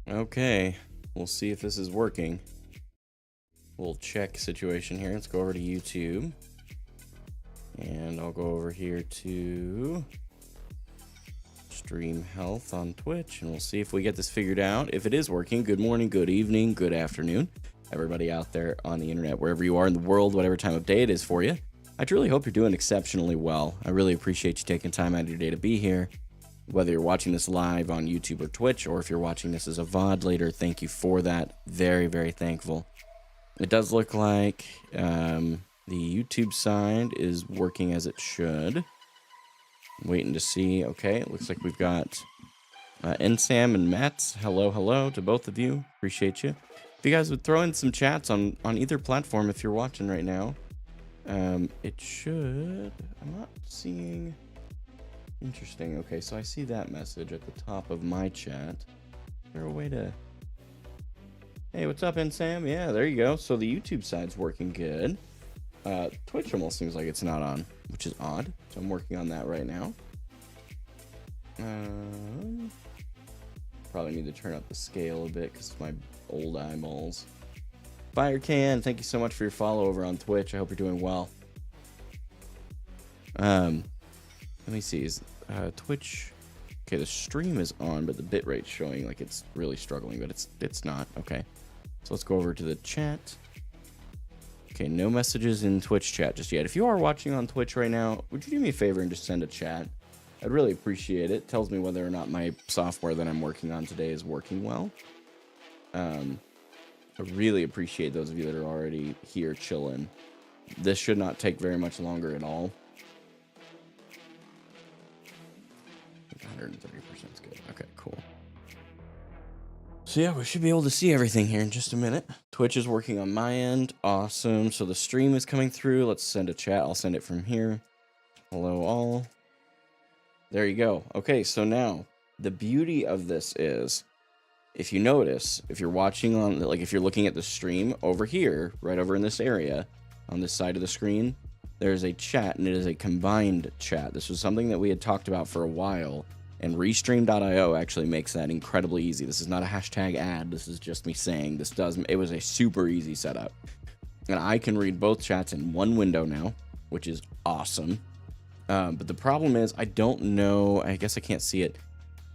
Okay, we'll see if this is working. We'll check situation here. Let's go over to YouTube. And I'll go over here to Stream Health on Twitch, and we'll see if we get this figured out. If it is working, good morning, good evening, good afternoon, everybody out there on the internet, wherever you are in the world, whatever time of day it is for you. I truly hope you're doing exceptionally well. I really appreciate you taking time out of your day to be here. Whether you're watching this live on YouTube or Twitch, or if you're watching this as a VOD later, thank you for that. Very, very thankful. It does look like the YouTube side is working as it should. Waiting to see. Okay, it looks like we've got Nsam and Matt. Hello, hello to both of you. Appreciate you. If you guys would throw in some chats on either platform if you're watching right now. It should... I'm not seeing... Interesting. Okay, so I see that message at the top of my chat. Is there a way to... Hey, what's up, Nsam? Yeah, there you go. So the YouTube side's working good. Twitch almost seems like it's not on, which is odd. So I'm working on that right now. Probably need to turn up the scale a bit because my old eyeballs. Firecan, thank you so much for your follow over on Twitch. I hope you're doing well. Let me see. Is Twitch? Okay, the stream is on, but the bitrate's showing like it's really struggling, but it's not. Okay, so let's go over to the chat. Okay, no messages in Twitch chat just yet. If you are watching on Twitch right now, would you do me a favor and just send a chat? I'd really appreciate it. It tells me whether or not my software that I'm working on today is working well. I really appreciate those of you that are already here chilling. This should not take very much longer at all. 130% is good. Okay, cool. So yeah, we should be able to see everything here in just a minute. Twitch is working on my end. Awesome. So the stream is coming through. Let's send a chat. I'll send it from here. Hello all. There you go. Okay, so now the beauty of this is, if you notice, if you're watching on, like if you're looking at the stream over here, right over in this area, on this side of the screen, there's a chat, and it is a combined chat. This was something that we had talked about for a while, and Restream.io actually makes that incredibly easy. This is not a hashtag ad. This is just me saying this does. It was a super easy setup, and I can read both chats in one window now, which is awesome. But the problem is, I don't know. I guess I can't see it.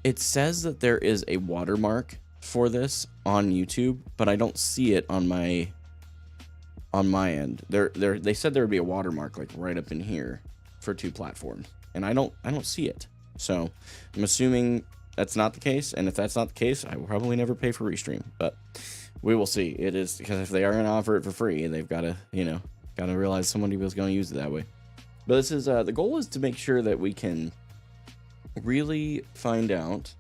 It says that there is a watermark for this on YouTube, but I don't see it on my end. They said there would be a watermark like right up in here for two platforms, and I don't see it. So I'm assuming that's not the case, and if that's not the case, I will probably never pay for Restream, but we will see. It is, because if they are going to offer it for free, they've got to, got to realize somebody was going to use it that way. But this is the goal is to make sure that we can really find out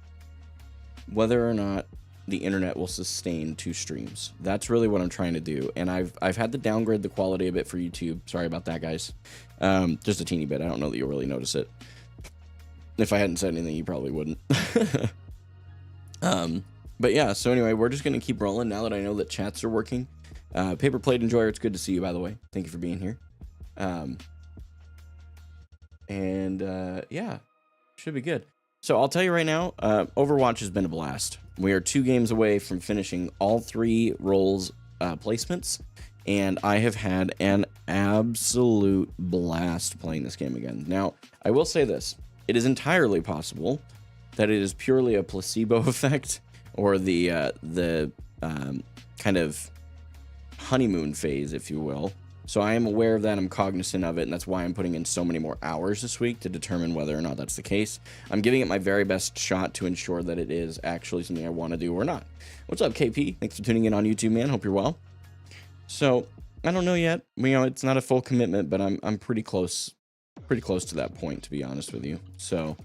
whether or not the internet will sustain two streams. That's really what I'm trying to do, and I've had to downgrade the quality a bit for YouTube. Sorry about that, guys. Just a teeny bit. I don't know that you'll really notice it. If I hadn't said anything, you probably wouldn't. But yeah, so anyway, we're just going to keep rolling now that I know that chats are working. Paper Plate Enjoyer, it's good to see you, by the way. Thank you for being here. Yeah, should be good. So I'll tell you right now, Overwatch has been a blast. We are 2 games away from finishing all 3 roles placements, and I have had an absolute blast playing this game again. Now, I will say this. It is entirely possible that it is purely a placebo effect, or the kind of honeymoon phase, if you will. So I am aware of that, I'm cognizant of it, and that's why I'm putting in so many more hours this week to determine whether or not that's the case. I'm giving it my very best shot to ensure that it is actually something I want to do or not. What's up, KP? Thanks for tuning in on YouTube, man. Hope you're well. So, I don't know yet. It's not a full commitment, but I'm pretty close to that point, to be honest with you. So,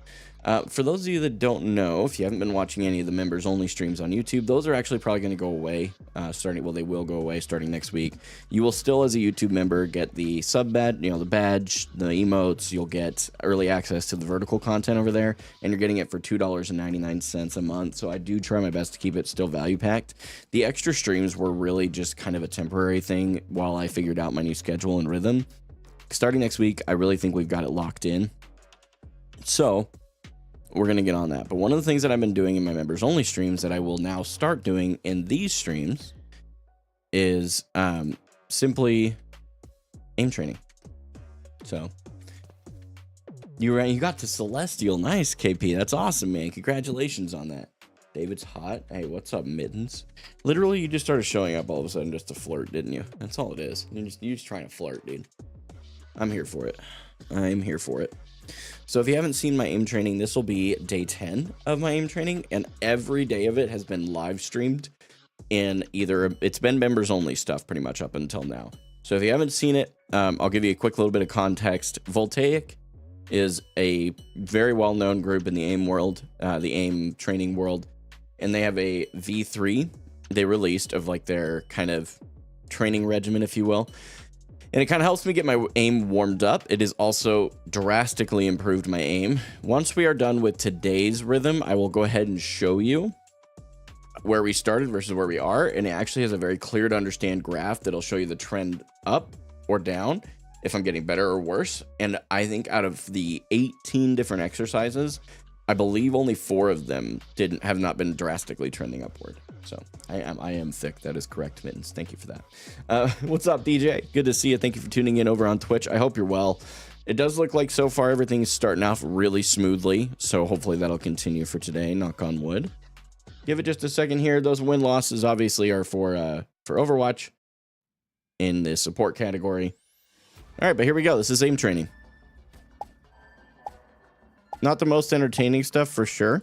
for those of you that don't know, if you haven't been watching any of the members only streams on YouTube, those are actually probably going to go away they will go away starting next week. You will still, as a YouTube member, get the sub badge, the badge, the emotes. You'll get early access to the vertical content over there, and you're getting it for $2.99 a month. So I do try my best to keep it still value packed. The extra streams were really just kind of a temporary thing while I figured out my new schedule and rhythm. Starting next week, I really think we've got it locked in. So we're going to get on that. But one of the things that I've been doing in my members only streams that I will now start doing in these streams is simply aim training. So you got to Celestial. Nice, KP. That's awesome, man. Congratulations on that. David's hot. Hey, what's up, Mittens? Literally, you just started showing up all of a sudden just to flirt, didn't you? That's all it is. You're just trying to flirt, dude. I'm here for it. I'm here for it. So if you haven't seen my aim training, this will be day 10 of my aim training, and every day of it has been live streamed in it's been members only stuff pretty much up until now. So if you haven't seen it, I'll give you a quick little bit of context. Voltaic is a very well-known group in the aim world, the aim training world, and they have a V3 they released of like their kind of training regimen, if you will. And it kind of helps me get my aim warmed up. It has also drastically improved my aim. Once we are done with today's rhythm, I will go ahead and show you where we started versus where we are. And it actually has a very clear to understand graph that'll show you the trend up or down, if I'm getting better or worse. And I think out of the 18 different exercises, I believe only 4 of them have not been drastically trending upward. So I am thick. That is correct, Mittens. Thank you for that. What's up, DJ? Good to see you. Thank you for tuning in over on Twitch. I hope you're well. It does look like so far everything's starting off really smoothly. So hopefully that'll continue for today. Knock on wood. Give it just a second here. Those win losses obviously are for Overwatch in the support category. All right, but here we go. This is aim training. Not the most entertaining stuff for sure.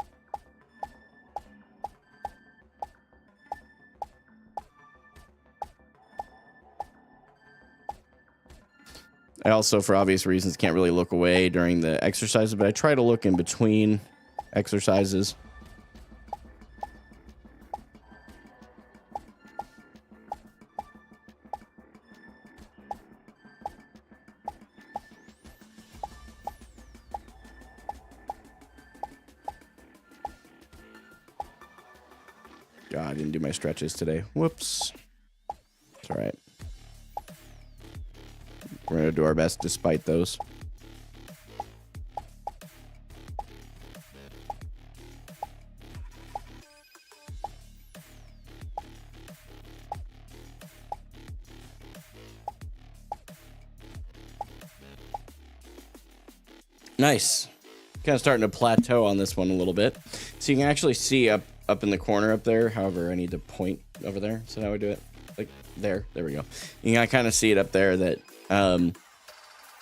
I also, for obvious reasons, can't really look away during the exercises, but I try to look in between exercises. God, I didn't do my stretches today. Whoops. It's all right. We're going to do our best despite those. Nice. Kind of starting to plateau on this one a little bit. So you can actually see up in the corner up there. However, I need to point over there. So how do I do it? Like there we go. You can kind of see it up there that,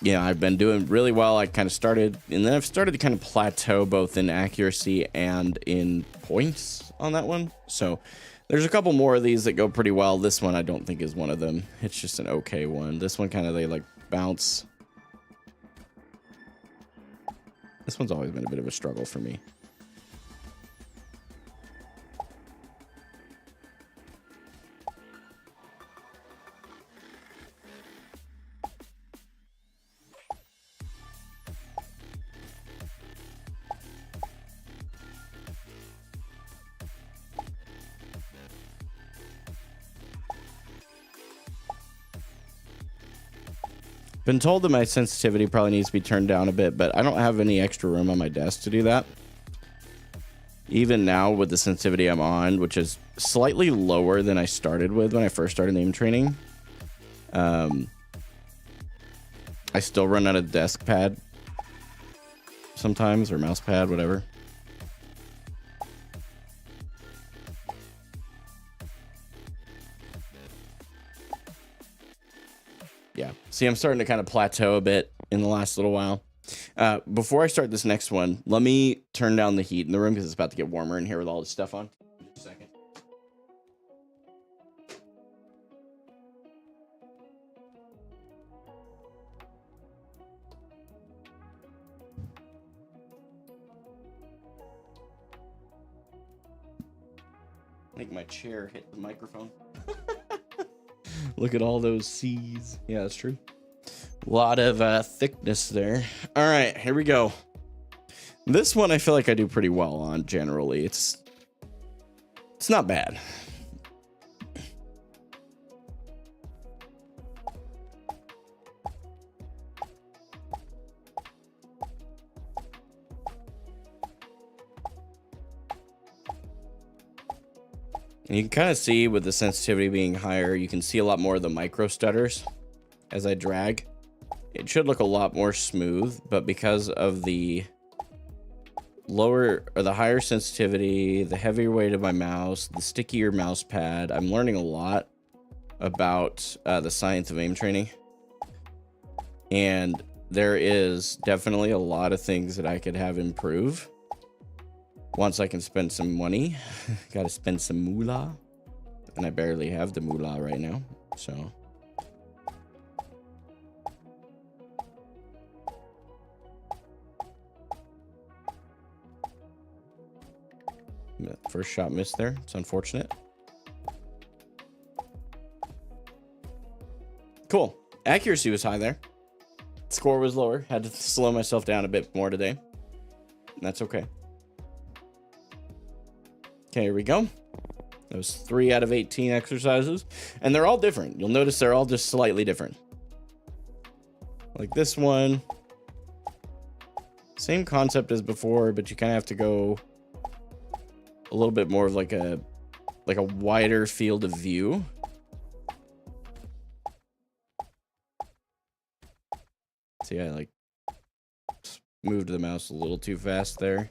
yeah, I've been doing really well. I kind of started, and then I've started to kind of plateau both in accuracy and in points on that one. So there's a couple more of these that go pretty well. This one I don't think is one of them. It's just an okay one. This one kind of, they like bounce. This one's always been a bit of a struggle for me. Been told that my sensitivity probably needs to be turned down a bit, but I don't have any extra room on my desk to do that. Even now with the sensitivity I'm on, which is slightly lower than I started with when I first started aim training, I still run out of desk pad sometimes, or mouse pad, whatever. Yeah, see, I'm starting to kind of plateau a bit in the last little while. Before I start this next one, let me turn down the heat in the room because it's about to get warmer in here with all this stuff on. Just a second. I think my chair hit the microphone. Look at all those C's. Yeah, that's true. A lot of thickness there. All right, here we go. This one I feel like I do pretty well on generally. It's not bad. And you can kind of see with the sensitivity being higher, you can see a lot more of the micro stutters as I drag. It should look a lot more smooth, but because of the lower or the higher sensitivity, the heavier weight of my mouse, the stickier mouse pad, I'm learning a lot about the science of aim training. And there is definitely a lot of things that I could have improve once I can spend some money. Gotta spend some moolah, and I barely have the moolah right now, so first shot missed there. It's unfortunate. Cool. Accuracy was high there. Score was lower. Had to slow myself down a bit more today. That's okay. Okay, here we go. That was 3 out of 18 exercises. And they're all different. You'll notice they're all just slightly different. Like this one. Same concept as before, but you kind of have to go a little bit more of like a wider field of view. See, I like moved the mouse a little too fast there.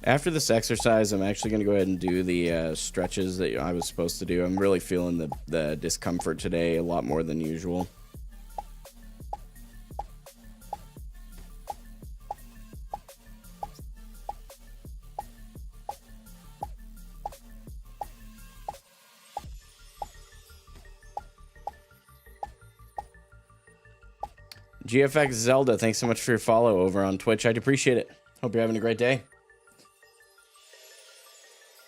After this exercise, I'm actually going to go ahead and do the stretches that I was supposed to do. I'm really feeling the discomfort today a lot more than usual. GFX Zelda, thanks so much for your follow over on Twitch. I'd appreciate it. Hope you're having a great day.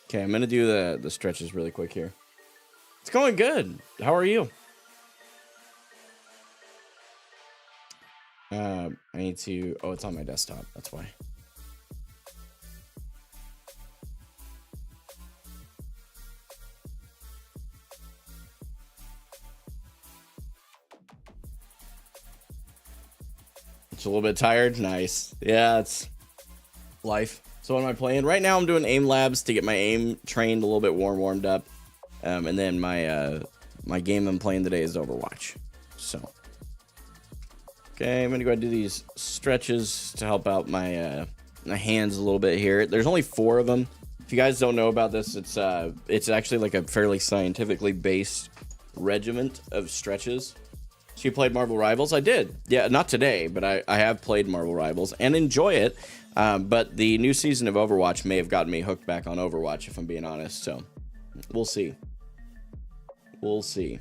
Okay, I'm gonna do the stretches really quick here. It's going good. How are you? I need to. Oh, it's on my desktop. That's why. It's a little bit tired. Nice. Yeah, it's life. So what am I playing? Right now I'm doing Aimlabs to get my aim trained a little bit warmed up. And then my game I'm playing today is Overwatch. So okay, I'm gonna go ahead and do these stretches to help out my my hands a little bit here. There's only 4 of them. If you guys don't know about this, it's actually like a fairly scientifically based regiment of stretches. So you played Marvel Rivals? I did. Yeah, not today, but I have played Marvel Rivals and enjoy it. But the new season of Overwatch may have gotten me hooked back on Overwatch, if I'm being honest. So we'll see. We'll see.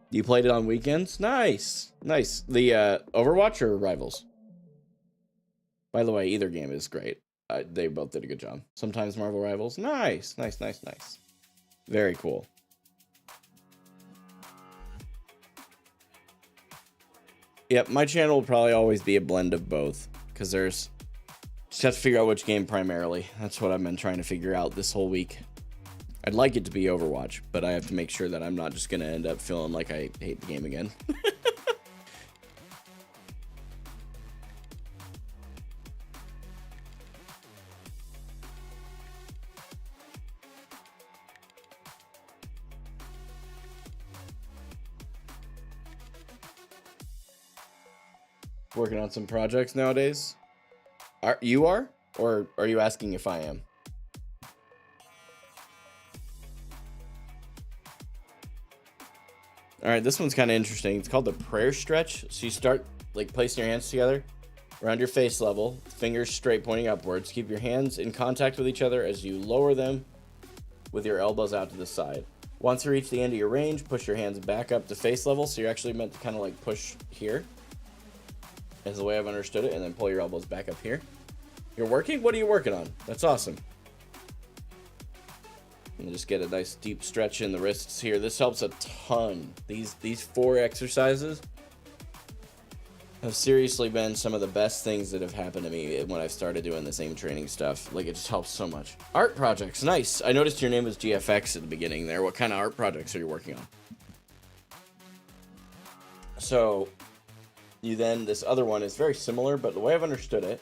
You played it on weekends? Nice. Nice. The Overwatch or Rivals? By the way, either game is great. They both did a good job. Sometimes Marvel Rivals. Nice. Nice, nice, nice. Very cool. Yep, my channel will probably always be a blend of both. Because just have to figure out which game primarily. That's what I've been trying to figure out this whole week. I'd like it to be Overwatch, but I have to make sure that I'm not just going to end up feeling like I hate the game again. Working on some projects nowadays. Or are you asking if I am? All right, this one's kind of interesting. It's called the prayer stretch. So you start like placing your hands together around your face level, fingers straight pointing upwards. Keep your hands in contact with each other as you lower them with your elbows out to the side. Once you reach the end of your range, push your hands back up to face level. So you're actually meant to kind of like push here. Is the way I've understood it, and then pull your elbows back up here. You're working? What are you working on? That's awesome. And just get a nice deep stretch in the wrists here. This helps a ton. These 4 exercises have seriously been some of the best things that have happened to me when I've started doing this aim training stuff. Like, it just helps so much. Art projects, nice. I noticed your name was GFX at the beginning there. What kind of art projects are you working on? So, this other one is very similar, but the way I've understood it,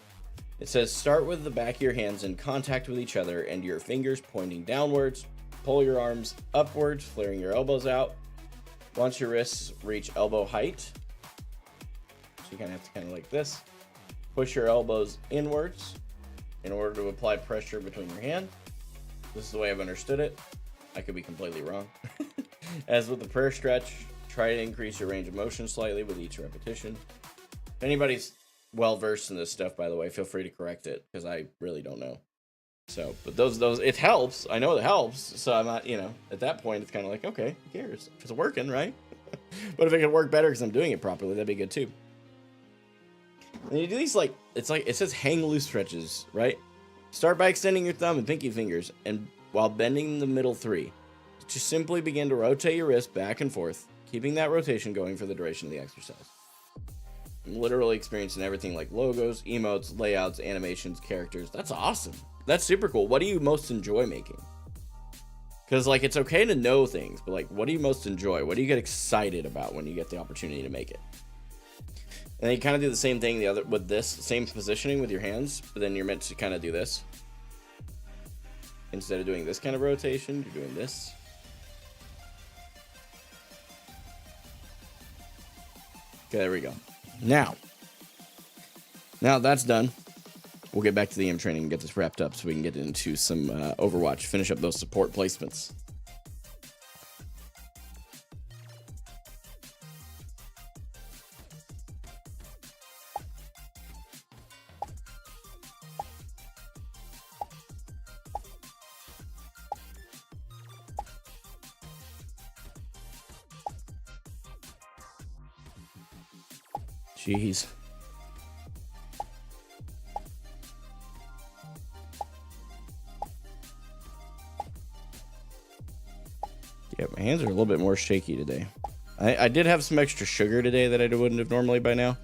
it says start with the back of your hands in contact with each other and your fingers pointing downwards. Pull your arms upwards, flaring your elbows out. Once your wrists reach elbow height, so you kind of have to like this. Push your elbows inwards in order to apply pressure between your hands. This is the way I've understood it. I could be completely wrong. As with the prayer stretch, try to increase your range of motion slightly with each repetition. If anybody's well versed in this stuff, by the way, feel free to correct it because I really don't know. So, but those it helps. I know it helps. So I'm not, at that point it's kind of like, okay, who cares? If it's working, right? But if it could work better because I'm doing it properly, that'd be good too. And you do these it says hang loose stretches, right? Start by extending your thumb and pinky fingers, and while bending the middle three, just simply begin to rotate your wrist back and forth, keeping that rotation going for the duration of the exercise. I'm literally experiencing everything like logos, emotes, layouts, animations, characters. That's awesome. That's super cool. What do you most enjoy making? Because, it's okay to know things, but, what do you most enjoy? What do you get excited about when you get the opportunity to make it? And then you kind of do the same thing with this, same positioning with your hands, but then you're meant to kind of do this. Instead of doing this kind of rotation, you're doing this. Okay, there we go. Now that's done. We'll get back to the aim training and get this wrapped up so we can get into some Overwatch, finish up those support placements. Jeez. Yeah, my hands are a little bit more shaky today. I did have some extra sugar today that I wouldn't have normally by now.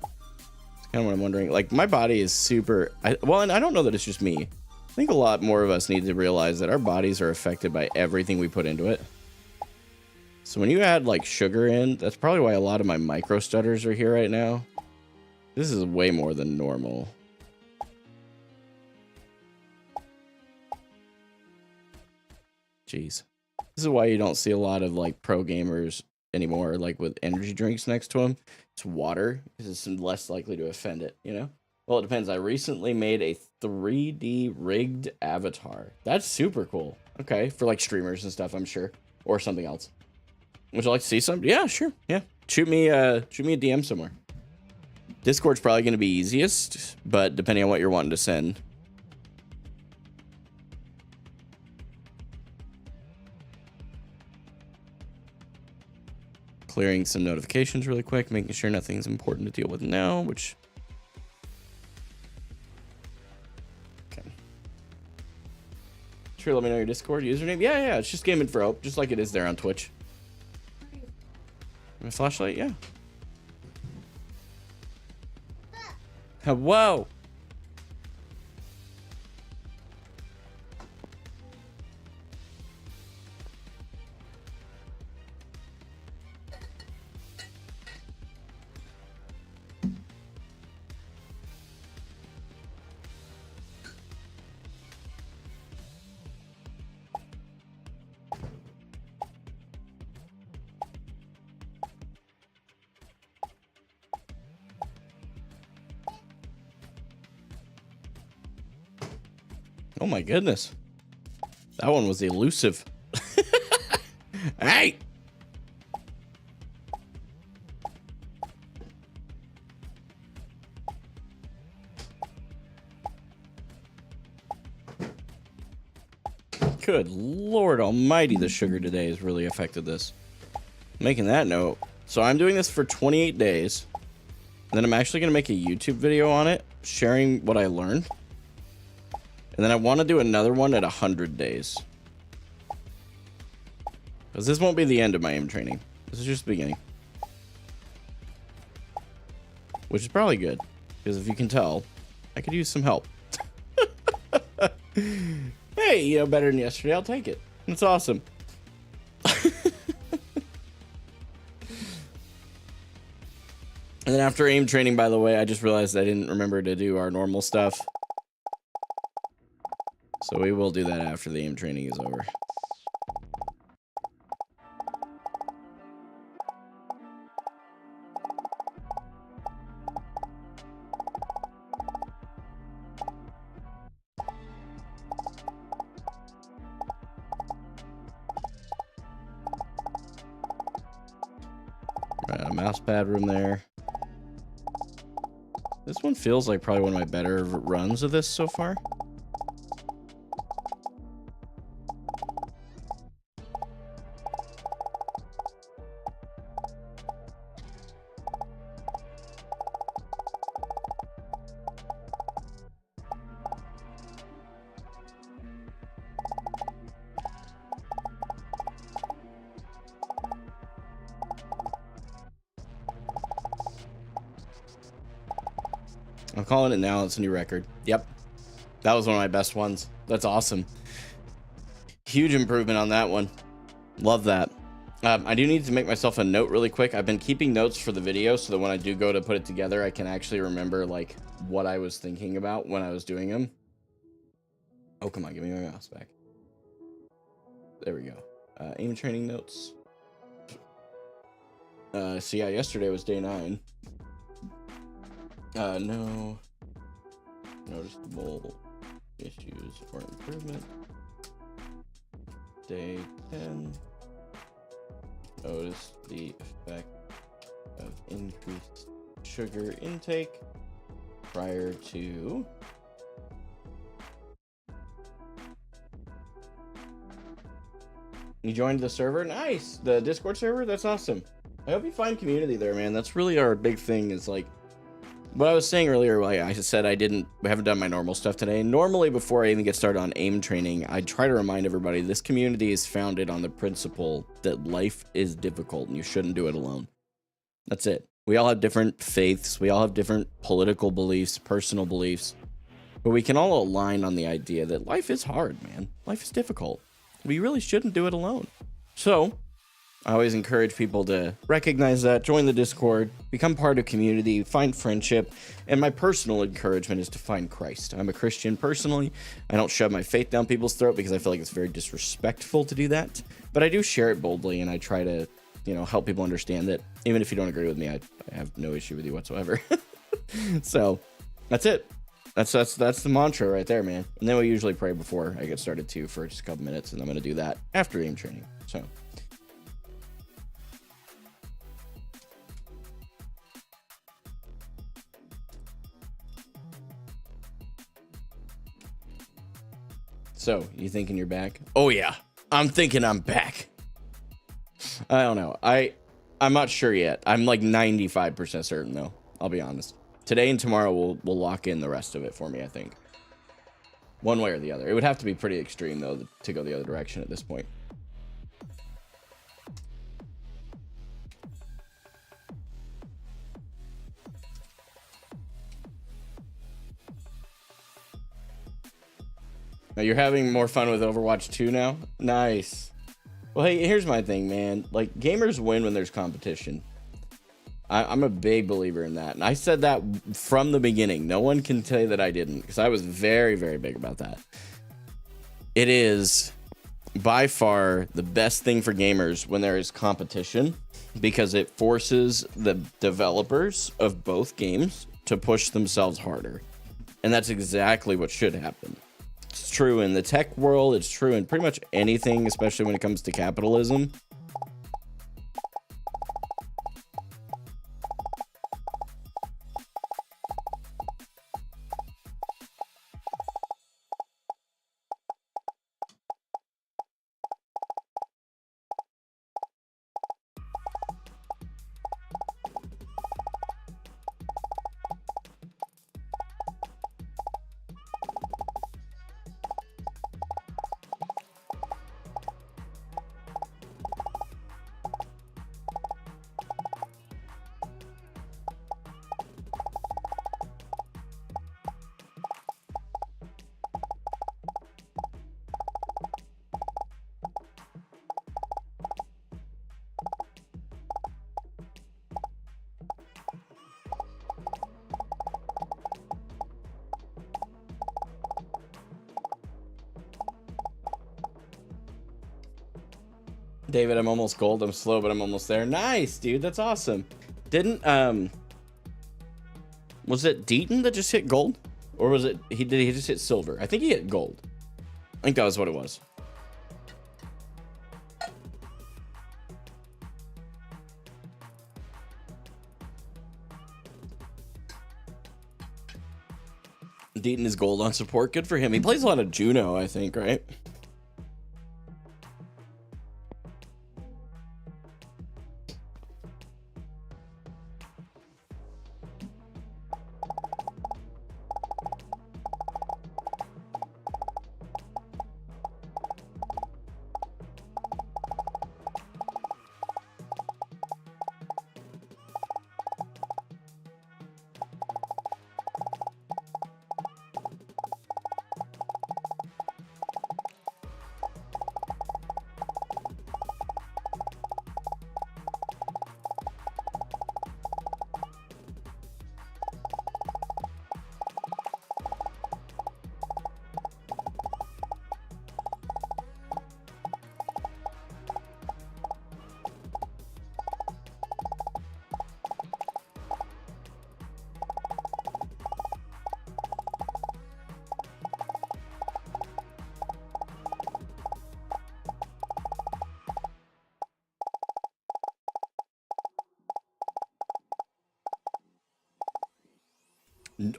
It's kind of what I'm wondering. My body is super... and I don't know that it's just me. I think a lot more of us need to realize that our bodies are affected by everything we put into it. So when you add, sugar in, that's probably why a lot of my micro stutters are here right now. This is way more than normal. Jeez. This is why you don't see a lot of pro gamers anymore, with energy drinks next to them. It's water, because it's less likely to offend it, Well, it depends. I recently made a 3D rigged avatar. That's super cool. Okay, for streamers and stuff, I'm sure, or something else. Would you like to see some? Yeah, sure. Yeah, shoot me a DM somewhere. Discord's probably going to be easiest, but depending on what you're wanting to send. Clearing some notifications really quick, making sure nothing's important to deal with now, which... Okay. Sure, let me know your Discord username. Yeah, it's just Gaming for Hope, just like it is there on Twitch. My flashlight, yeah. Whoa! Oh my goodness. That one was elusive. Hey! Good Lord almighty, the sugar today has really affected this. Making that note. So I'm doing this for 28 days. And then I'm actually going to make a YouTube video on it, sharing what I learned. And then I want to do another one at 100 days. Because this won't be the end of my aim training. This is just the beginning. which is probably good. Because if you can tell, I could use some help. Hey, you know, better than yesterday. I'll take it. It's awesome. And then after aim training, by the way, I just realized I didn't remember to do our normal stuff. So we will do that after the aim training is over. Right, a mouse pad room there. This one feels like probably one of my better runs of this so far. I'm calling it now. It's a new record. Yep. That was one of my best ones. That's awesome. Huge improvement on that one. Love that. I do need to make myself a note really quick. I've been keeping notes for the video so that when I do go to put it together, I can actually remember like what I was thinking about when I was doing them. Oh, come on. Give me my mouse back. There we go. Aim training notes. So yeah, yesterday was day 9. No noticeable issues or improvement. Day 10. Notice the effect of increased sugar intake prior to you joined the server. Nice. The Discord server. That's awesome. I hope you find community there, man. That's really our big thing, is like what I was saying earlier. Like I said, I haven't done my normal stuff today. Normally, before I even get started on aim training, I try to remind everybody this community is founded on the principle that life is difficult and you shouldn't do it alone. That's it. We all have different faiths. We all have different political beliefs, personal beliefs, but we can all align on the idea that life is hard, man. Life is difficult. We really shouldn't do it alone. So I always encourage people to recognize that, join the Discord, become part of community, find friendship, and my personal encouragement is to find Christ. I'm a Christian personally. I don't shove my faith down people's throat because I feel like it's very disrespectful to do that, but I do share it boldly, and I try to, you know, help people understand that even if you don't agree with me, I have no issue with you whatsoever. So that's it. That's the mantra right there, man. And then we usually pray before I get started too for just a couple minutes, and I'm going to do that after aim training. So, you thinking you're back? Oh yeah, I'm thinking I'm back. I don't know. I'm not sure yet. I'm like 95% certain though. I'll be honest. Today and tomorrow will lock in the rest of it for me, I think. One way or the other. It would have to be pretty extreme though to go the other direction at this point. Now you're having more fun with Overwatch 2 now? Nice. Well, hey, here's my thing, man. Like, gamers win when there's competition. I'm a big believer in that. And I said that from the beginning. No one can tell you that I didn't, because I was very, very big about that. It is by far the best thing for gamers when there is competition, because it forces the developers of both games to push themselves harder. And that's exactly what should happen. It's true in the tech world. It's true in pretty much anything, especially when it comes to capitalism. David, I'm almost gold. I'm slow, but I'm almost there. Nice, dude. That's awesome. Didn't, was it Deaton that just hit gold? Or was it, did he just hit silver? I think he hit gold. I think that was what it was. Deaton is gold on support. Good for him. He plays a lot of Juno, I think, right?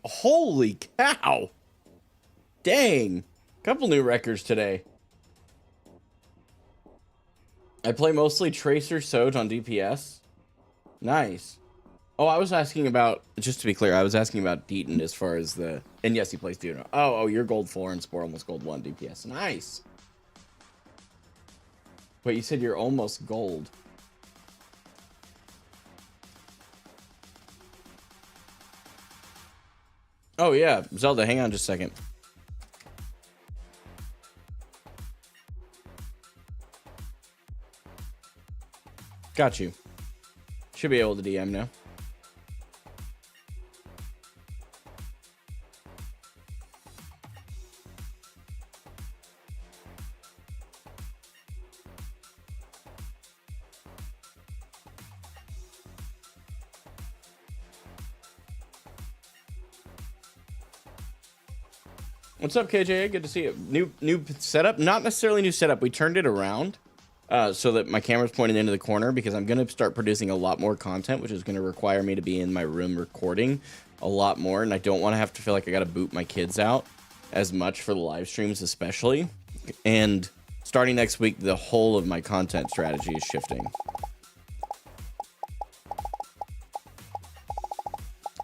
Holy cow. Dang. Couple new records today. I play mostly Tracer Soj on DPS. Nice. Oh, I was asking about, just to be clear, I was asking about Deaton as far as the, and yes, he plays Juno. Oh, you're gold 4 and Spore almost gold 1 DPS. Nice. Wait, you said you're almost gold. Oh, yeah. Zelda, hang on just a second. Got you. Should be able to DM now. What's up, KJ? Good to see you. New setup? Not necessarily new setup. We turned it around so that my camera's pointed into the corner because I'm going to start producing a lot more content, which is going to require me to be in my room recording a lot more. And I don't want to have to feel like I got to boot my kids out as much for the live streams, especially. And starting next week, the whole of my content strategy is shifting.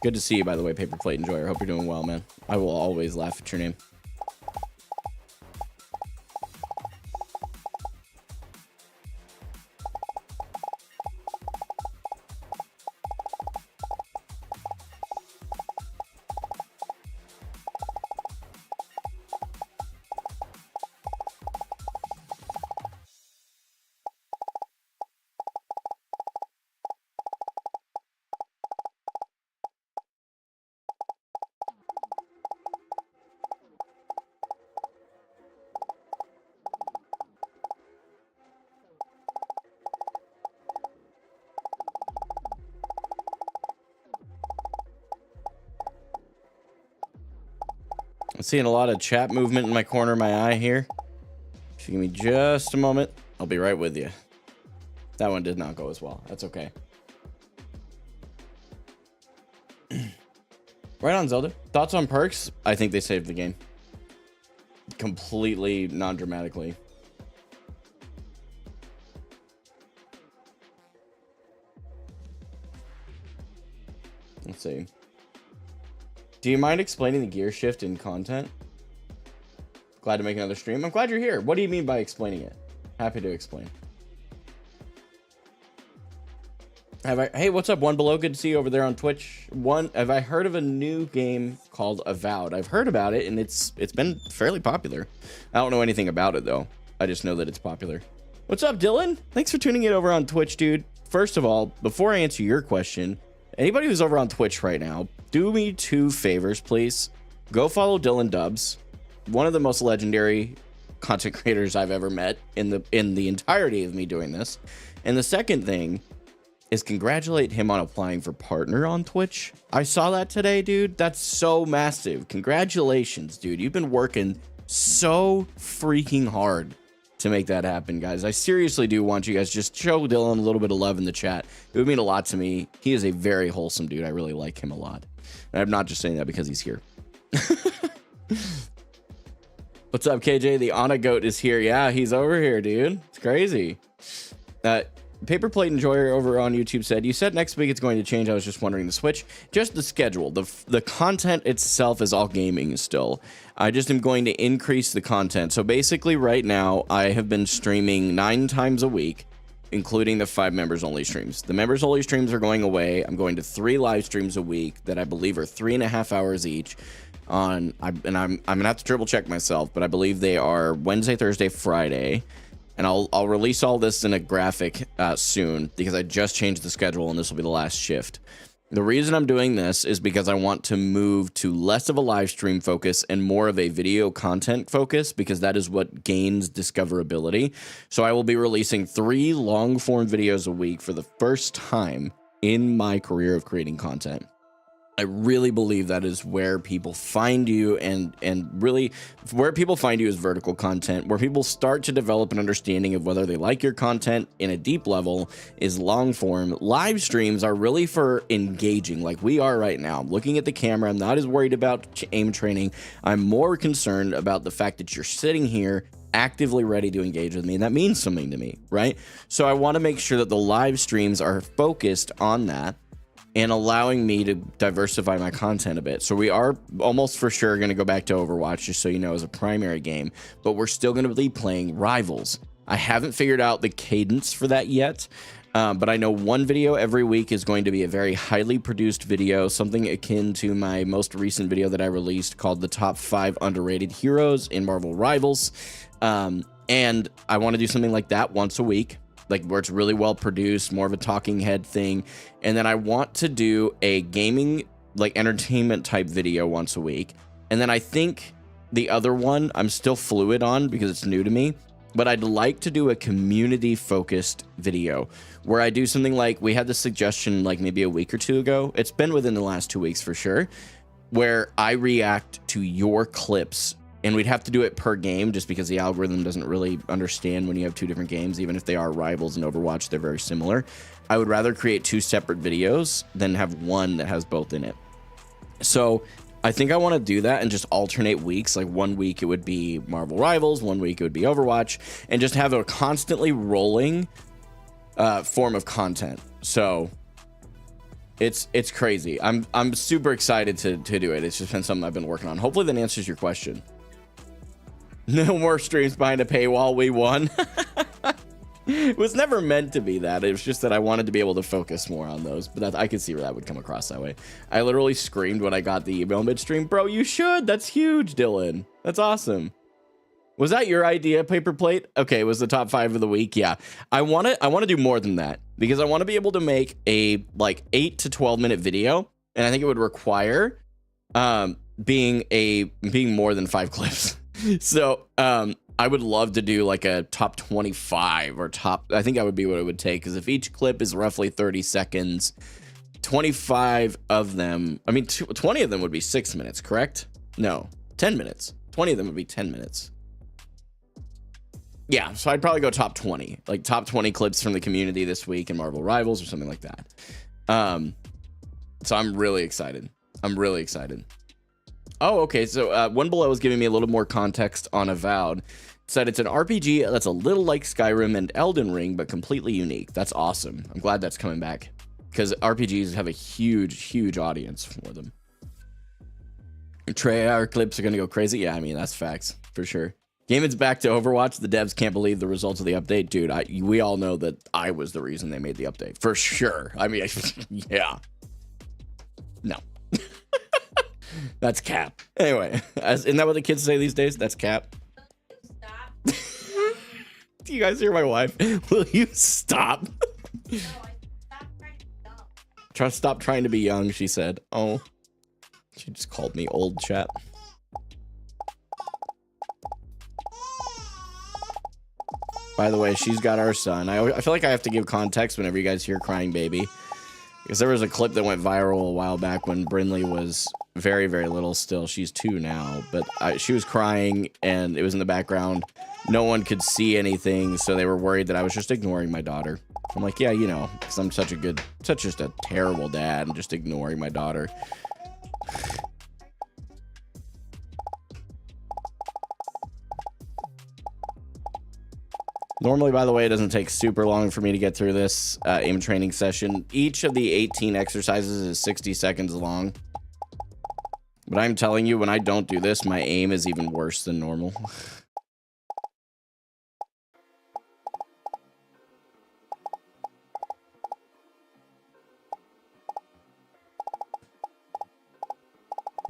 Good to see you, by the way, Paper Plate Enjoyer. Hope you're doing well, man. I will always laugh at your name. I'm seeing a lot of chat movement in my corner of my eye here. If you give me just a moment, I'll be right with you. That one did not go as well. That's okay. Right on, Zelda. Thoughts on perks? I think they saved the game. Completely non-dramatically. Let's see. Do you mind explaining the gear shift in content? Glad to make another stream. I'm glad you're here. What do you mean by explaining it? Happy to explain. Hey, what's up, One Below? Good to see you over there on Twitch. Have I heard of a new game called Avowed? I've heard about it, and it's been fairly popular. I don't know anything about it, though. I just know that it's popular. What's up, Dylan? Thanks for tuning in over on Twitch, dude. First of all, before I answer your question, anybody who's over on Twitch right now, do me 2 favors, please. Go follow Dylan Dubs, one of the most legendary content creators I've ever met in the entirety of me doing this. And the second thing is congratulate him on applying for partner on Twitch. I saw that today, dude. That's so massive. Congratulations, dude. You've been working so freaking hard to make that happen, guys. I seriously do want you guys just show Dylan a little bit of love in the chat. It would mean a lot to me. He is a very wholesome dude. I really like him a lot. And I'm not just saying that because he's here. What's up, KJ? The Anna goat is here. Yeah, he's over here, dude. It's crazy. Paper Plate Enjoyer over on YouTube said, you said next week it's going to change. I was just wondering the switch. Just the schedule. The content itself is all gaming still. I just am going to increase the content. So basically right now, I have been streaming 9 times a week, including the 5 members only streams. The members only streams are going away. I'm going to 3 live streams a week that I believe are 3.5 hours each. I'm gonna have to triple check myself, but I believe they are Wednesday, Thursday, Friday. And I'll release all this in a graphic soon because I just changed the schedule and this will be the last shift. The reason I'm doing this is because I want to move to less of a live stream focus and more of a video content focus because that is what gains discoverability. So I will be releasing 3 long form videos a week for the first time in my career of creating content. I really believe that is where people find you, and really where people find you is vertical content. Where people start to develop an understanding of whether they like your content in a deep level is long form. Live streams are really for engaging like we are right now. I'm looking at the camera. I'm not as worried about aim training. I'm more concerned about the fact that you're sitting here actively ready to engage with me, and that means something to me, right? So I want to make sure that the live streams are focused on that and allowing me to diversify my content a bit. So we are almost for sure going to go back to Overwatch, just so you know, as a primary game, but we're still going to be playing Rivals. I haven't figured out the cadence for that yet, but I know 1 video every week is going to be a very highly produced video, something akin to my most recent video that I released called the top 5 underrated heroes in Marvel Rivals. And I want to do something like that once a week, like where it's really well produced, more of a talking head thing. And then I want to do a gaming, like entertainment type video once a week. And then I think the other one I'm still fluid on because it's new to me, but I'd like to do a community focused video where I do something like, we had this suggestion like maybe a week or 2 ago. It's been within the last 2 weeks for sure, where I react to your clips. And we'd have to do it per game just because the algorithm doesn't really understand when you have 2 different games. Even if they are Rivals and Overwatch, they're very similar. I would rather create 2 separate videos than have one that has both in it. So I think I want to do that and just alternate weeks. Like 1 week it would be Marvel Rivals, 1 week it would be Overwatch, and just have a constantly rolling form of content. So it's crazy. I'm super excited to do it. It's just been something I've been working on. Hopefully that answers your question. No more streams behind a paywall. We won. It was never meant to be that. It was just that I wanted to be able to focus more on those, but I could see where that would come across that way. I literally screamed when I got the email midstream. Bro, you should. That's huge, Dylan. That's awesome. Was that your idea, Paper Plate? Okay, it was the top 5 of the week. Yeah, I want to do more than that because I want to be able to make a like 8 to 12 minute video, and I think it would require being more than 5 clips. So I would love to do like a top 25 or top. I think that would be what it would take, because if each clip is roughly 30 seconds, 25 of them, I mean 20 of them would be 6 minutes, correct? No, 10 minutes. 20 of them would be 10 minutes. Yeah, so I'd probably go top 20, like top 20 clips from the community this week in Marvel Rivals or something like that. So I'm really excited. Oh, okay. So One Below is giving me a little more context on Avowed. Said it's an RPG that's a little like Skyrim and Elden Ring, but completely unique. That's awesome. I'm glad that's coming back because RPGs have a huge audience for them. Treyarch clips are going to go crazy. Yeah, I mean, that's facts for sure. Gaming's back to Overwatch. The devs can't believe the results of the update. Dude, we all know that I was the reason they made the update. For sure. I mean, yeah. No. That's cap. Anyway, isn't that what the kids say these days? That's cap. Stop. Do you guys hear my wife? Will you stop? No, Stop trying to be young, she said. Oh. She just called me old, chat. By the way, she's got our son. I feel like I have to give context whenever you guys hear crying baby. Because there was a clip that went viral a while back when Brinley was very, very little still. She's 2 now. But she was crying, and it was in the background. No one could see anything, so they were worried that I was just ignoring my daughter. I'm like, yeah, you know, because I'm such just a terrible dad and just ignoring my daughter. Normally, by the way, it doesn't take super long for me to get through this aim training session. Each of the 18 exercises is 60 seconds long. But I'm telling you, when I don't do this, my aim is even worse than normal.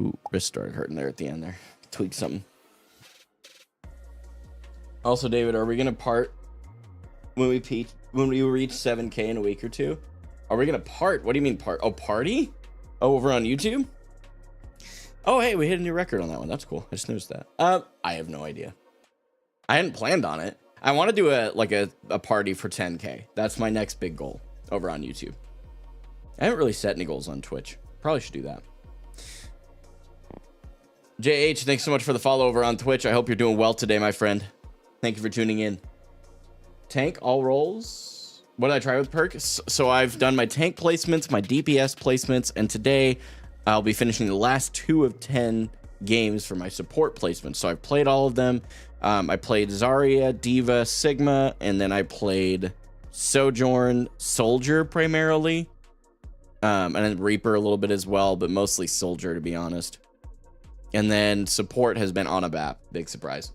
Ooh, wrist started hurting there at the end there. Tweak something. Also, David, are we gonna part when we reach 7K in a week or two? Are we gonna part? What do you mean part? Oh, party? Oh, over on YouTube? Oh, hey, we hit a new record on that one. That's cool. I just noticed that. I have no idea. I hadn't planned on it. I want to do a party for 10K. That's my next big goal over on YouTube. I haven't really set any goals on Twitch. Probably should do that. JH, thanks so much for the follow over on Twitch. I hope you're doing well today, my friend. Thank you for tuning in. Tank, all rolls. What did I try with perks? So I've done my tank placements, my DPS placements, and today I'll be finishing the last 2 of 10 games for my support placements. So I've played all of them. I played Zarya, Diva, Sigma, and then I played Sojourn, Soldier primarily, and then Reaper a little bit as well, but mostly Soldier, to be honest. And then support has been on a BAP. Big surprise.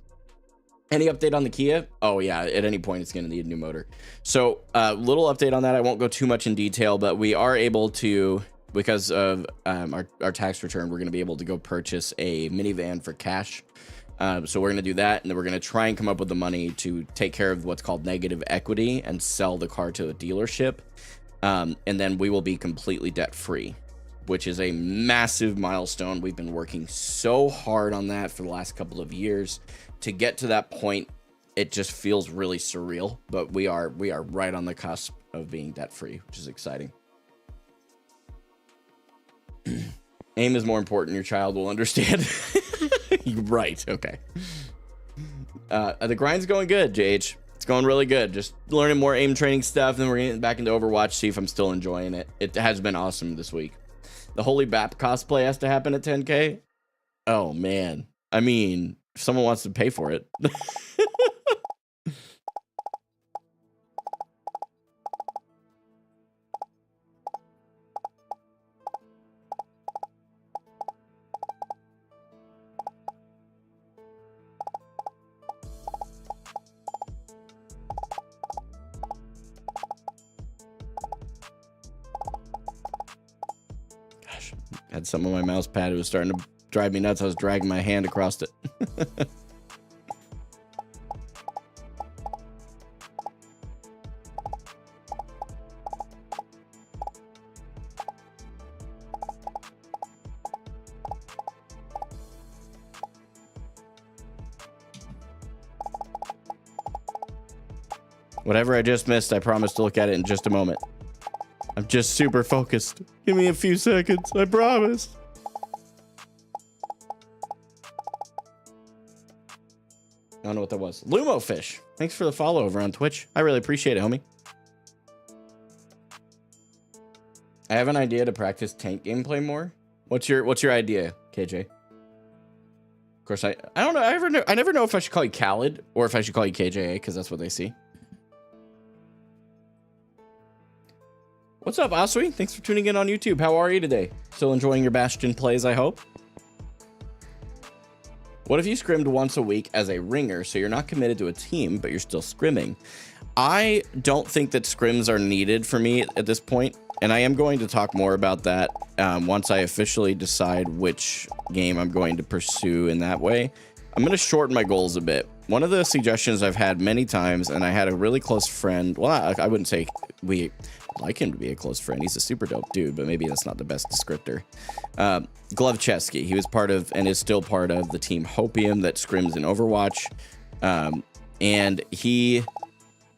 Any update on the Kia? Oh, yeah. At any point, it's going to need a new motor. So, little update on that. I won't go too much in detail, but we are able to, because of our tax return, we're going to be able to go purchase a minivan for cash. So we're going to do that, and then we're going to try and come up with the money to take care of what's called negative equity and sell the car to a dealership. And then we will be completely debt-free, which is a massive milestone. We've been working so hard on that for the last couple of years. To get to that point, it just feels really surreal, but we are right on the cusp of being debt-free, which is exciting. Aim is more important. Your child will understand. Right. Okay. The grind's going good, JH. It's going really good. Just learning more aim training stuff. Then we're getting back into Overwatch, see if I'm still enjoying it. It has been awesome this week. The Holy BAP cosplay has to happen at 10K. Oh, man. I mean, if someone wants to pay for it. Gosh, I had something on my mouse pad. It was starting to drive me nuts. I was dragging my hand across it. Whatever I just missed, I promise to look at it in just a moment. I'm just super focused. Give me a few seconds, I promise. I don't know what that was. Lumo Fish. Thanks for the follow over on Twitch. I really appreciate it, homie. I have an idea to practice tank gameplay more. What's your idea, KJ? Of course, I don't know. I never know if I should call you Khaled or if I should call you KJA because that's what they see. What's up, Asui? Thanks for tuning in on YouTube. How are you today? Still enjoying your Bastion plays, I hope. What if you scrimmed once a week as a ringer, so you're not committed to a team, but you're still scrimming? I don't think that scrims are needed for me at this point, and I am going to talk more about that once I officially decide which game I'm going to pursue in that way. I'm going to shorten my goals a bit. One of the suggestions I've had many times, and I had a really close friend, well, I wouldn't say we like him to be a close friend. He's a super dope dude, but maybe that's not the best descriptor. Glovchesky, he was part of and is still part of the team Hopium that scrims in Overwatch. And he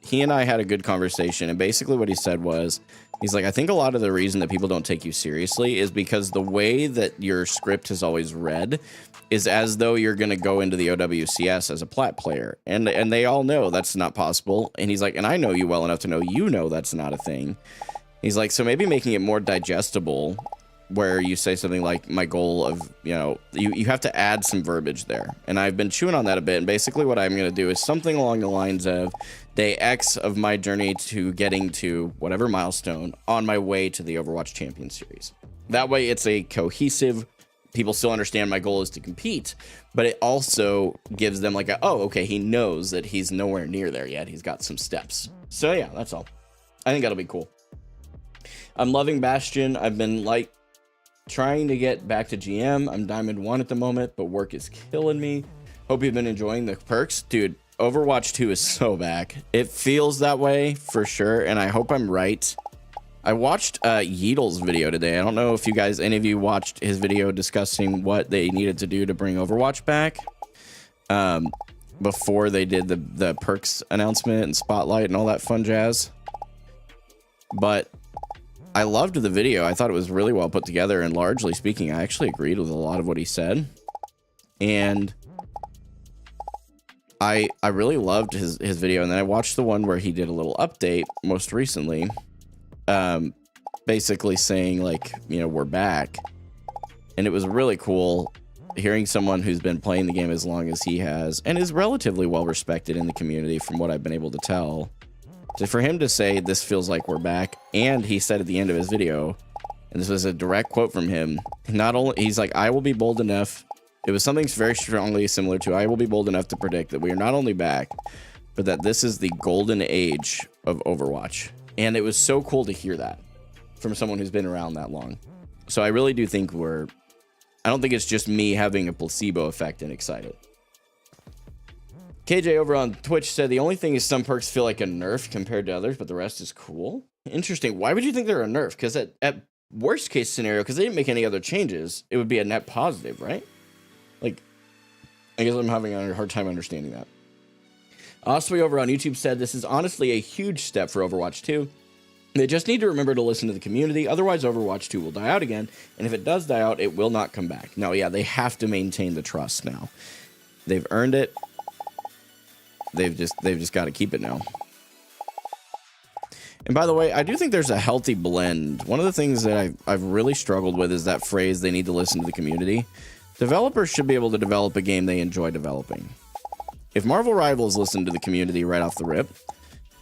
he and I had a good conversation, and basically what he said was, he's like, I think a lot of the reason that people don't take you seriously is because the way that your script has always read is as though you're going to go into the OWCS as a plat player. And they all know that's not possible. And he's like, and I know you well enough to know that's not a thing. He's like, so maybe making it more digestible, where you say something like, my goal of, you have to add some verbiage there. And I've been chewing on that a bit. And basically what I'm going to do is something along the lines of day X of my journey to getting to whatever milestone on my way to the Overwatch Champion Series. That way it's a cohesive, people still understand my goal is to compete, but it also gives them like oh, okay, he knows that he's nowhere near there yet. He's got some steps. So yeah, that's all. I think that'll be cool. I'm loving Bastion. I've been like trying to get back to GM. I'm Diamond 1 at the moment, but work is killing me. Hope you've been enjoying the perks. Dude, Overwatch 2 is so back. It feels that way for sure, and I hope I'm right. I watched Yeedle's video today. I don't know if any of you watched his video discussing what they needed to do to bring Overwatch back before they did the perks announcement and spotlight and all that fun jazz. But I loved the video. I thought it was really well put together, and largely speaking, I actually agreed with a lot of what he said. And I really loved his video. And then I watched the one where he did a little update most recently, basically saying like, we're back. And it was really cool hearing someone who's been playing the game as long as he has and is relatively well respected in the community from what I've been able to tell. So for him to say this feels like we're back, and he said at the end of his video, and this was a direct quote from him, not only he's like, I will be bold enough, it was something very strongly similar to, I will be bold enough to predict that we are not only back, but that this is the golden age of Overwatch. And it was so cool to hear that from someone who's been around that long. So I really do think I don't think it's just me having a placebo effect and excited. KJ over on Twitch said the only thing is some perks feel like a nerf compared to others, but the rest is cool. Interesting. Why would you think they're a nerf? Because at worst case scenario, because they didn't make any other changes, it would be a net positive, right? Like, I guess I'm having a hard time understanding that. Oswey over on YouTube said this is honestly a huge step for Overwatch 2. They just need to remember to listen to the community, otherwise Overwatch 2 will die out again, and if it does die out, it will not come back. No, yeah, they have to maintain the trust now. They've earned it. They've just got to keep it now. And by the way, I do think there's a healthy blend. One of the things that I've really struggled with is that phrase, they need to listen to the community. Developers should be able to develop a game they enjoy developing. If Marvel Rivals listened to the community right off the rip,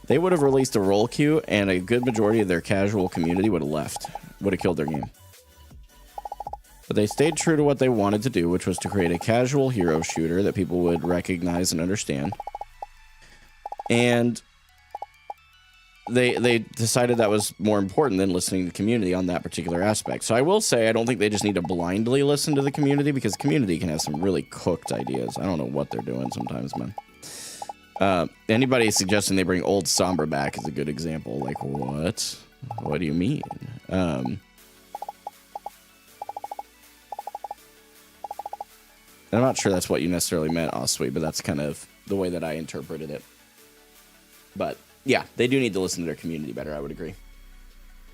they would have released a roll queue, and a good majority of their casual community would have left, would have killed their game. But they stayed true to what they wanted to do, which was to create a casual hero shooter that people would recognize and understand. And they decided that was more important than listening to the community on that particular aspect. So I will say, I don't think they just need to blindly listen to the community, because the community can have some really cooked ideas. I don't know what they're doing sometimes, man. Anybody suggesting they bring old Sombra back is a good example. Like, what? What do you mean? And I'm not sure that's what you necessarily meant, Oswey, but that's kind of the way that I interpreted it. But yeah, they do need to listen to their community better, I would agree.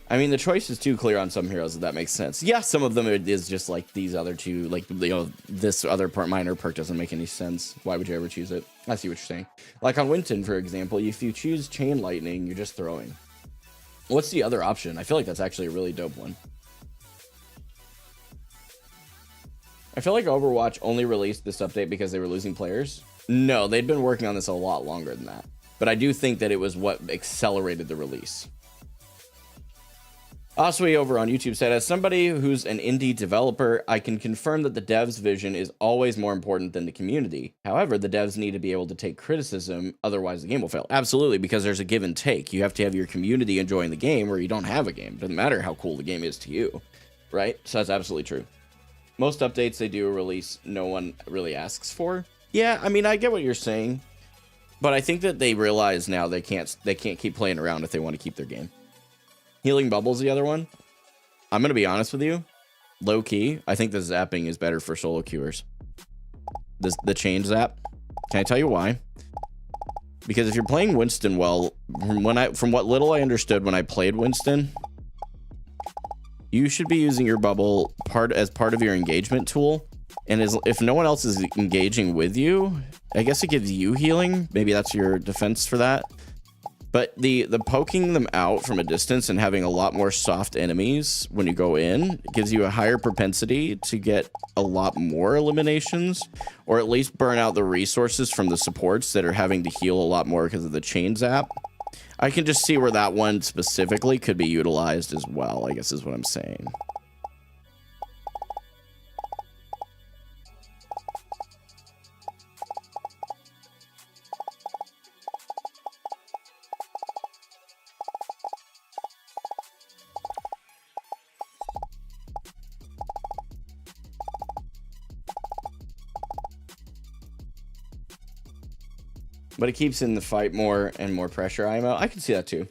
I mean, the choice is too clear on some heroes, if that makes sense. Yeah, some of them it is just like these other two, like, this other minor perk doesn't make any sense. Why would you ever choose it? I see what you're saying. Like on Winton, for example, if you choose Chain Lightning, you're just throwing. What's the other option? I feel like that's actually a really dope one. I feel like Overwatch only released this update because they were losing players. No, they'd been working on this a lot longer than that. But I do think that it was what accelerated the release. Oswey over on YouTube said, as somebody who's an indie developer, I can confirm that the devs' vision is always more important than the community. However, the devs need to be able to take criticism, otherwise the game will fail. Absolutely, because there's a give and take. You have to have your community enjoying the game, or you don't have a game. It doesn't matter how cool the game is to you, right? So that's absolutely true. Most updates they do release, no one really asks for. Yeah, I mean, I get what you're saying. But I think that they realize now they can't keep playing around if they want to keep their game. Healing Bubble's the other one. I'm going to be honest with you. Low key, I think the zapping is better for solo queuers. The chain zap. Can I tell you why? Because if you're playing Winston well, from what little I understood when I played Winston, you should be using your bubble as part of your engagement tool. And if no one else is engaging with you, I guess it gives you healing. Maybe that's your defense for that. But the poking them out from a distance and having a lot more soft enemies when you go in gives you a higher propensity to get a lot more eliminations, or at least burn out the resources from the supports that are having to heal a lot more because of the chain zap. I can just see where that one specifically could be utilized as well, I guess is what I'm saying. But it keeps in the fight more and more pressure. I can see that too.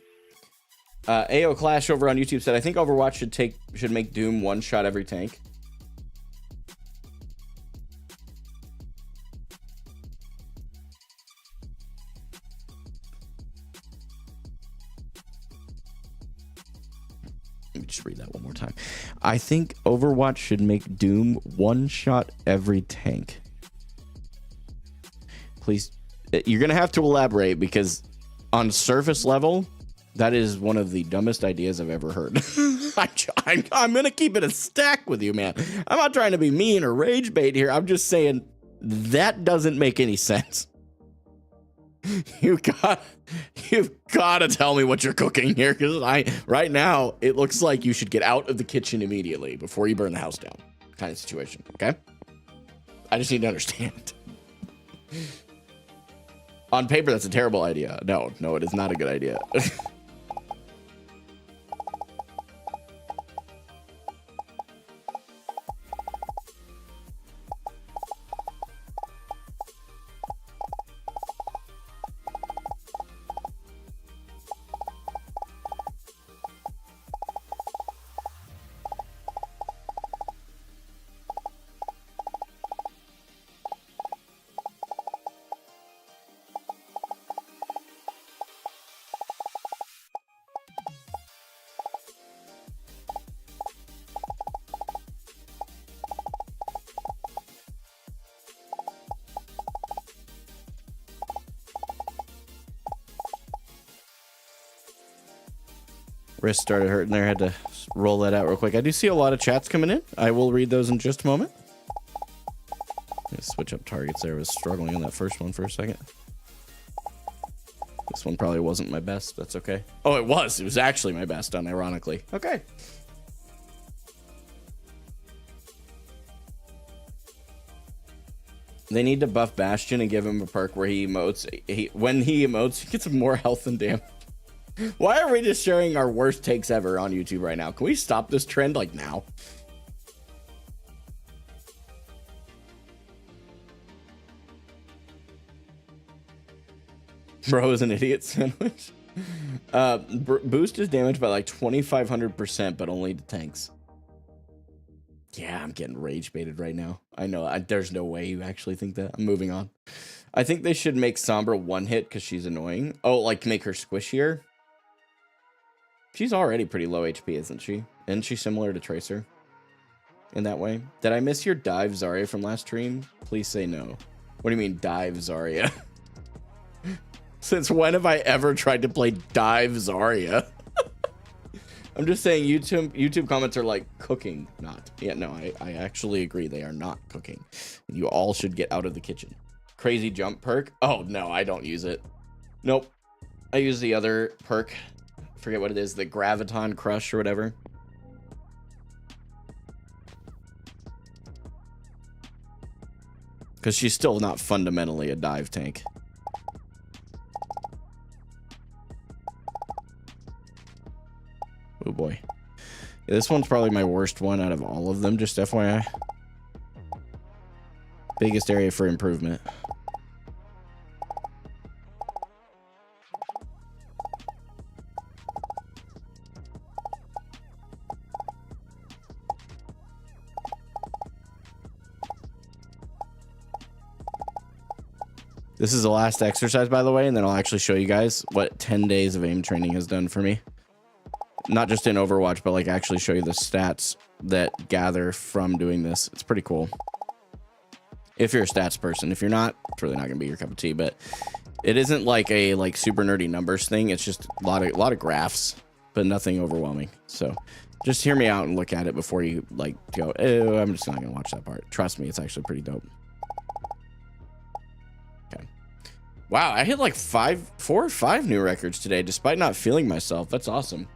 AO Clash over on YouTube said, I think Overwatch should make Doom one shot every tank. Let me just read that one more time. I think Overwatch should make Doom one shot every tank. Please. You're going to have to elaborate, because on surface level, that is one of the dumbest ideas I've ever heard. I'm going to keep it a stack with you, man. I'm not trying to be mean or rage bait here. I'm just saying that doesn't make any sense. You've got to tell me what you're cooking here, because right now it looks like you should get out of the kitchen immediately before you burn the house down, kind of situation. Okay, I just need to understand. On paper, that's a terrible idea. No, it is not a good idea. Wrist started hurting there. Had to roll that out real quick. I do see a lot of chats coming in. I will read those in just a moment. Switch up targets there. I was struggling on that first one for a second. This one probably wasn't my best. That's okay. Oh, it was. It was actually my best, unironically. Okay. They need to buff Bastion and give him a perk where he emotes. When he emotes, he gets more health and damage. Why are we just sharing our worst takes ever on YouTube right now? Can we stop this trend like now? Bro is an idiot sandwich. Boost is damaged by like 2,500%, but only to tanks. Yeah, I'm getting rage baited right now. I know. There's no way you actually think that. I'm moving on. I think they should make Sombra one hit because she's annoying. Oh, like make her squishier? She's already pretty low HP, isn't she? Isn't she similar to Tracer in that way? Did I miss your dive Zarya from last stream? Please say no. What do you mean dive Zarya? Since when have I ever tried to play dive Zarya? I'm just saying YouTube comments are like cooking, not. Yeah, no, I actually agree. They are not cooking. You all should get out of the kitchen. Crazy jump perk. Oh, no, I don't use it. Nope. I use the other perk. Forget what it is, the Graviton Crush or whatever. Because she's still not fundamentally a dive tank. Oh boy. Yeah, this one's probably my worst one out of all of them, just FYI. Biggest area for improvement. This is the last exercise, by the way, and then I'll actually show you guys what 10 days of aim training has done for me. Not just in Overwatch, but like actually show you the stats that gather from doing this. It's pretty cool. If you're a stats person. If you're not, it's really not gonna be your cup of tea, but it isn't like a super nerdy numbers thing. It's just a lot of graphs, but nothing overwhelming. So just hear me out and look at it before you like go, oh, I'm just not gonna watch that part. Trust me, it's actually pretty dope. Okay. Wow, I hit like 4 or 5 new records today, despite not feeling myself. That's awesome.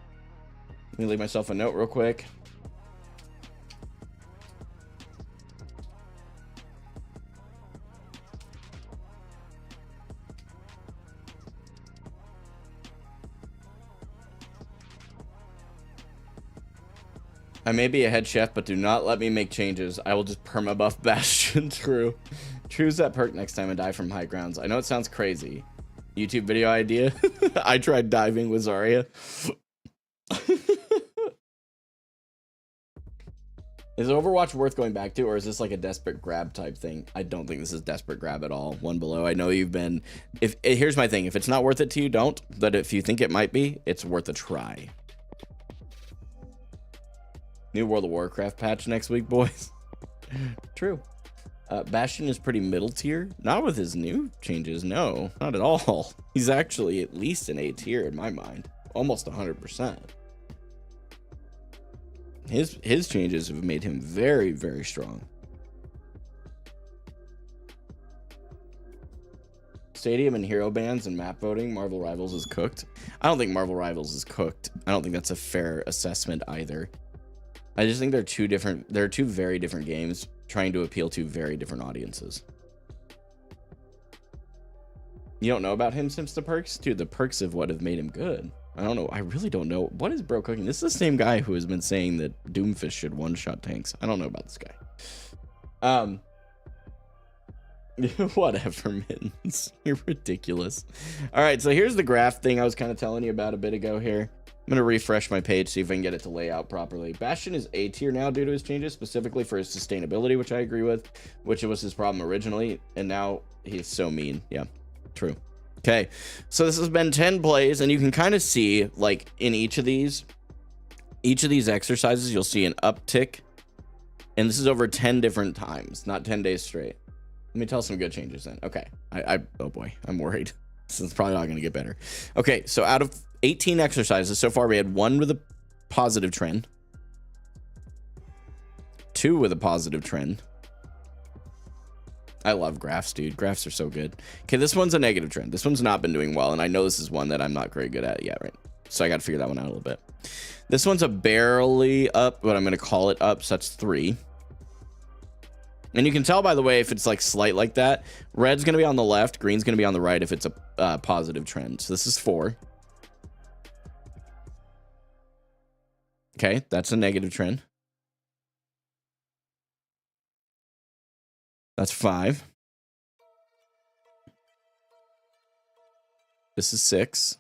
Let me leave myself a note real quick. I may be a head chef, but do not let me make changes. I will just permabuff Bastion. True. Choose that perk next time and die from high grounds. I know it sounds crazy. YouTube video idea. I tried diving with Zarya. Is Overwatch worth going back to, or is this like a desperate grab type thing? I don't think this is desperate grab at all. One below. I know you've been. Here's my thing. If it's not worth it to you, don't. But if you think it might be, it's worth a try. New World of Warcraft patch next week, boys. True. Bastion is pretty middle tier. Not with his new changes. No, not at all. He's actually at least an A tier in my mind. Almost 100%. His changes have made him very, very strong. Stadium and hero bans and map voting. Marvel Rivals is cooked. I don't think Marvel Rivals is cooked. I don't think that's a fair assessment either. I just think they're two very different games trying to appeal to very different audiences. You don't know about him since the perks? Dude, the perks of what have made him good. I don't know. I really don't know. What is bro cooking? This is the same guy who has been saying that Doomfist should one-shot tanks. I don't know about this guy. Whatever, Mittens. You're ridiculous. All right, so here's the graph thing I was kind of telling you about a bit ago here. I'm going to refresh my page, see if I can get it to lay out properly. Bastion is A tier now due to his changes, specifically for his sustainability, which I agree with, which was his problem originally, and now he's so mean. Yeah, true. Okay, so this has been 10 plays, and you can kind of see, like, in each of these exercises, you'll see an uptick, and this is over 10 different times, not 10 days straight. Let me tell some good changes then. Okay, oh boy, I'm worried. This is probably not going to get better. Okay, so out of 18 exercises so far, we had 1 with a positive trend, 2 with a positive trend. I love graphs, dude. Graphs are so good. Okay, this one's a negative trend. This one's not been doing well, and I know this is one that I'm not very good at yet, right? So I got to figure that one out a little bit. This one's a barely up, but I'm going to call it up, so that's 3. And you can tell, by the way, if it's like slight like that, red's going to be on the left, green's going to be on the right if it's a positive trend. So this is 4. Okay, that's a negative trend. That's 5. This is 6.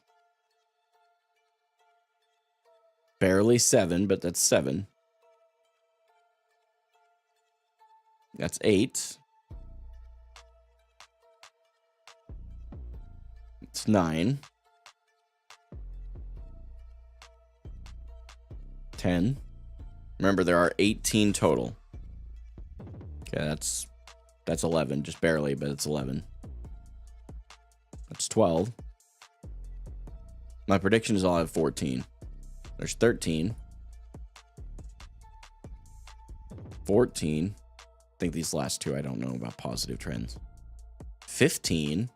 Barely 7, but that's 7. That's 8. It's 9. 10. Remember, there are 18 total. Okay, that's 11, just barely, but it's 11. That's 12. My prediction is I'll have 14. There's 13. 14. I think these last two, I don't know about positive trends. 15.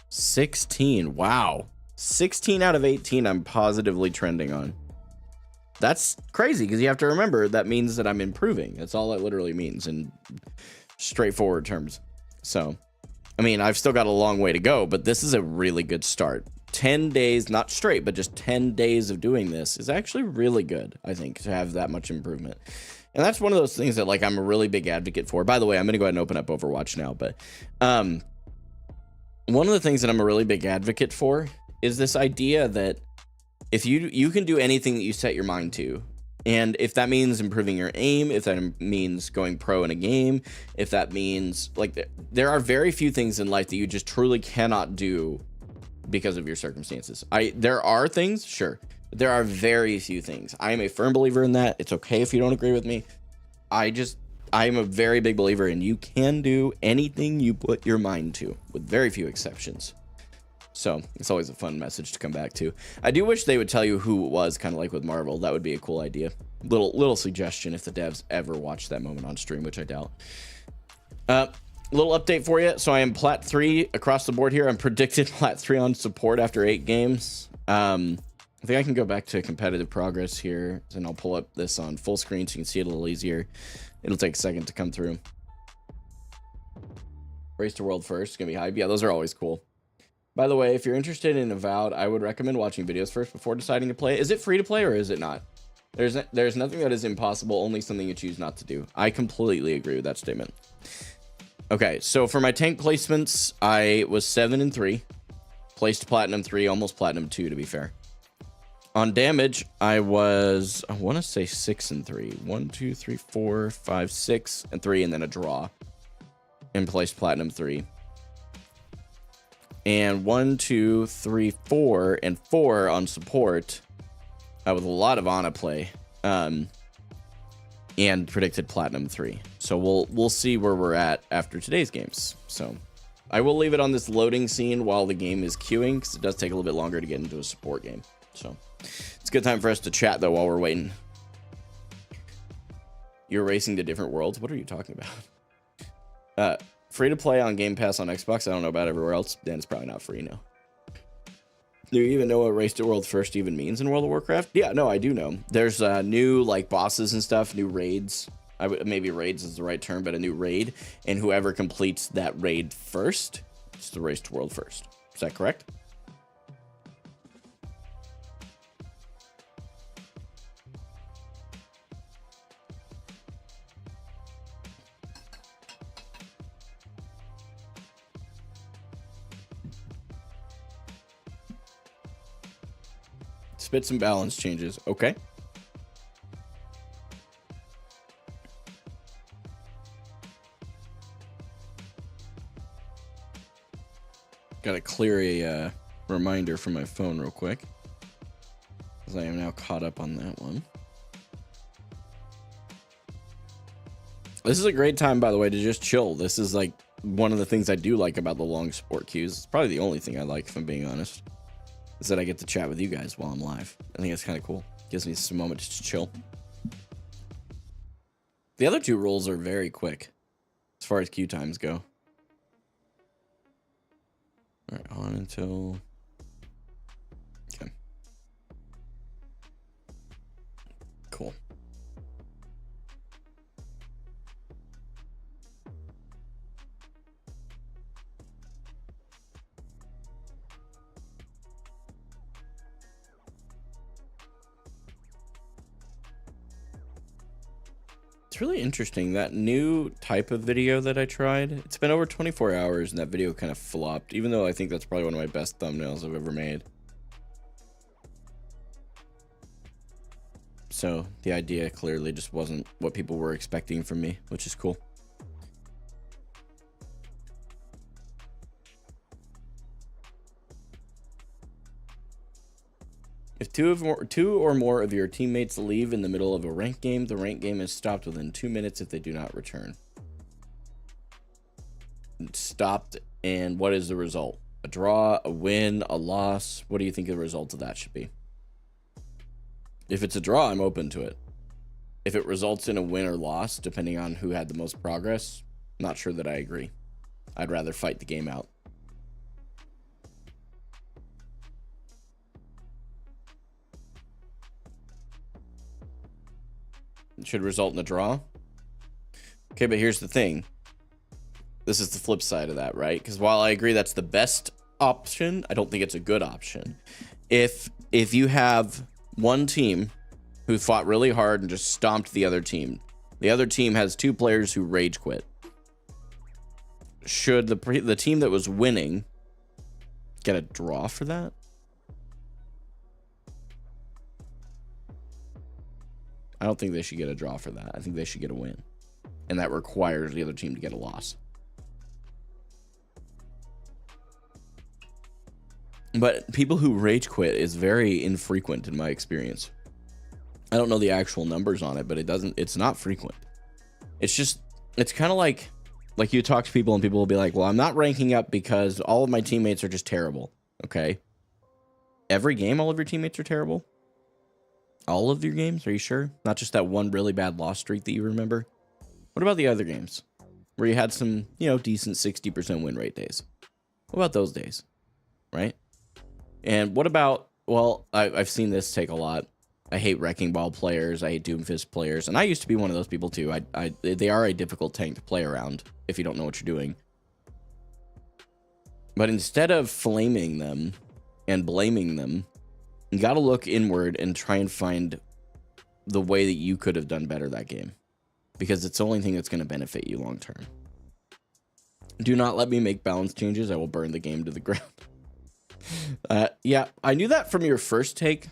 16. Wow. 16 out of 18 I'm positively trending on. That's crazy because you have to remember that means that I'm improving. That's all it literally means in straightforward terms. So, I mean, I've still got a long way to go, but this is a really good start. 10 days, not straight, but just 10 days of doing this is actually really good, I think, to have that much improvement. And that's one of those things that, like, I'm a really big advocate for. By the way, I'm going to go ahead and open up Overwatch now, but one of the things that I'm a really big advocate for is this idea that if you can do anything that you set your mind to, And if that means improving your aim, if that means going pro in a game, if that means like there are very few things in life that you just truly cannot do because of your circumstances. There are things, sure. But there are very few things. I am a firm believer in that. It's okay if you don't agree with me. I'm a very big believer in you can do anything you put your mind to, with very few exceptions. So it's always a fun message to come back to. I do wish they would tell you who it was, kind of like with Marvel. That would be a cool idea. Little suggestion if the devs ever watch that moment on stream, which I doubt. Little update for you. So I am plat 3 across the board here. I'm predicted plat 3 on support after 8 games. I think I can go back to competitive progress here, and I'll pull up this on full screen so you can see it a little easier. It'll take a second to come through. Race to world first, gonna be hype. Yeah, those are always cool. By the way, if you're interested in Avowed, I would recommend watching videos first before deciding to play. Is it free to play or is it not? There's nothing that is impossible, only something you choose not to do. I completely agree with that statement. Okay, so for my tank placements, I was 7 and 3. Placed platinum 3, almost platinum 2 to be fair. On damage, I was, I want to say 6 and 3. 1, 2, 3, 4, 5, 6 and 3, and then a draw. And placed platinum 3. And 1, 2, 3, 4, and 4 on support. With a lot of Ana play. And predicted platinum 3. So we'll see where we're at after today's games. So I will leave it on this loading scene while the game is queuing, because it does take a little bit longer to get into a support game. So it's a good time for us to chat though while we're waiting. You're racing to different worlds. What are you talking about? Free to play on Game Pass on Xbox. I don't know about everywhere else. Then it's probably not free now. Do you even know what race to world first even means in World of Warcraft? Yeah, no, I do know. There's new like bosses and stuff, new raids. Maybe raids is the right term, but a new raid, and whoever completes that raid first, it's the race to world first. Is that correct? Spit some balance changes. Okay. Gotta clear a reminder from my phone real quick, because I am now caught up on that one. This is a great time, by the way, to just chill. This is like one of the things I do like about the long support queues. It's probably the only thing I like, if I'm being honest, is that I get to chat with you guys while I'm live. I think it's kind of cool. Gives me some moment to chill. The other 2 rules are very quick as far as queue times go. All right, on until... Okay. Cool. It's really interesting, that new type of video that I tried. It's been over 24 hours and that video kind of flopped, even though I think that's probably one of my best thumbnails I've ever made. So the idea clearly just wasn't what people were expecting from me, which is cool. If two or more of your teammates leave in the middle of a ranked game, the ranked game is stopped within 2 minutes if they do not return. It's stopped, and what is the result? A draw, a win, a loss? What do you think the result of that should be? If it's a draw, I'm open to it. If it results in a win or loss, depending on who had the most progress, not sure that I agree. I'd rather fight the game out. It should result in a draw. Okay, but here's the thing. This is the flip side of that, right? Because while I agree that's the best option, I don't think it's a good option. If you have one team who fought really hard and just stomped the other team has 2 players who rage quit, should the team that was winning get a draw for that? I don't think they should get a draw for that. I think they should get a win. And that requires the other team to get a loss. But people who rage quit is very infrequent in my experience. I don't know the actual numbers on it, but it's not frequent. It's kind of like you talk to people and people will be like, well, I'm not ranking up because all of my teammates are just terrible. Okay. Every game, all of your teammates are terrible? All of your games? Are you sure? Not just that one really bad loss streak that you remember? What about the other games where you had some, decent 60% win rate days? What about those days? Right? And what about, well, I've seen this take a lot. I hate Wrecking Ball players. I hate Doomfist players. And I used to be one of those people too. They are a difficult tank to play around if you don't know what you're doing. But instead of flaming them and blaming them, you got to look inward and try and find the way that you could have done better that game. Because it's the only thing that's going to benefit you long term. Do not let me make balance changes. I will burn the game to the ground. Yeah, I knew that from your first take.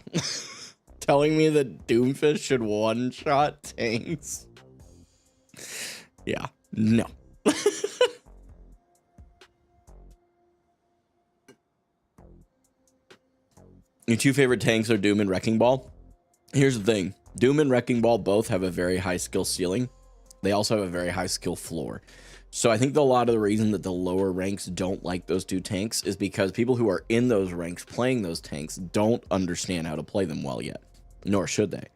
Telling me that Doomfist should one-shot tanks. Yeah, no. Your two favorite tanks are Doom and Wrecking Ball. Here's the thing. Doom and Wrecking Ball both have a very high skill ceiling. They also have a very high skill floor. So I think a lot of the reason that the lower ranks don't like those two tanks is because people who are in those ranks playing those tanks don't understand how to play them well yet. Nor should they.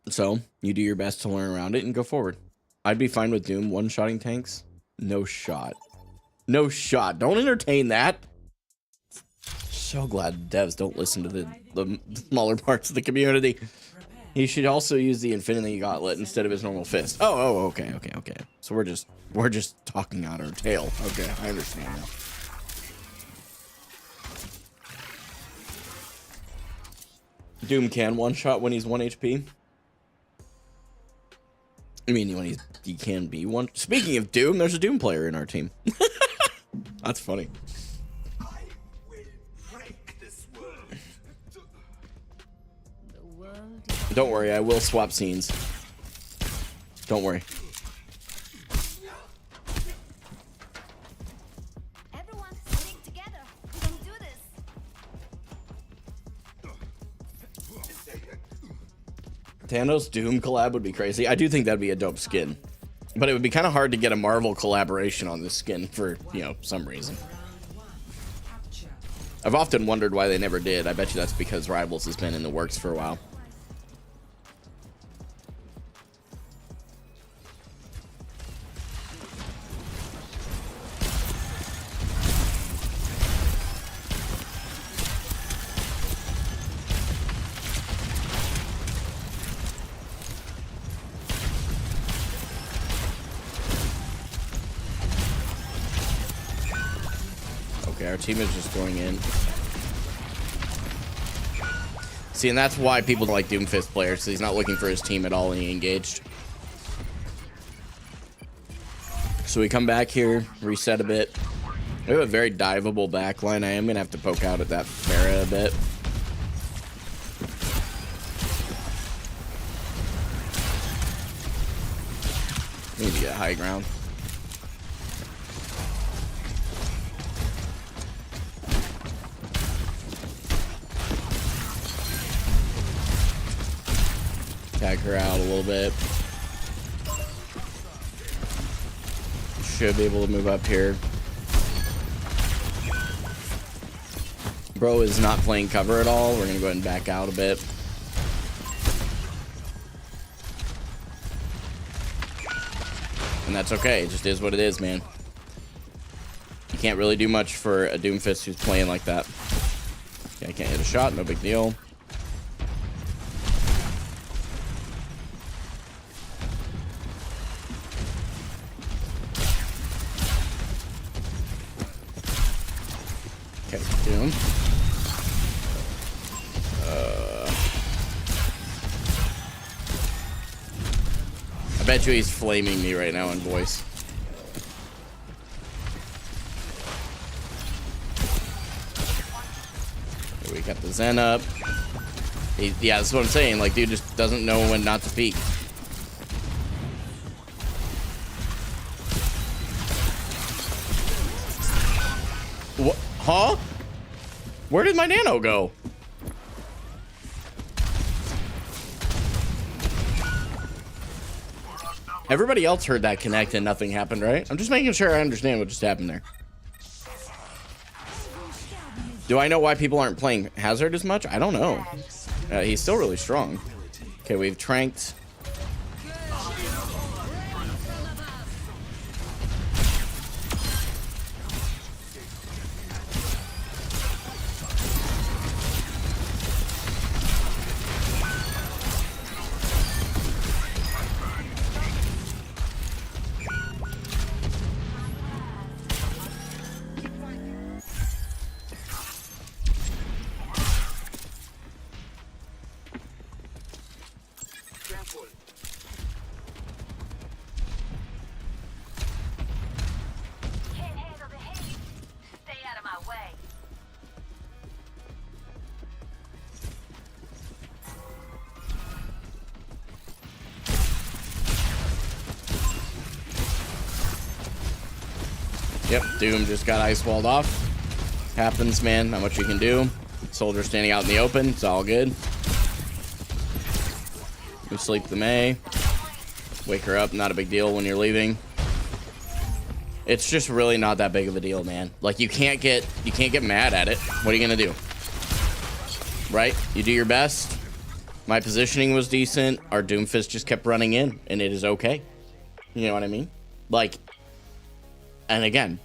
So you do your best to learn around it and go forward. I'd be fine with Doom one-shotting tanks. No shot. No shot. Don't entertain that. So glad devs don't listen to the smaller parts of the community. He should also use the Infinity Gauntlet instead of his normal fist. Oh, okay. So we're just talking out our tail. Okay, I understand now. Doom can one-shot when he's 1 HP. I mean, when he can be one. Speaking of Doom, there's a Doom player in our team. That's funny. Don't worry, I will swap scenes. Don't worry. Everyone, stick together. We can do this. Thanos Doom collab would be crazy. I do think that'd be a dope skin. But it would be kind of hard to get a Marvel collaboration on this skin for, some reason. I've often wondered why they never did. I bet you that's because Rivals has been in the works for a while. Okay, our team is just going in. See, and that's why people don't like Doomfist players, because he's not looking for his team at all and he engaged. So we come back here, reset a bit. We have a very diveable backline. I am going to have to poke out at that Pharah a bit. We need to get high ground. Tag her out a little bit. Should be able to move up here. Bro is not playing cover at all. We're gonna go ahead and back out a bit. And that's okay. It just is what it is, man. You can't really do much for a Doomfist who's playing like that. Okay, I can't hit a shot. No big deal. Okay, Doom. I bet you he's flaming me right now in voice. Here we got the Zen up. Yeah, that's what I'm saying. Like, dude just doesn't know when not to peek. What? Huh? Where did my nano go? Everybody else heard that connect and nothing happened, right? I'm just making sure I understand what just happened there. Do I know why people aren't playing Hazard as much? I don't know. He's still really strong. Okay, we've tranked. Yep, Doom just got ice walled off. Happens, man. Not much you can do. Soldier standing out in the open. It's all good. We sleep the May. Wake her up. Not a big deal when you're leaving. It's just really not that big of a deal, man. Like, you can't get mad at it. What are you gonna do? Right? You do your best. My positioning was decent. Our Doomfist just kept running in, and it is okay. You know what I mean? Like, and again,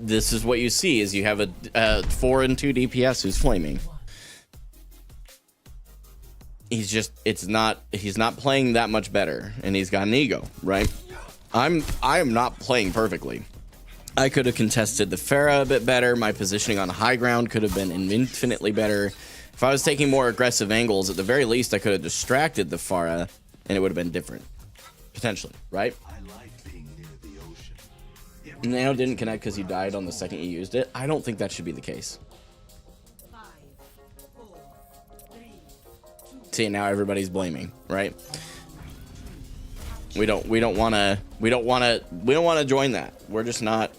this is what you see is you have a 4 and 2 DPS who's flaming. He's not playing that much better, and he's got an ego, right? I am not playing perfectly. I could have contested the Pharah a bit better. My positioning on high ground could have been infinitely better. If I was taking more aggressive angles, at the very least, I could have distracted the Pharah, and it would have been different. Potentially, right? Nano didn't connect because you died on the second you used it. I don't think that should be the case. See, now everybody's blaming, right? We don't want to join that. We're just not.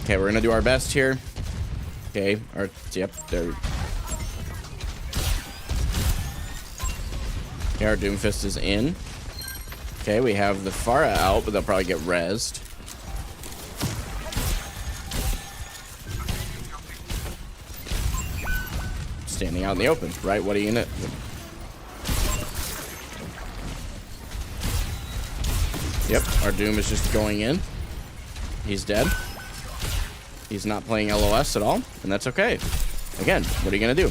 Okay, we're gonna do our best here. Okay, yep, there. Okay, our Doomfist is in. Okay, we have the Pharah out, but they'll probably get rezzed. Standing out in the open, right? What are you gonna... Yep, our Doom is just going in. He's dead. He's not playing LOS at all, and that's okay. Again, what are you gonna do?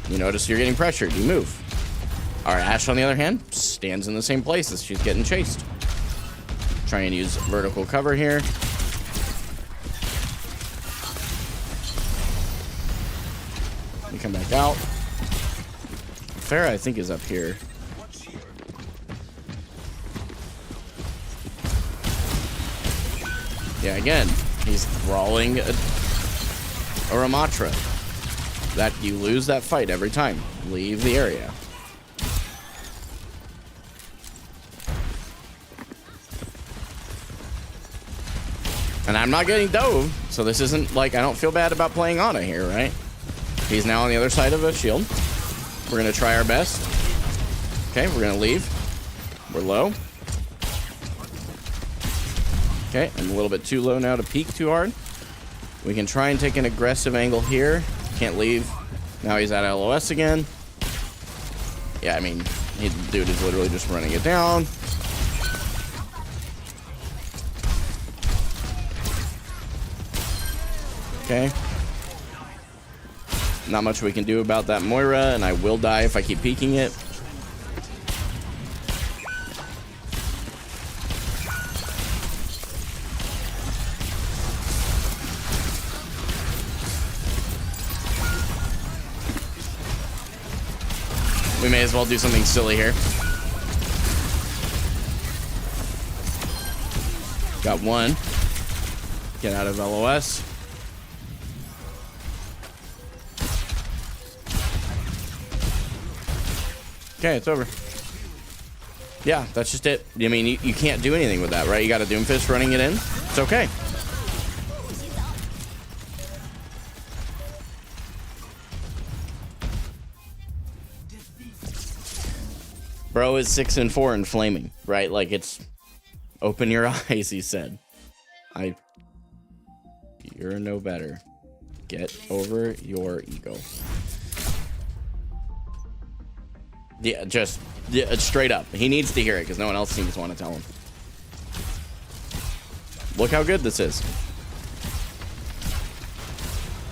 You notice you're getting pressured, you move. Our Ashe, on the other hand, stands in the same place as she's getting chased. Try and use vertical cover here. We come back out. Pharah, I think, is up here. Yeah, again, he's thralling a Ramatra. That you lose that fight every time. Leave the area. And I'm not getting dove, so this isn't like I don't feel bad about playing Ana here, right? He's now on the other side of a shield. We're gonna try our best. Okay, we're gonna leave. We're low. Okay, I'm a little bit too low now to peek too hard. We can try and take an aggressive angle here. Can't leave. Now he's at LOS again. Yeah, I mean, dude is literally just running it down. Okay. Not much we can do about that Moira, and I will die if I keep peeking it. We may as well do something silly here. Got one. Get out of LOS. Okay, it's over. Yeah, that's just it. I mean, you can't do anything with that, right? You got a Doomfist running it in. It's okay. Bro is 6-4 in flaming, right? Like, it's open your eyes, he said. You're no better. Get over your ego. Yeah, just straight up. He needs to hear it because no one else seems to want to tell him. Look how good this is.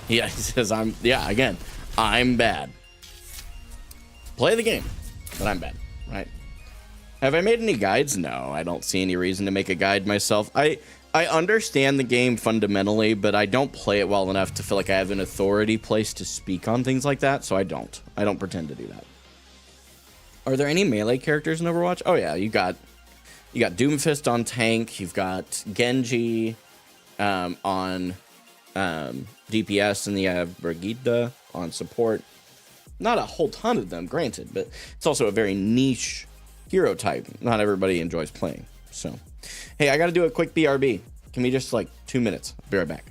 Yeah, he says again, I'm bad. Play the game, but I'm bad, right? Have I made any guides? No, I don't see any reason to make a guide myself. I understand the game fundamentally, but I don't play it well enough to feel like I have an authority place to speak on things like that, so I don't pretend to do that. Are there any melee characters in Overwatch? Oh yeah, you got Doomfist on tank, you've got Genji on DPS, and you have Brigitte on support. Not a whole ton of them, granted, but it's also a very niche hero type. Not everybody enjoys playing. So, hey, I got to do a quick B.R.B. Give me just like 2 minutes. I'll be right back.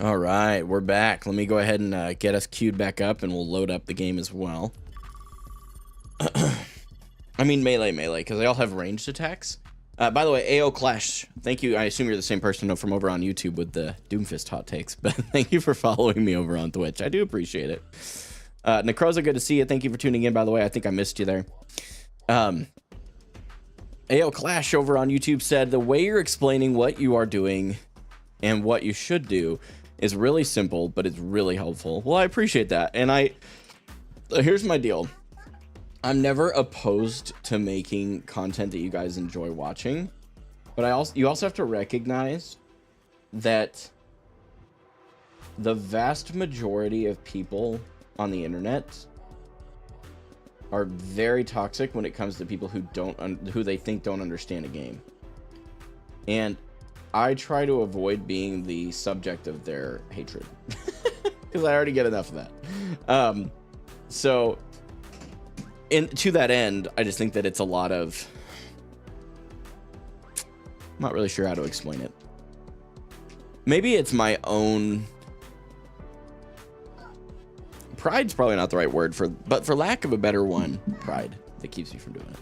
All right, we're back. Let me go ahead and get us queued back up, and we'll load up the game as well. I mean melee, because they all have ranged attacks. By the way, AO Clash, thank you. I assume you're the same person from over on YouTube with the Doomfist hot takes, but thank you for following me over on Twitch. I do appreciate it. Necroza, good to see you. Thank you for tuning in, by the way. I think I missed you there. AO Clash over on YouTube said, the way you're explaining what you are doing and what you should do is really simple, but it's really helpful. Well, I appreciate that. And here's my deal. I'm never opposed to making content that you guys enjoy watching, but you also have to recognize that the vast majority of people on the internet are very toxic when it comes to people who they think don't understand a game. And I try to avoid being the subject of their hatred because I already get enough of that. So to that end, I just think that it's a lot of, I'm not really sure how to explain it. Maybe it's my own pride's probably not the right word but for lack of a better one, pride that keeps me from doing it.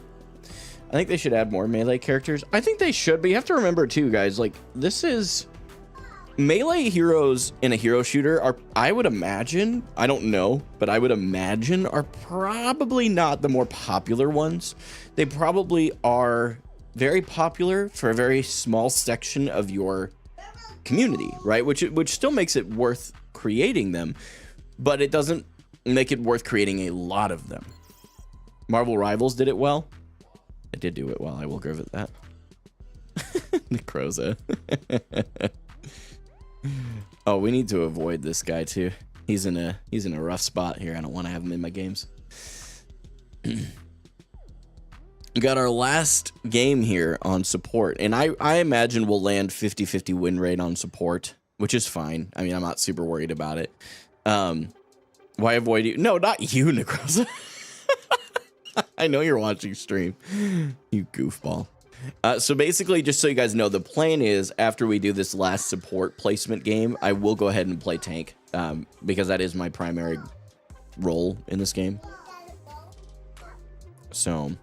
I think they should add more melee characters. I think they should, but you have to remember too, guys, like this is melee heroes in a hero shooter are, I would imagine, I don't know, but I would imagine are probably not the more popular ones. They probably are very popular for a very small section of your community, right? Which still makes it worth creating them, but it doesn't make it worth creating a lot of them. Marvel Rivals did it well. It did do it well, I will give it that. Necroza. Oh, we need to avoid this guy too. He's in a rough spot here. I don't want to have him in my games. We got our last game here on support, and I imagine we'll land 50-50 win rate on support, which is fine. I mean, I'm not super worried about it. Why avoid you? No, not you, Necroza. I know you're watching stream, you goofball. So basically, just so you guys know, the plan is after we do this last support placement game, I will go ahead and play tank because that is my primary role in this game. So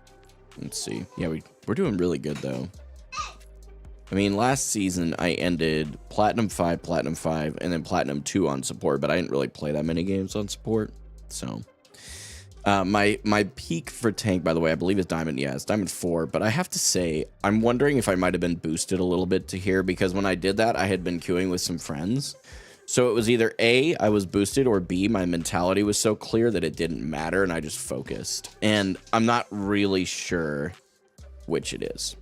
let's see. Yeah, we're doing really good though. I mean, last season I ended Platinum 5, and then Platinum 2 on support, but I didn't really play that many games on support. So my peak for tank, by the way, I believe is Diamond. Yeah, it's Diamond 4, but I have to say, I'm wondering if I might have been boosted a little bit to here, because when I did that, I had been queuing with some friends. So it was either A, I was boosted, or B, my mentality was so clear that it didn't matter, and I just focused. And I'm not really sure which it is.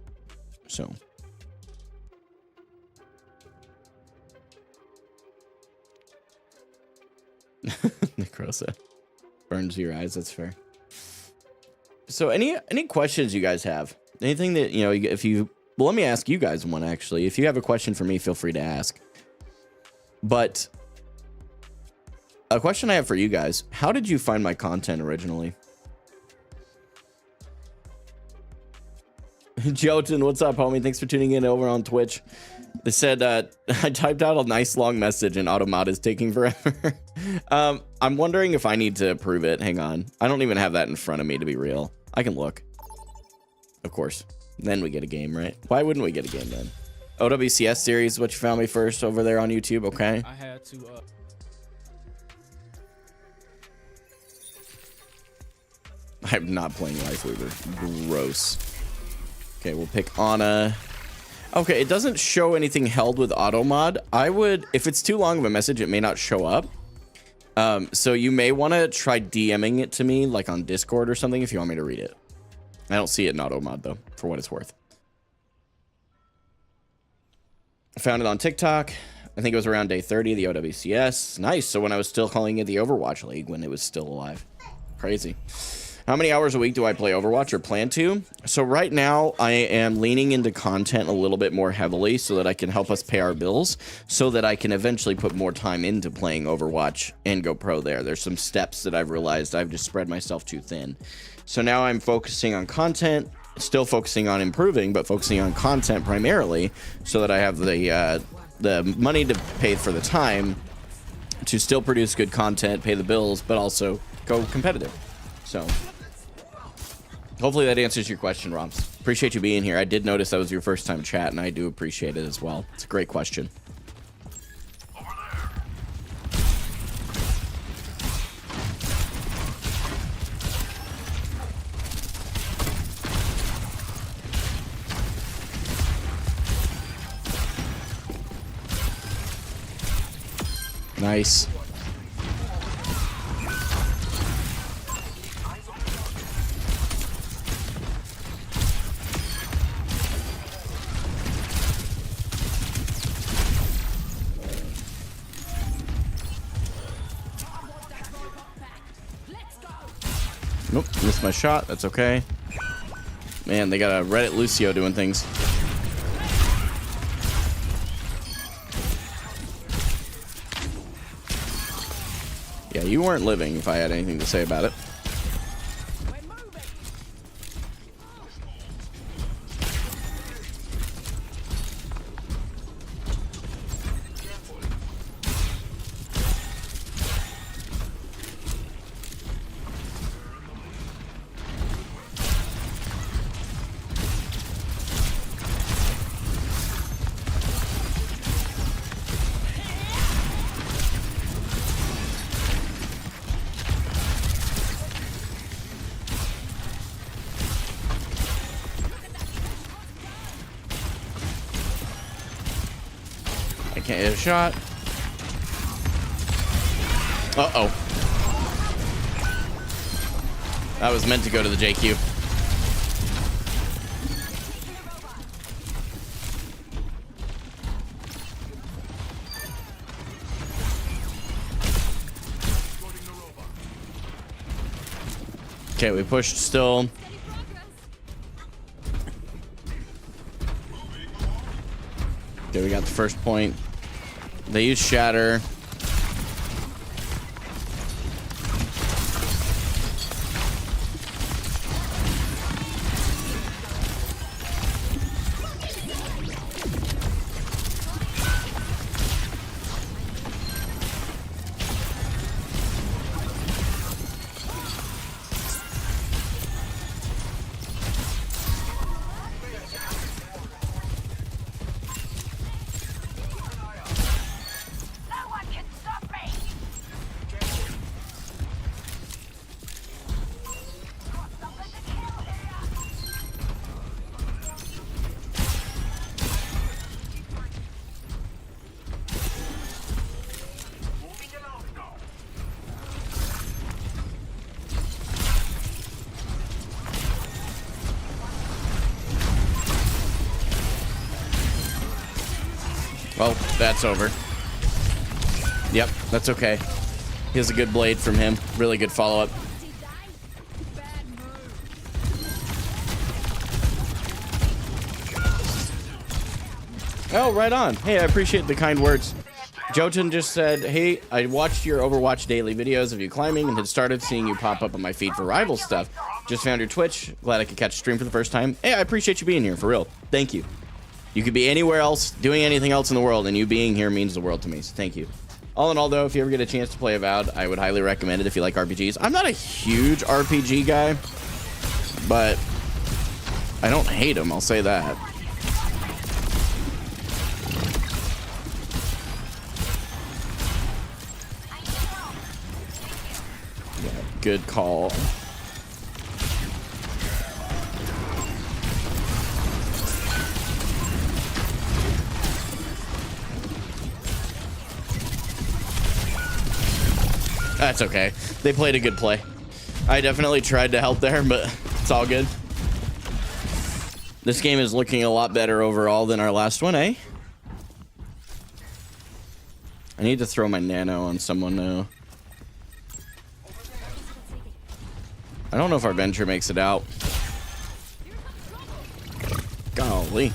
So Necroza burns your eyes. That's fair. So any questions you guys have? Anything that, you know, well, let me ask you guys one, actually. If you have a question for me, feel free to ask. But a question I have for you guys, how did you find my content originally? Jotun, what's up, homie? Thanks for tuning in over on Twitch. They said, I typed out a nice long message and Automod is taking forever. I'm wondering if I need to approve it. Hang on. I don't even have that in front of me, to be real. I can look. Of course. Then we get a game, right? Why wouldn't we get a game then? OWCS series, what you found me first over there on YouTube, okay? I had to, I'm not playing Life Weaver. Gross. Okay, we'll pick Anna. Okay, it doesn't show anything held with Automod. I would, if it's too long of a message, it may not show up. So you may want to try DMing it to me, like on Discord or something, if you want me to read it. I don't see it in Automod, though, for what it's worth. I found it on TikTok. I think it was around day 30, the OWCS. Nice. So when I was still calling it the Overwatch League, when it was still alive. Crazy. How many hours a week do I play Overwatch or plan to? So right now I am leaning into content a little bit more heavily so that I can help us pay our bills, so that I can eventually put more time into playing Overwatch and go pro there. There's some steps that I've realized I've just spread myself too thin. So now I'm focusing on content, still focusing on improving, but focusing on content primarily, so that I have the the money to pay for the time to still produce good content, pay the bills, but also go competitive. So hopefully that answers your question, Roms. Appreciate you being here. I did notice that was your first time chat, and I do appreciate it as well. It's a great question. Nice. Nope, missed my shot. That's okay. Man, they got a Reddit Lucio doing things. Yeah, you weren't living if I had anything to say about it. Can't hit a shot. Uh-oh. That was meant to go to the JQ. Okay, we pushed still. Okay, we got the first point. They use Shatter. Well, that's over. Yep, that's okay. He has a good blade from him. Really good follow-up. Oh, right on. Hey, I appreciate the kind words. Jotun just said, hey, I watched your Overwatch daily videos of you climbing and had started seeing you pop up on my feed for rival stuff. Just found your Twitch. Glad I could catch a stream for the first time. Hey, I appreciate you being here, for real. Thank you. You could be anywhere else, doing anything else in the world, and you being here means the world to me, so thank you. All in all, though, if you ever get a chance to play Avowed, I would highly recommend it if you like RPGs. I'm not a huge RPG guy, but I don't hate them, I'll say that. Yeah, good call. That's okay. They played a good play. I definitely tried to help there, but it's all good. This game is looking a lot better overall than our last one, eh? I need to throw my nano on someone now. I don't know if our venture makes it out. Golly.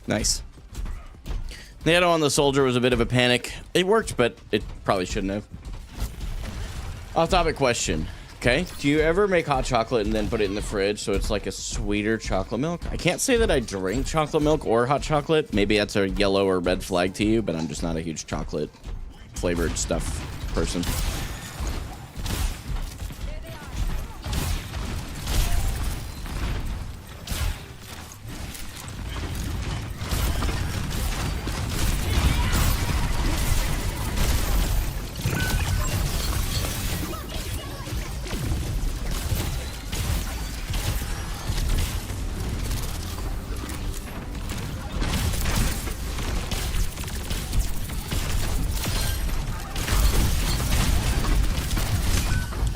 Nice. The auto on the soldier was a bit of a panic. It worked, but it probably shouldn't have. Off-topic question. Okay, do you ever make hot chocolate and then put it in the fridge so it's like a sweeter chocolate milk? I can't say that I drink chocolate milk or hot chocolate. Maybe that's a yellow or red flag to you, but I'm just not a huge chocolate flavored stuff person.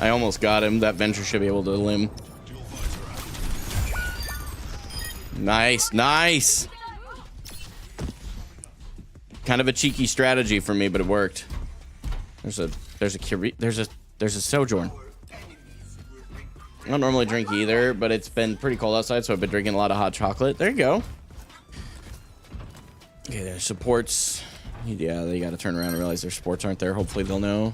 I almost got him. That venture should be able to limb. Nice, nice. Kind of a cheeky strategy for me, but it worked. There's a sojourn. I don't normally drink either, but it's been pretty cold outside, so I've been drinking a lot of hot chocolate. There you go. Okay, there's supports. Yeah, they got to turn around and realize their supports aren't there. Hopefully they'll know.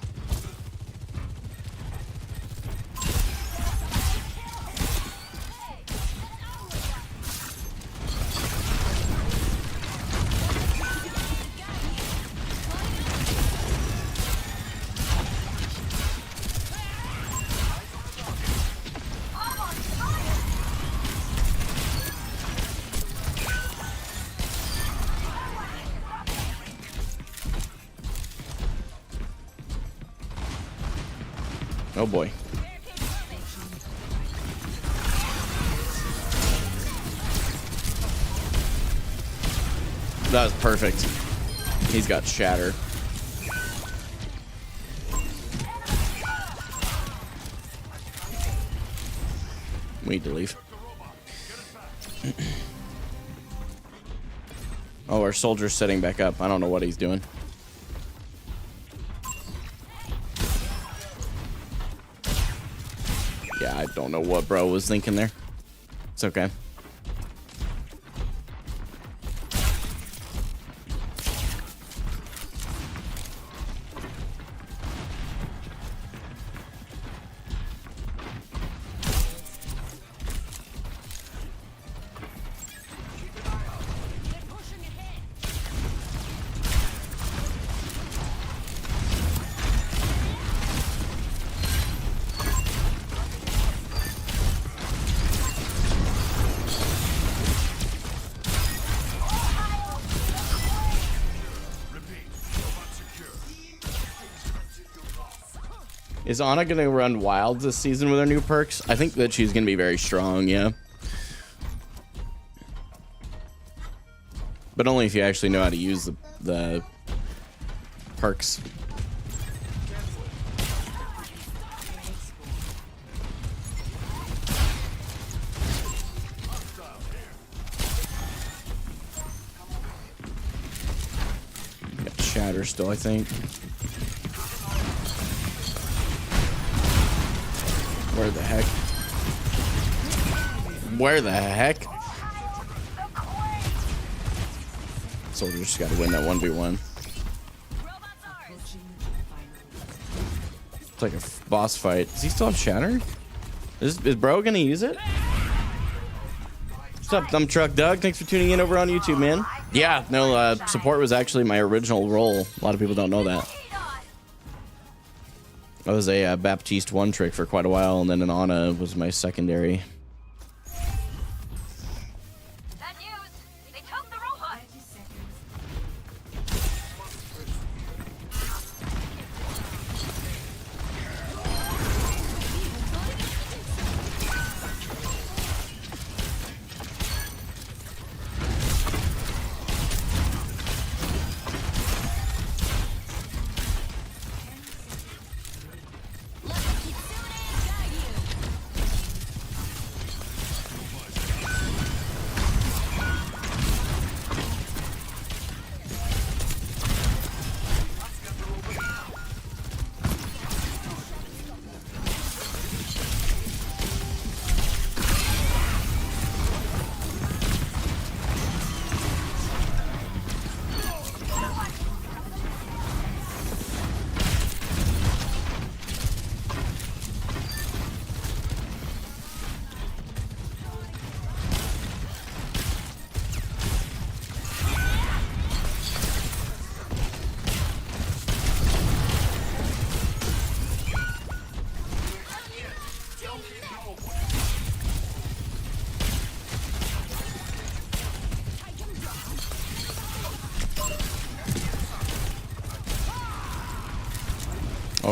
Oh boy. That was perfect. He's got shatter. We need to leave. Oh, our soldier's setting back up. I don't know what he's doing. Yeah, I don't know what bro was thinking there. It's okay. Is Ana going to run wild this season with her new perks? I think that she's going to be very strong, yeah. But only if you actually know how to use the perks. Got shatter still, I think. Where the heck? Where the heck? Soldier just got to win that 1v1. It's like a boss fight. Does he still have shatter? Is bro gonna use it? What's up, Dumb Truck Doug? Thanks for tuning in over on YouTube, man. Yeah, no, support was actually my original role. A lot of people don't know that. I was a Baptiste 1 trick for quite a while, and then an Ana was my secondary. Bad news. They took the robot.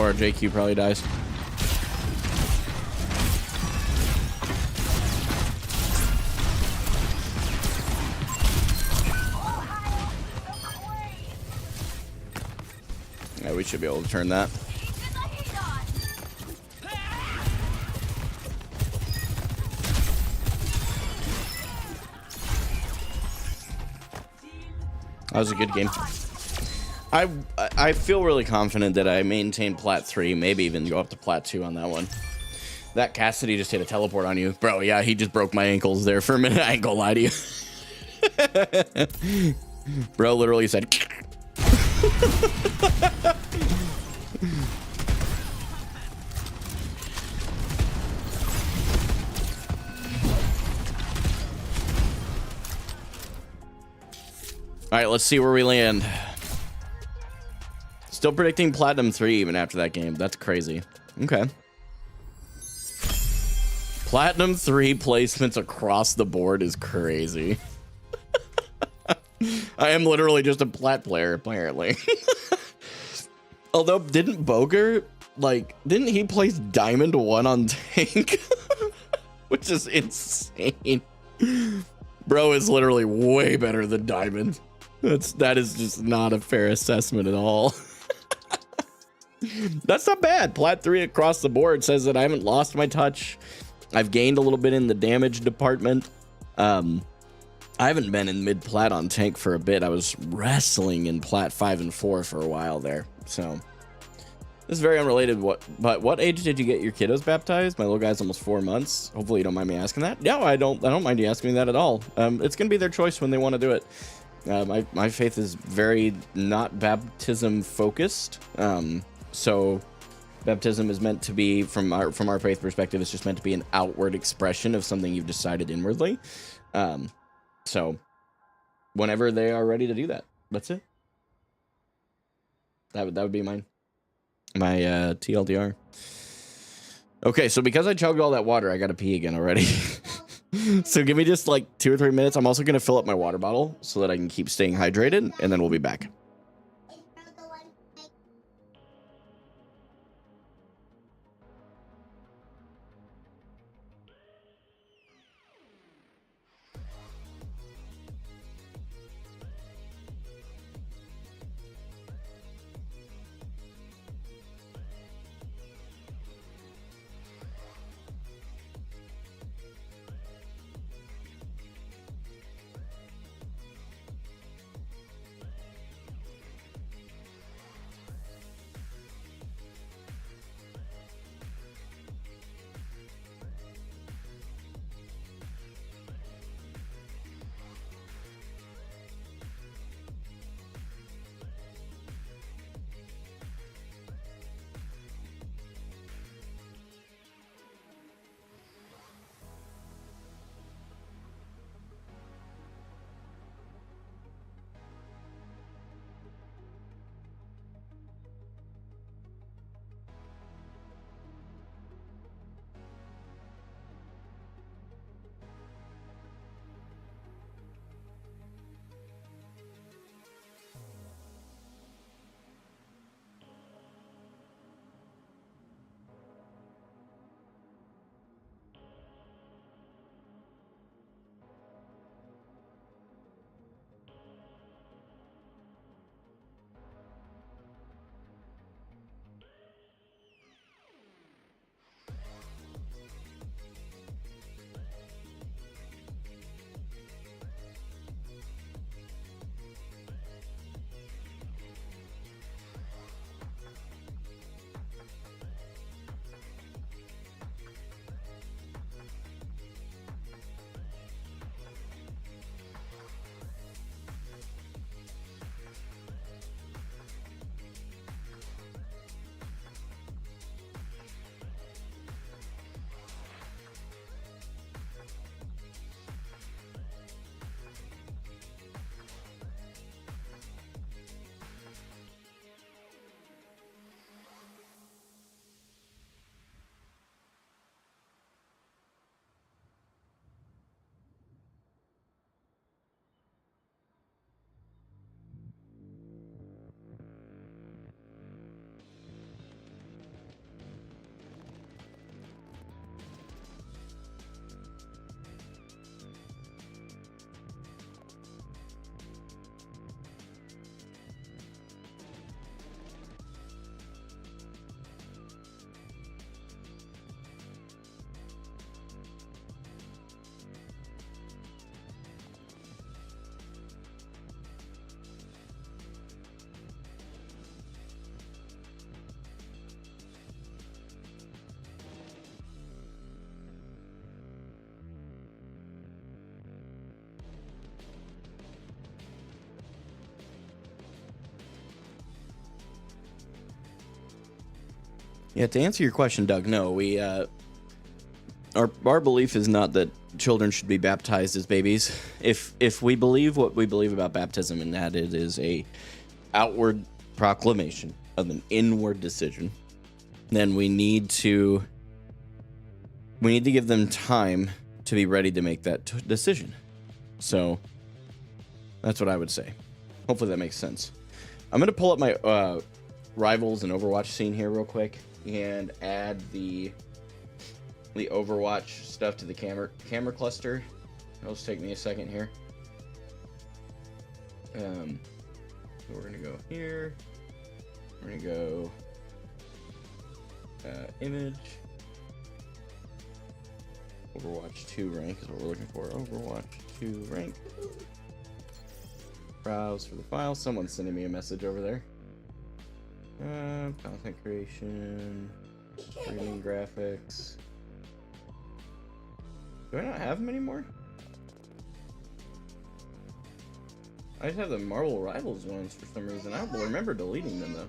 or JQ probably dies. Yeah, we should be able to turn that. That was a good game. I feel really confident that I maintained Plat 3, maybe even go up to Plat 2 on that one. That Cassidy just hit a teleport on you. Bro, yeah, he just broke my ankles there for a minute. I ain't gonna lie to you. Bro literally said... All right, let's see where we land. Still predicting Platinum 3 even after that game. That's crazy. Okay. Platinum 3 placements across the board is crazy. I am literally just a Plat player, apparently. Although, didn't Boger, like, didn't he place Diamond 1 on Tank? Which is insane. Bro is literally way better than Diamond. That is just not a fair assessment at all. That's not bad. Plat 3 across the board says that I haven't lost my touch. I've gained a little bit in the damage department. I haven't been in mid plat on Tank for a bit. I was wrestling in Plat 5 and 4 for a while there. So this is very unrelated. But what age did you get your kiddos baptized? My little guy's almost 4 months. Hopefully you don't mind me asking that. No, I don't mind you asking me that at all. It's gonna be their choice when they want to do it. My faith is very not baptism focused. So baptism is meant to be, from our faith perspective, it's just meant to be an outward expression of something you've decided inwardly. So whenever they are ready to do that, that's it. That would be my TLDR. Okay, so because I chugged all that water, I gotta pee again already. So give me just like 2 or 3 minutes. I'm also gonna fill up my water bottle so that I can keep staying hydrated, and then we'll be back. Yeah, to answer your question, Doug, no, we our belief is not that children should be baptized as babies. If we believe what we believe about baptism, and that it is a outward proclamation of an inward decision, then we need to give them time to be ready to make that decision. So that's what I would say. Hopefully that makes sense. I'm gonna pull up my rivals and Overwatch scene here real quick and add the Overwatch stuff to the camera cluster. It'll just take me a second here. So we're gonna go here. We're gonna go image. Overwatch 2 rank is what we're looking for. Overwatch 2 rank. Browse for the file. Someone's sending me a message over there. Content creation. Streaming graphics. Do I not have them anymore? I just have the Marvel Rivals ones for some reason. I don't remember deleting them though.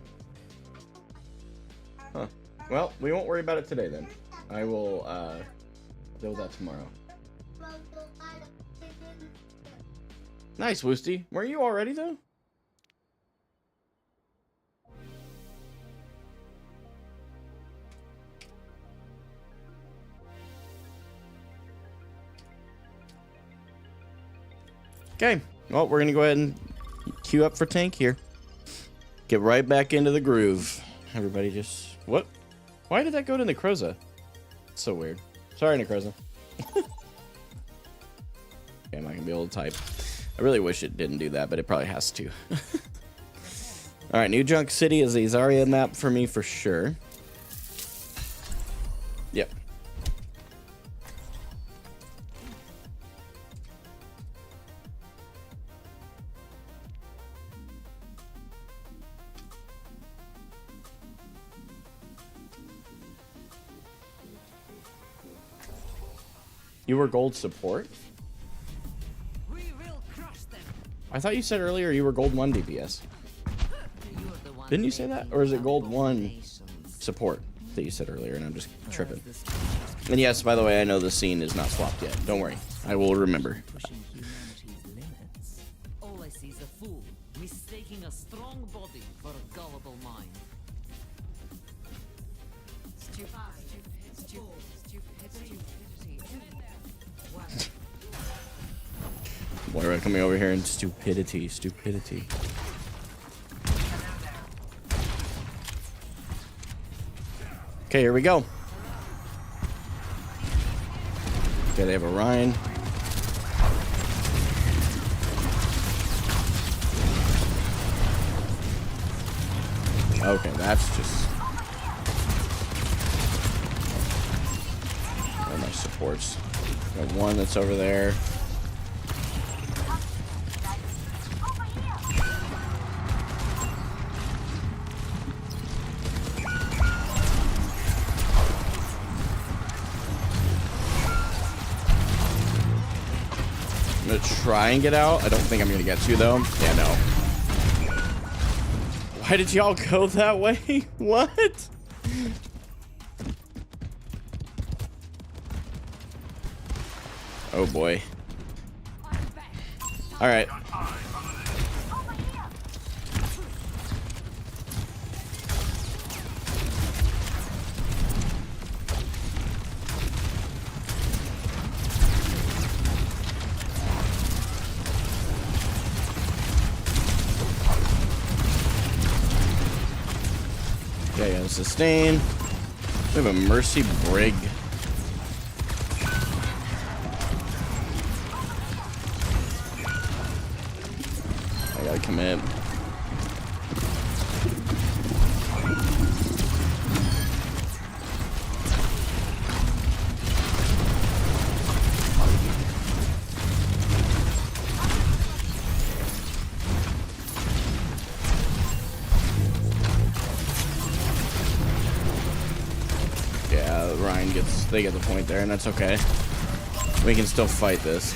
Huh. Well, we won't worry about it today then. I will deal with that tomorrow. Nice, Woosty. Were you already though? Okay, well, we're gonna go ahead and queue up for tank here. Get right back into the groove. Everybody just... What? Why did that go to Necroza? It's so weird. Sorry, Necroza. Okay, I'm not gonna be able to type. I really wish it didn't do that, but it probably has to. Alright, New Junk City is a Zarya map for me for sure. Yep. You were gold support? We will crush them. I thought you said earlier you were gold 1 DPS. Didn't you say that? Or is it gold 1 support that you said earlier and I'm just tripping? And yes, by the way, I know the scene is not swapped yet. Don't worry. I will remember. Pushing humanity's limits. All I see is a fool mistaking a strong body for a gullible mind. Moira coming over here and stupidity. Okay, here we go. Okay, they have a Ryan. Okay, that's just... Oh, my supports. Got one that's over there. I'm gonna try and get out. I don't think I'm gonna get to though. Yeah, no. Why did y'all go that way? What? Oh boy. All right. Yeah, sustain. We have a Mercy Brig. I gotta commit. They get the point there, and that's okay. We can still fight this.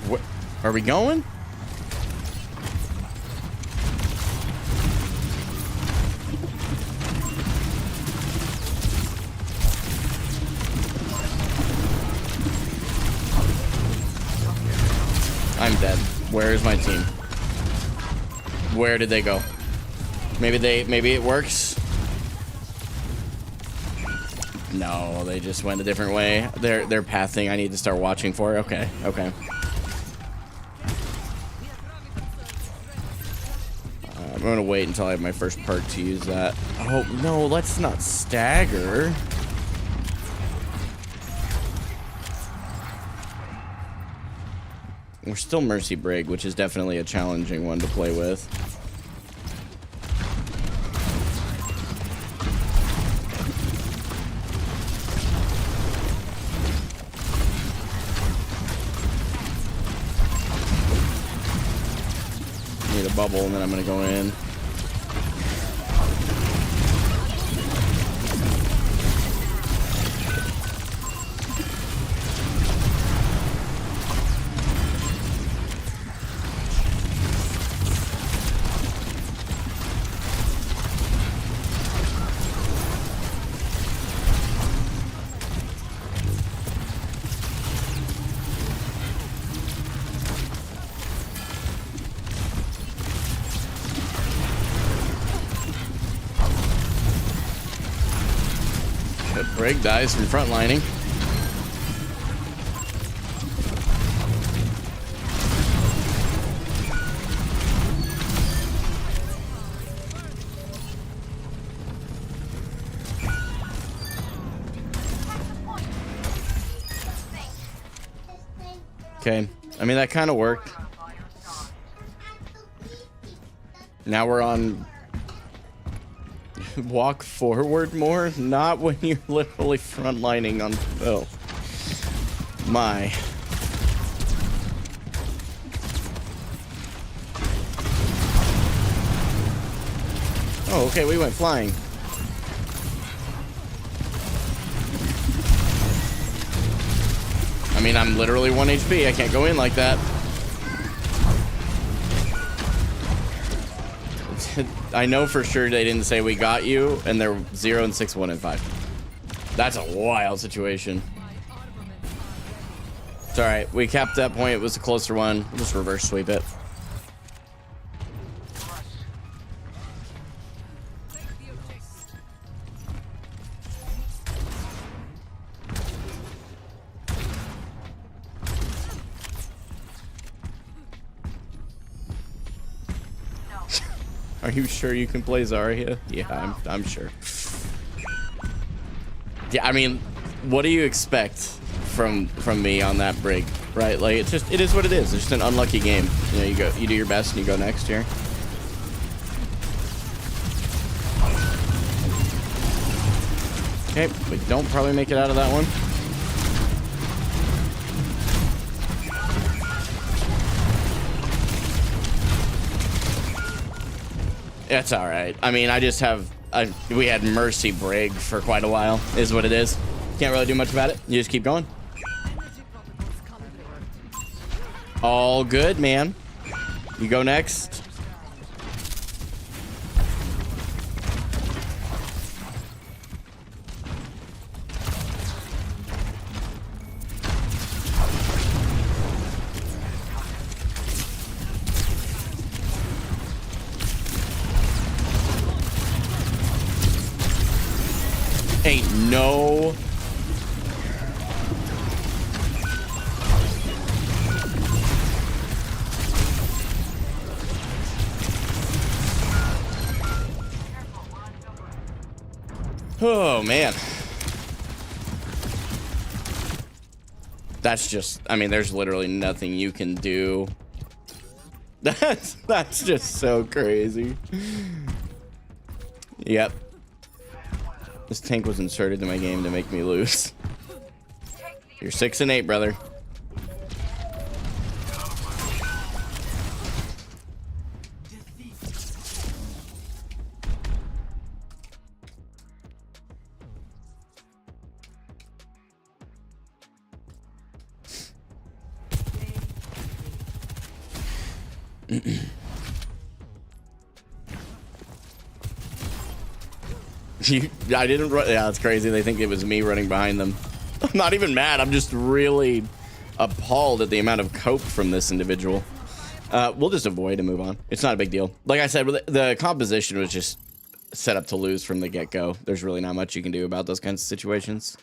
What? Are we going? Where is my team? Where did they go? Maybe it works. No, they just went a different way. They're pathing. I need to start watching for. Okay. I'm gonna wait until I have my first perk to use that. Oh no, let's not stagger. We're still Mercy Brig, which is definitely a challenging one to play with. Need a bubble, and then I'm gonna go in. Brig dies from frontlining. Okay, I mean that kind of worked. Now we're on walk forward more, not when you're literally frontlining on. Oh my. Oh, okay, we went flying. I mean, I'm literally 1 HP. I can't go in like that. I know for sure they didn't say we got you, and they're 0 and 6, 1 and 5. That's a wild situation. It's all right. We capped that point. It was a closer one. We'll just reverse sweep it. Are you sure you can play Zarya? Yeah, I'm sure. Yeah, I mean, what do you expect from me on that brig, right? Like, it is what it is. It's just an unlucky game. You know, you do your best and you go next year. Okay, we don't probably make it out of that one. It's all right. I mean, we had Mercy Brig for quite a while, is what it is. Can't really do much about it. You just keep going. All good, man. You go next. Ain't no. Oh man. That's just, I mean, there's literally nothing you can do. That's just so crazy. Yep. This tank was inserted in my game to make me lose. You're 6 and 8, brother. I didn't run. Yeah, it's crazy. They think it was me running behind them. I'm not even mad. I'm just really appalled at the amount of cope from this individual. We'll just avoid and move on. It's not a big deal. Like I said, the composition was just set up to lose from the get-go. There's really not much you can do about those kinds of situations.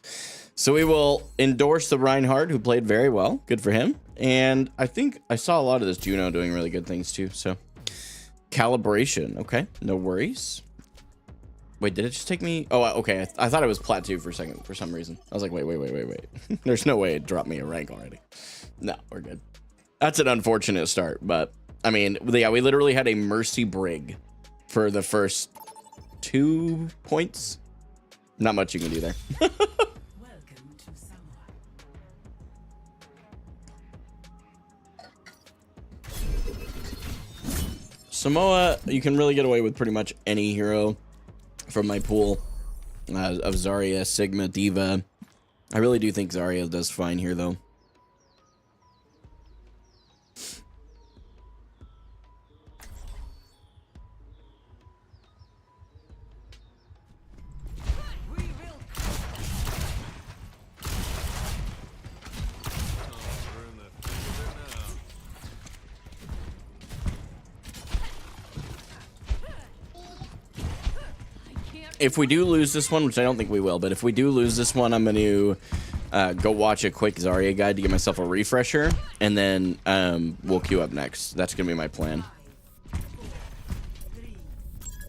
So we will endorse the Reinhardt, who played very well. Good for him. And I think I saw a lot of this Juno doing really good things too. So calibration. Okay, no worries. Wait, did it just take me? Oh, okay. I thought it was plat 2 for a second for some reason. I was like, wait. There's no way it dropped me a rank already. No, we're good. That's an unfortunate start, but I mean, yeah, we literally had a mercy brig for the first 2 points. Not much you can do there. Welcome to Samoa. Samoa, you can really get away with pretty much any hero from my pool of Zarya, Sigma, Diva. I really do think Zarya does fine here, though. If we do lose this one, which I don't think we will, but if we do lose this one, I'm going to go watch a quick Zarya guide to get myself a refresher, and then we'll queue up next. That's going to be my plan.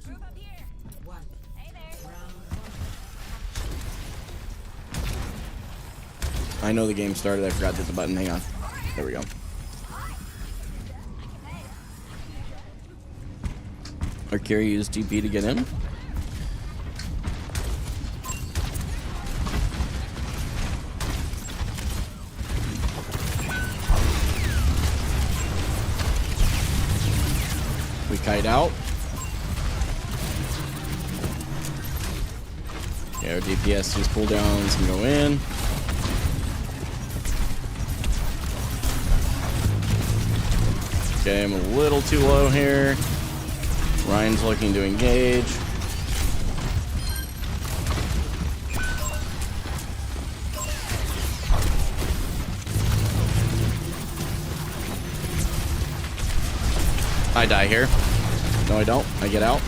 Move up here. Hey there. I know the game started. I forgot to hit the button. Hang on. There we go. Arcari used DP to get in. We kite out. Okay, our DPS just cooldowns can go in. Okay, I'm a little too low here. Ryan's looking to engage. I die here. No, I don't. I get out.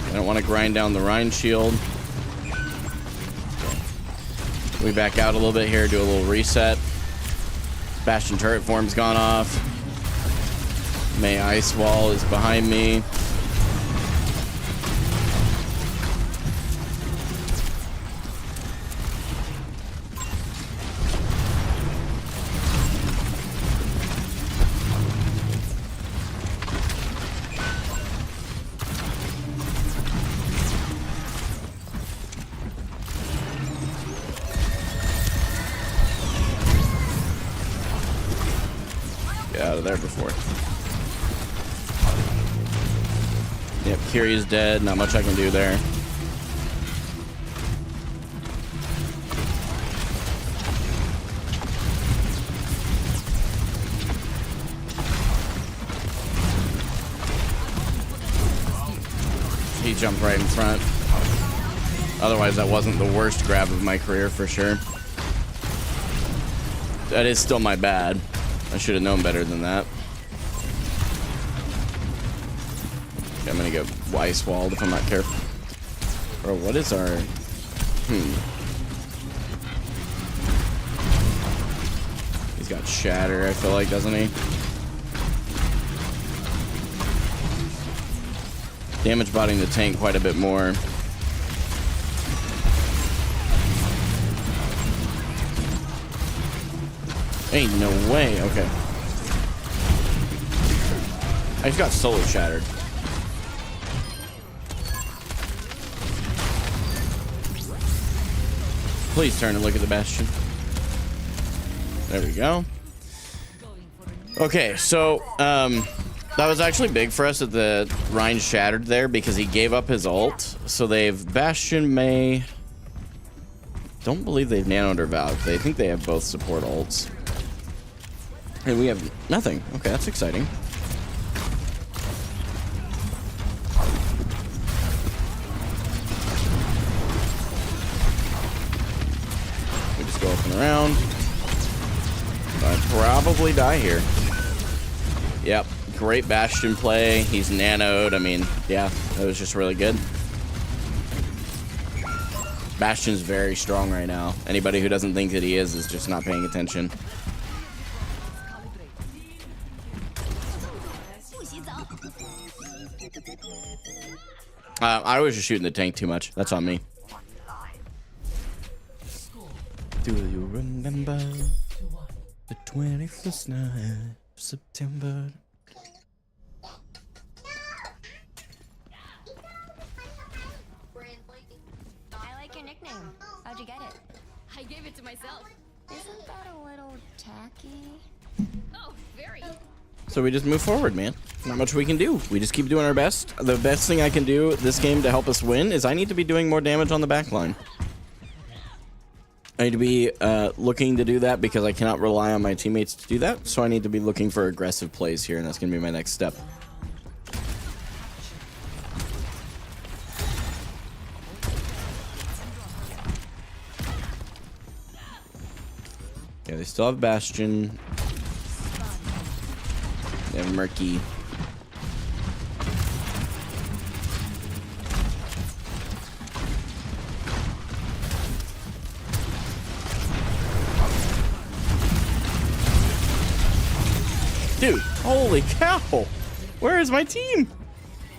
I don't want to grind down the Rhine shield. We back out a little bit here, do a little reset. Bastion turret form's gone off. May Ice Wall is behind me. Out of there before. Yep, Kiri's dead. Not much I can do there. He jumped right in front. Otherwise, that wasn't the worst grab of my career for sure. That is still my bad. I should have known better than that. Okay, I'm gonna get Ice Walled if I'm not careful. Bro, what is our... He's got Shatter, I feel like, doesn't he? Damage botting the tank quite a bit more. Ain't no way. Okay. I just got solo shattered. Please turn and look at the Bastion. There we go. Okay, so that was actually big for us that the Rhine shattered there because he gave up his ult. So they've Bastion, May. Don't believe they've nanoed or Valk. They think they have both support ults. And we have nothing. Okay, that's exciting. We just go up and around. probably die here. Yep, great Bastion play. He's nanoed. I mean, yeah, that was just really good. Bastion's very strong right now. Anybody who doesn't think that he is just not paying attention. I was just shooting the tank too much. That's on me. Do you remember the 21st night of September? I like your nickname. How'd you get it? I gave it to myself. Isn't that a little tacky? Oh, very. So we just move forward, man. Not much we can do. We just keep doing our best. The best thing I can do this game to help us win is I need to be doing more damage on the back line. I need to be looking to do that because I cannot rely on my teammates to do that. So I need to be looking for aggressive plays here, and that's going to be my next step. Yeah, they still have Bastion. They have Murky. Dude, holy cow! Where is my team?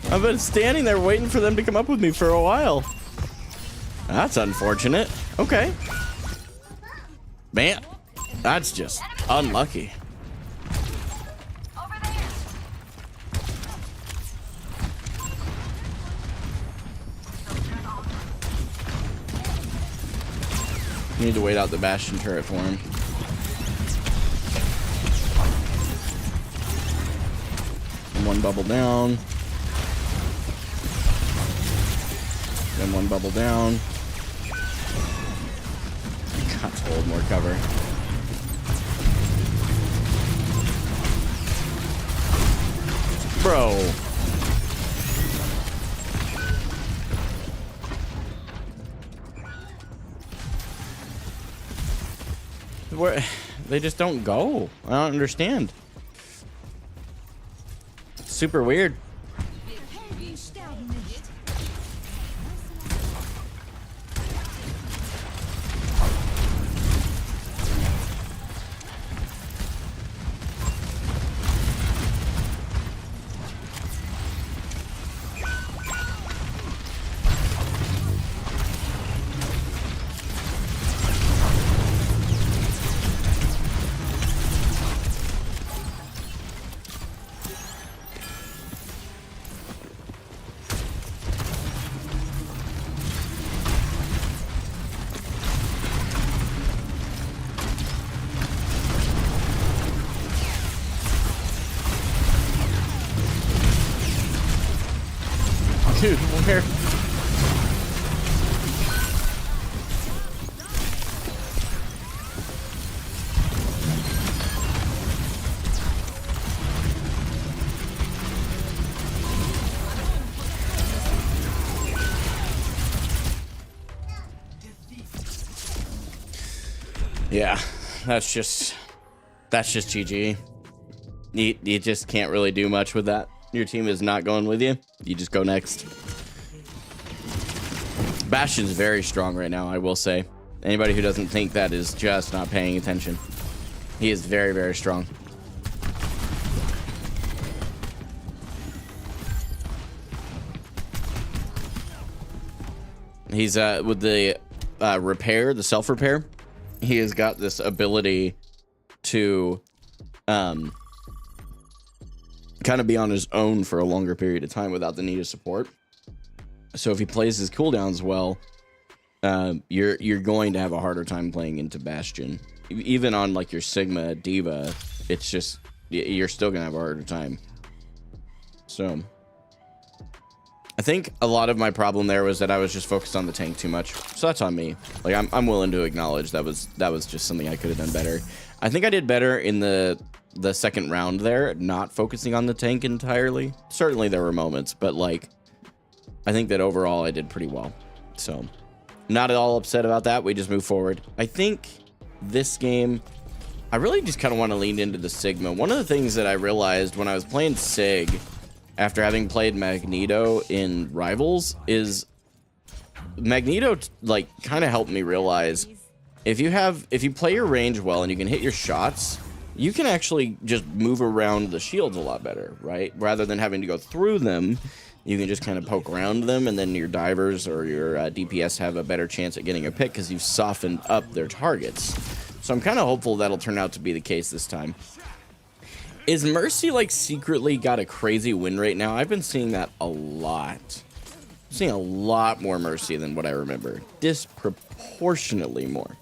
I've been standing there waiting for them to come up with me for a while. That's unfortunate. Okay. Man, that's just unlucky. Over there. Need to wait out the Bastion turret for him. One bubble down. Then one bubble down. Got to hold more cover. Bro. Where they just don't go. I don't understand. Super weird. Dude, where? Yeah, that's just GG. You just can't really do much with that. Your team is not going with you. You just go next. Bastion's very strong right now, I will say. Anybody who doesn't think that is just not paying attention. He is very, very strong. He's with the repair, the self-repair, he has got this ability to kind of be on his own for a longer period of time without the need of support. So if he plays his cooldowns well, you're going to have a harder time playing into Bastion. Even on like your Sigma Diva, it's just you're still gonna have a harder time. So I think a lot of my problem there was that I was just focused on the tank too much. So that's on me. Like I'm willing to acknowledge that was just something I could have done better. I think I did better in the second round there, not focusing on the tank entirely. Certainly there were moments, but like I think that overall I did pretty well. So not at all upset about that. We just move forward. I think this game I really just kind of want to lean into the Sigma. One of the things that I realized when I was playing Sig, after having played Magneto in Rivals, is Magneto like kind of helped me realize if you play your range well and you can hit your shots, you can actually just move around the shields a lot better, right? Rather than having to go through them, you can just kind of poke around them, and then your divers or your DPS have a better chance at getting a pick because you've softened up their targets. So I'm kind of hopeful that'll turn out to be the case this time. Is Mercy like secretly got a crazy win rate now? I've been seeing that a lot. I'm seeing a lot more Mercy than what I remember. Disproportionately more.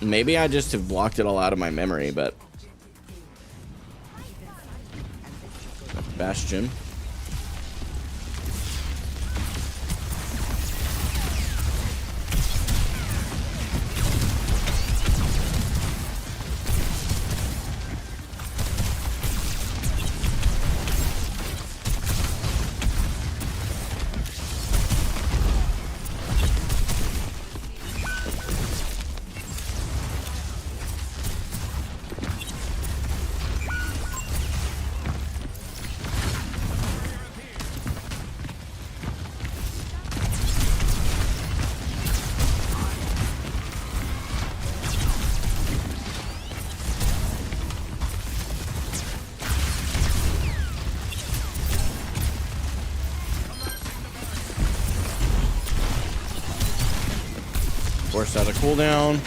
Maybe I just have blocked it all out of my memory, but... Bastion. Forced out a cooldown.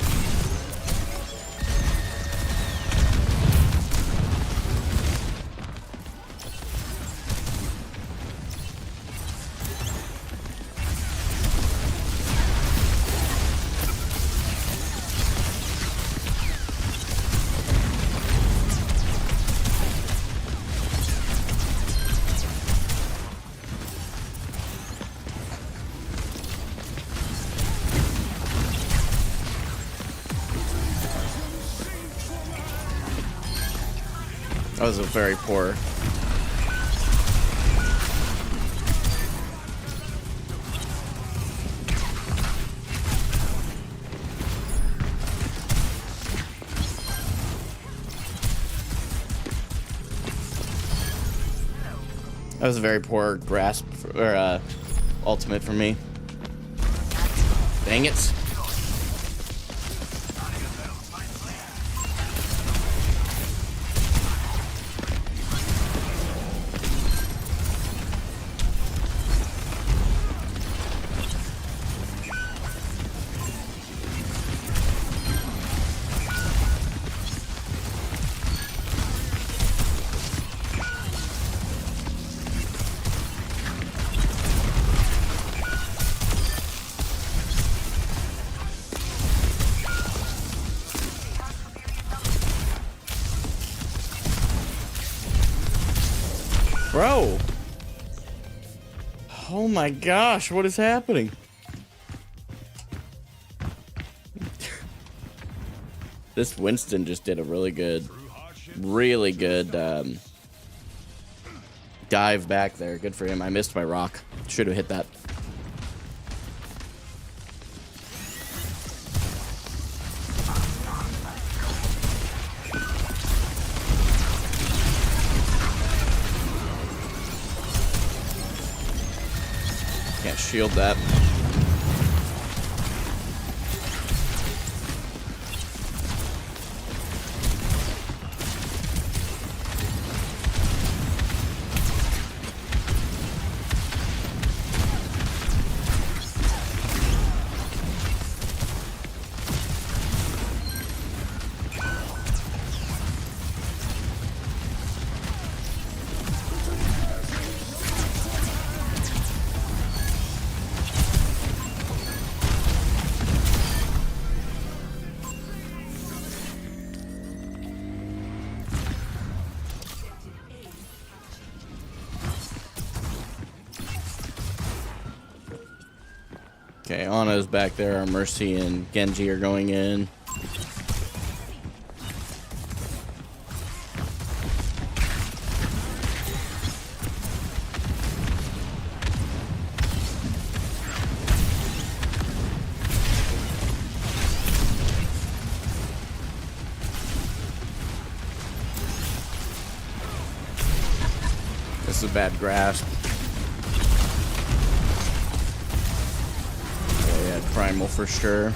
That was a very poor. That was a very poor grasp or ultimate for me. Dang it. Bro! Oh my gosh, what is happening? This Winston just did a really good dive back there. Good for him. I missed my rock. Should have hit that. Can't shield that. Okay, Anna's back there. Our Mercy and Genji are going in. This is a bad grasp. Oh, yeah, primal for sure.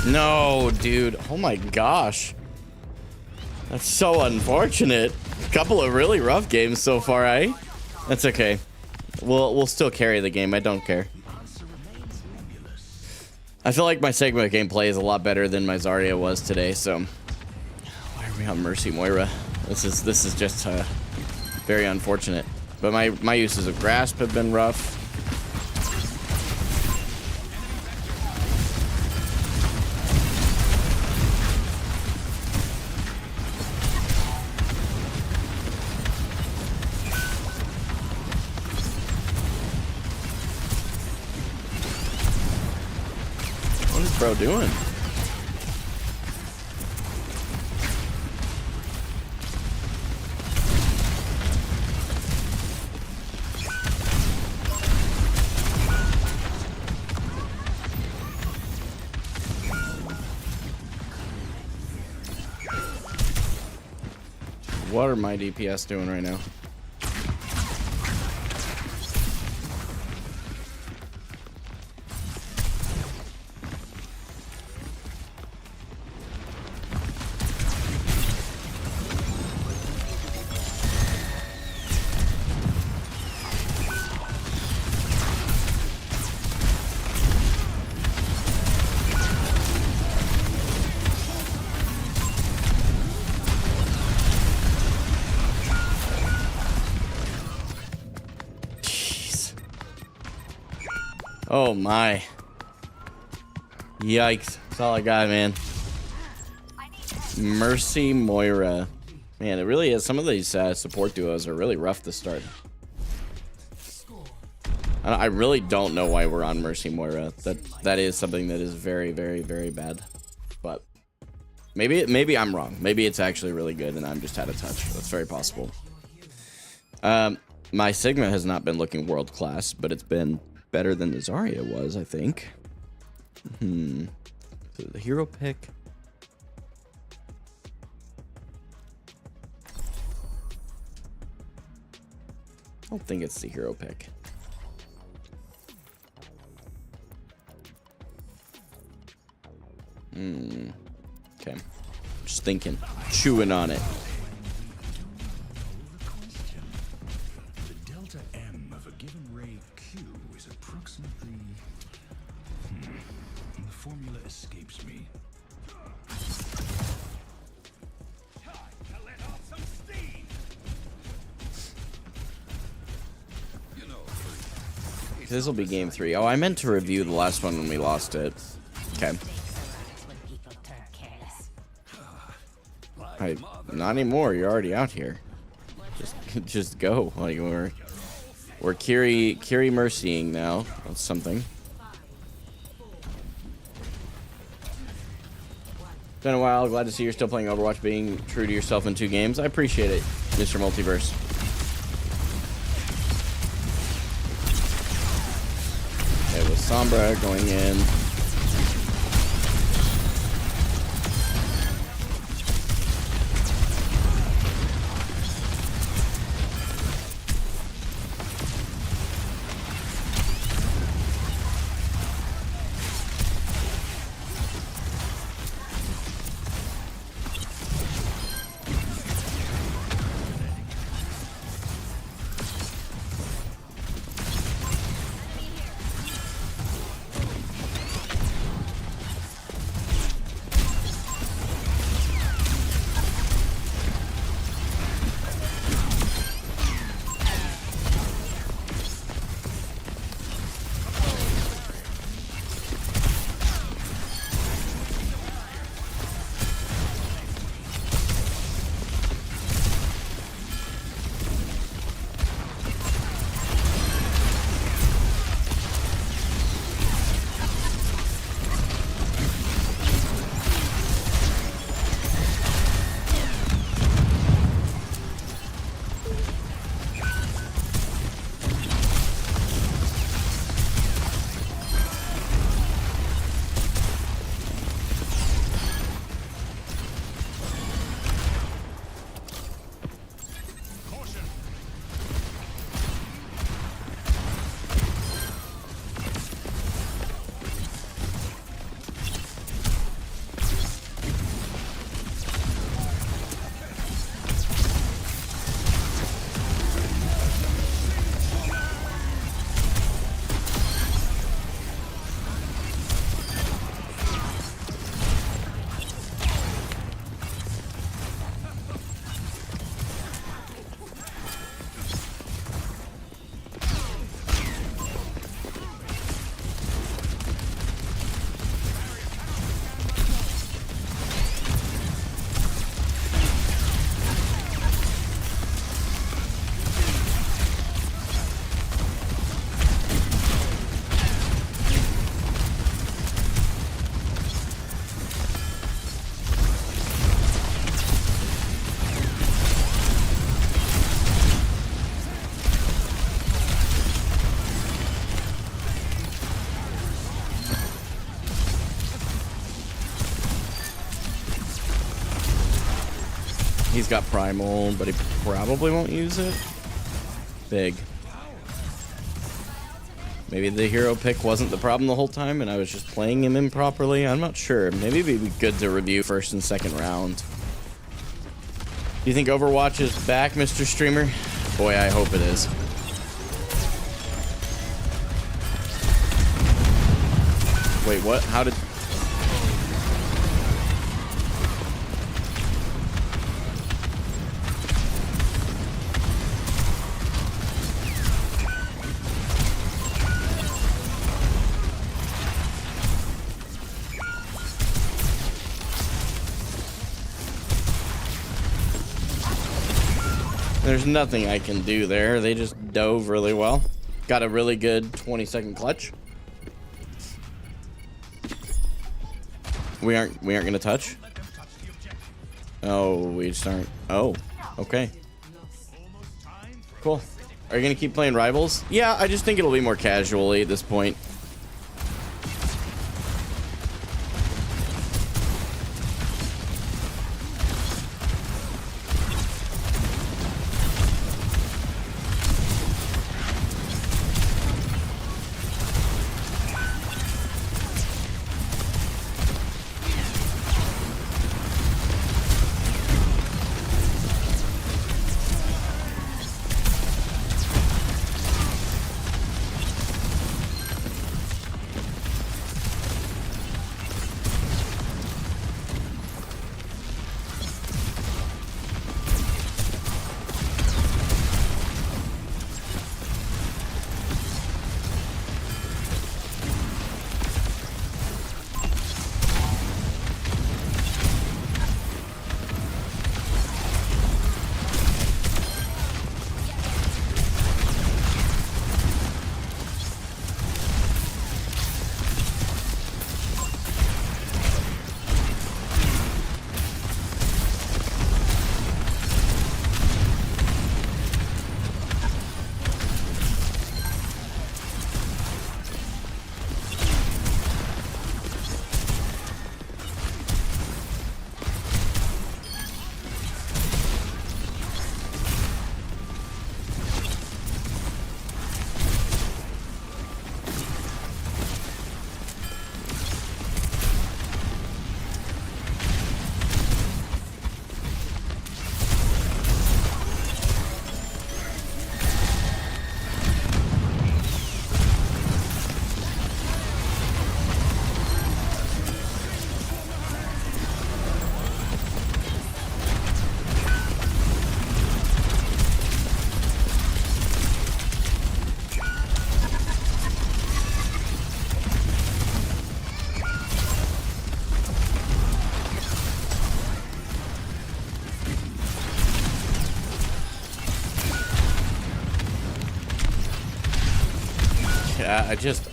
No, dude. Oh my gosh. That's so unfortunate. A couple of really rough games so far, eh? That's okay. We'll still carry the game. I don't care. I feel like my Sigma gameplay is a lot better than my Zarya was today, so why are we on Mercy Moira? This is just very unfortunate. But my uses of Grasp have been rough. What is bro doing? What are my DPS doing right now? Oh my. Yikes. That's all I got, man. Mercy Moira. Man, it really is. Some of these support duos are really rough to start. I really don't know why we're on Mercy Moira. That is something that is very, very, very bad. But maybe I'm wrong. Maybe it's actually really good and I'm just out of touch. That's very possible. My Sigma has not been looking world class, but it's been better than the Zarya was, I think. So the hero pick. I don't think it's the hero pick. Okay. Just thinking. Chewing on it. Formula escapes me. This will be game 3. Oh, I meant to review the last one when we lost it. Okay. Not anymore. You're already out here. Just go. Like we're Kiri mercying now. That's something. Been a while. Glad to see you're still playing Overwatch, being true to yourself in 2 games. I appreciate it, Mr. Multiverse. It was Sombra going in. got Primal, but he probably won't use it. Big. Maybe the hero pick wasn't the problem the whole time and I was just playing him improperly. I'm not sure. Maybe it'd be good to review first and second round. Do you think Overwatch is back, Mr. Streamer? Boy, I hope it is. Wait, what? How did... There's nothing I can do there. They just dove really well. Got a really good 20-second clutch. We aren't gonna touch. Oh, we just aren't. Oh, okay. Cool. Are you gonna keep playing Rivals? Yeah, I just think it'll be more casually at this point.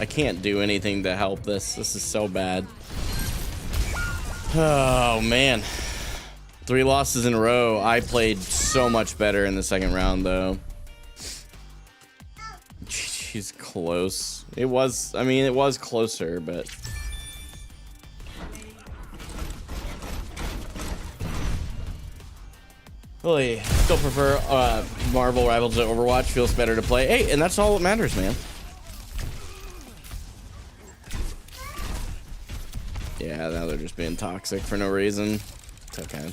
I can't do anything to help this. This is so bad. Oh, man. 3 losses in a row. I played so much better in the second round, though. She's close. It was, I mean, it was closer, but... Really, still prefer Marvel Rivals to Overwatch. Feels better to play. Hey, and that's all that matters, man. Yeah, now they're just being toxic for no reason. It's okay.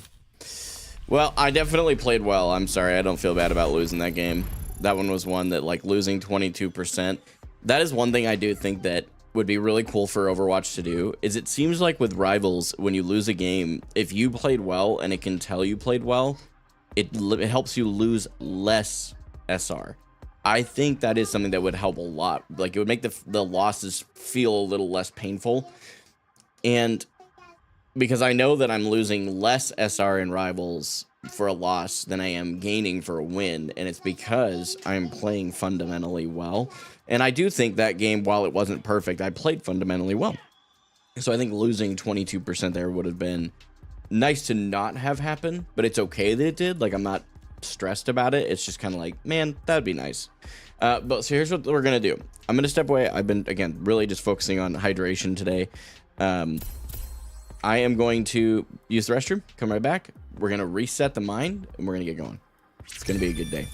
Well, I definitely played well. I'm sorry, I don't feel bad about losing that game. That one was one that, like, losing 22%. That is one thing I do think that would be really cool for Overwatch to do, is it seems like with Rivals, when you lose a game, if you played well and it can tell you played well, it helps you lose less SR. I think that is something that would help a lot. Like, it would make the losses feel a little less painful. And because I know that I'm losing less SR in Rivals for a loss than I am gaining for a win, and it's because I'm playing fundamentally well. And I do think that game, while it wasn't perfect, I played fundamentally well. So I think losing 22% there would have been nice to not have happened, but it's okay that it did. Like, I'm not stressed about it. It's just kind of like, man, that'd be nice. But so here's what we're gonna do. I'm gonna step away. I've been, again, really just focusing on hydration today. I am going to use the restroom, come right back, we're gonna reset the mind, and we're gonna get going. It's gonna be a good day.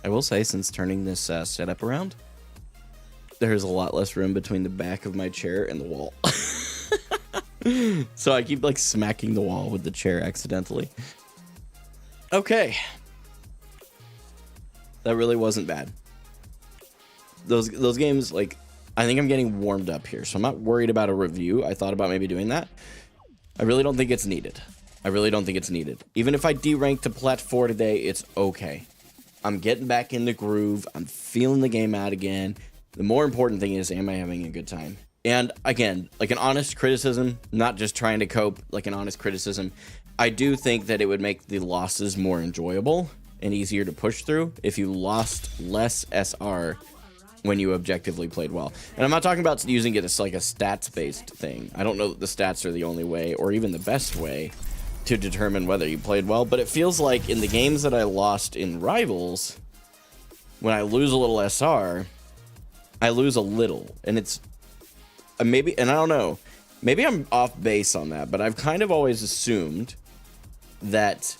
I will say, since turning this setup around, there's a lot less room between the back of my chair and the wall. So I keep like smacking the wall with the chair accidentally. Okay. That really wasn't bad. Those games, like, I think I'm getting warmed up here, so I'm not worried about a review. I thought about maybe doing that. I really don't think it's needed. Even if I derank to Plat 4 today, it's okay. I'm getting back in the groove. I'm feeling the game out again. The more important thing is, am I having a good time? And again, like an honest criticism, not just trying to cope, like an honest criticism, I do think that it would make the losses more enjoyable and easier to push through if you lost less SR when you objectively played well. And I'm not talking about using it as like a stats-based thing. I don't know that the stats are the only way or even the best way to determine whether you played well, but it feels like in the games that I lost in Rivals, when I lose a little SR, I lose a little, and it's maybe, and I don't know, maybe I'm off base on that, but I've kind of always assumed that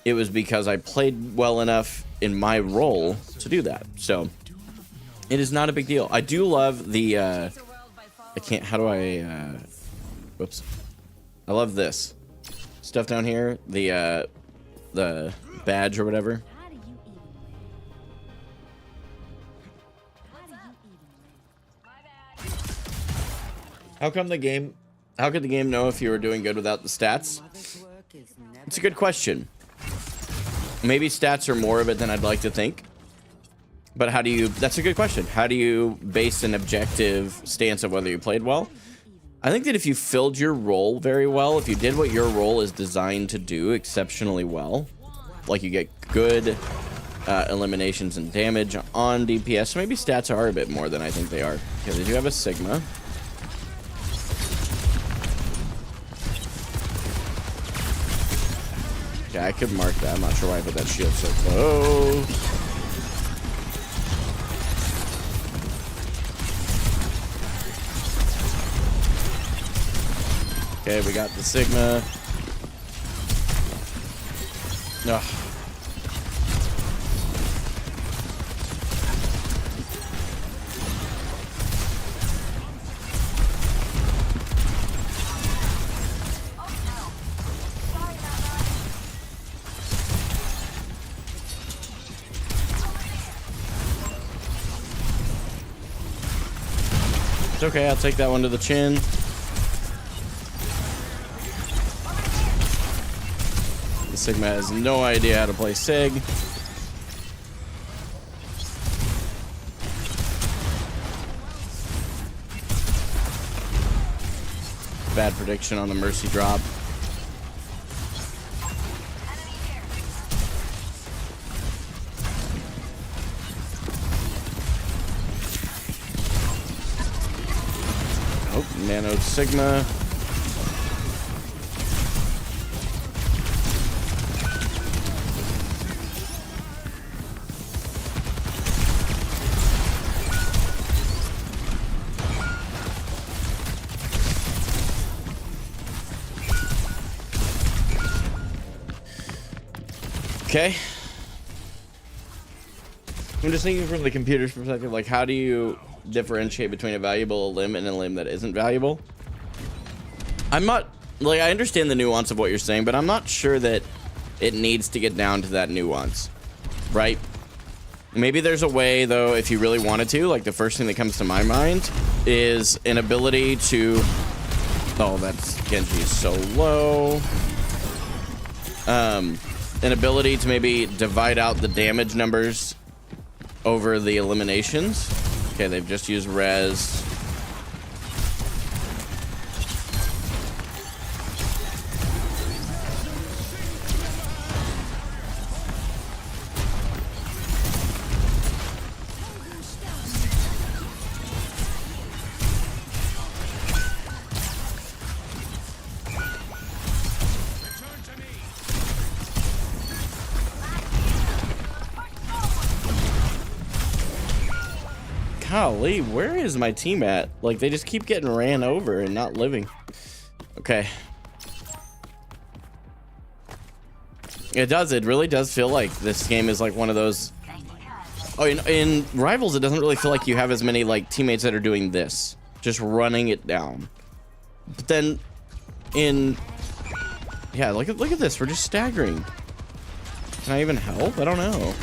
it was because I played well enough in my role to do that. So it is not a big deal. I do love the I can't, how do I whoops, I love this stuff down here, the badge or whatever. How could the game know if you were doing good without the stats? It's a good question. Maybe stats are more of it than I'd like to think. But how do you, that's a good question. How do you base an objective stance of whether you played well? I think that if you filled your role very well, if you did what your role is designed to do exceptionally well, like you get good eliminations and damage on DPS, so maybe stats are a bit more than I think they are. Okay, they do have a Sigma. Okay, I could mark that. I'm not sure why I put that shield so close. Okay, we got the Sigma. Ugh. It's okay, I'll take that one to the chin. The Sigma has no idea how to play Sig. Bad prediction on the Mercy drop. Nano Sigma. Okay. I'm just thinking from the computer's perspective, like, how do you differentiate between a valuable limb and a limb that isn't valuable? I'm not, like, I understand the nuance of what you're saying, but I'm not sure that it needs to get down to that nuance, right? Maybe there's a way, though, if you really wanted to. Like, the first thing that comes to my mind is an ability to... Oh, that's... Genji is so low. An ability to maybe divide out the damage numbers over the eliminations. Okay, they've just used res. Golly, where is my team at? Like, they just keep getting ran over and not living. Okay. It really does feel like this game is like one of those... Oh, in Rivals, it doesn't really feel like you have as many, like, teammates that are doing this. Just running it down. But then, in... Yeah, look at this. We're just staggering. Can I even help? I don't know.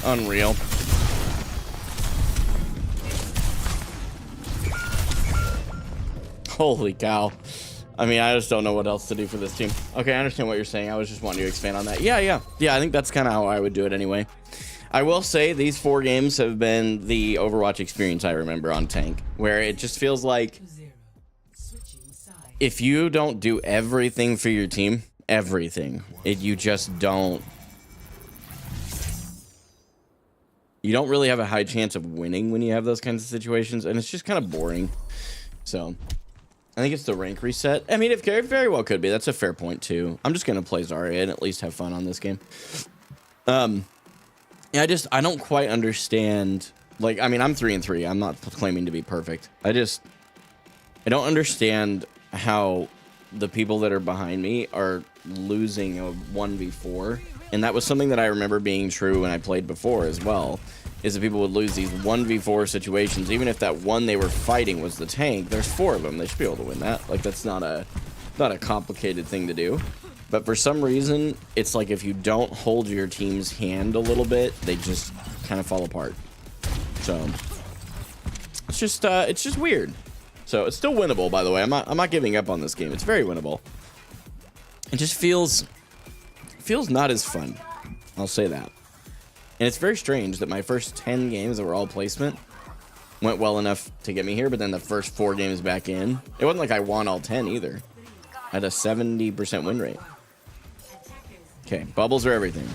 Unreal. Holy cow. I mean, I just don't know what else to do for this team. Okay, I understand what you're saying. I was just wanting to expand on that. Yeah, I think that's kind of how I would do it anyway. I will say these 4 games have been the Overwatch experience I remember on Tank, where it just feels like if you don't do everything for your team, you just don't... You don't really have a high chance of winning when you have those kinds of situations, and it's just kind of boring. So, I think it's the rank reset. I mean, it very well could be. That's a fair point, too. I'm just going to play Zarya and at least have fun on this game. Yeah, I don't quite understand. Like, I mean, I'm 3-3. I'm not claiming to be perfect. I don't understand how the people that are behind me are losing a 1v4. And that was something that I remember being true when I played before as well, is that people would lose these 1v4 situations. Even if that one they were fighting was the tank, there's 4 of them. They should be able to win that. Like, that's not a complicated thing to do. But for some reason, it's like if you don't hold your team's hand a little bit, they just kind of fall apart. So, it's just weird. So, it's still winnable, by the way. I'm not giving up on this game. It's very winnable. It just feels not as fun. I'll say that. And it's very strange that my first 10 games that were all placement went well enough to get me here, but then the first 4 games back in, it wasn't like I won all 10 either. I had a 70% win rate. Okay, bubbles are everything.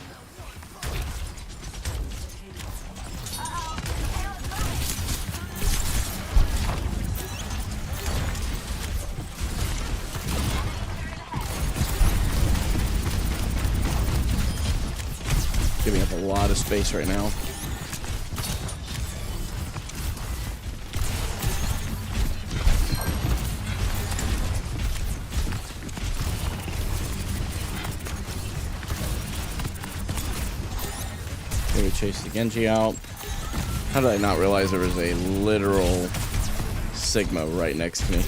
Giving up a lot of space right now. Maybe chase the Genji out. How did I not realize there was a literal Sigma right next to me.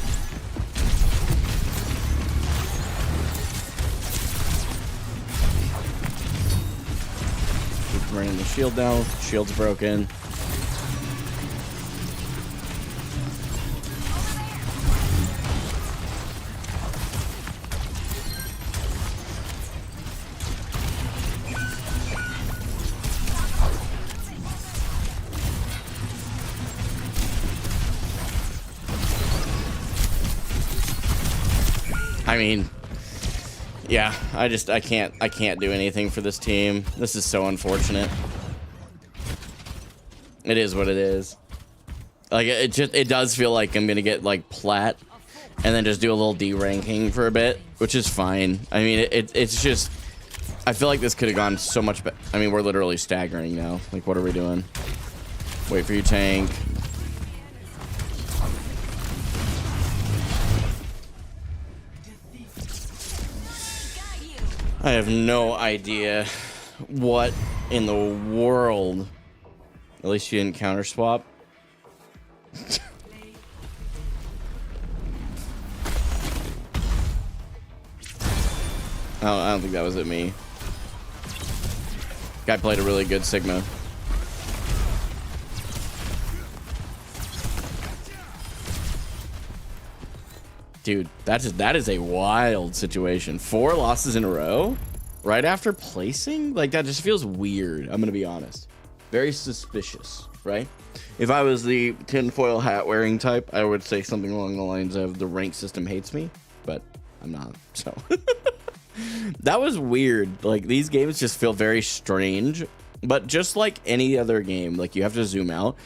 Keep running the shield down. Shield's broken. I mean, yeah, I can't do anything for this team. This is so unfortunate. It is what it is. Like, it does feel like I'm gonna get like plat and then just do a little D ranking for a bit, which is fine. I mean, it's just, I feel like this could have gone so much better. I mean, we're literally staggering now. Like, what are we doing? Wait for your tank. I have no idea what in the world. At least you didn't counter swap. I don't think that was at me. Guy played a really good Sigma. Dude, that is a wild situation. 4 losses in a row right after placing? Like, that just feels weird. I'm gonna be honest. Very suspicious, right? If I was the tinfoil hat wearing type, I would say something along the lines of the rank system hates me, but I'm not, so. That was weird. Like, these games just feel very strange, but just like any other game, like, you have to zoom out.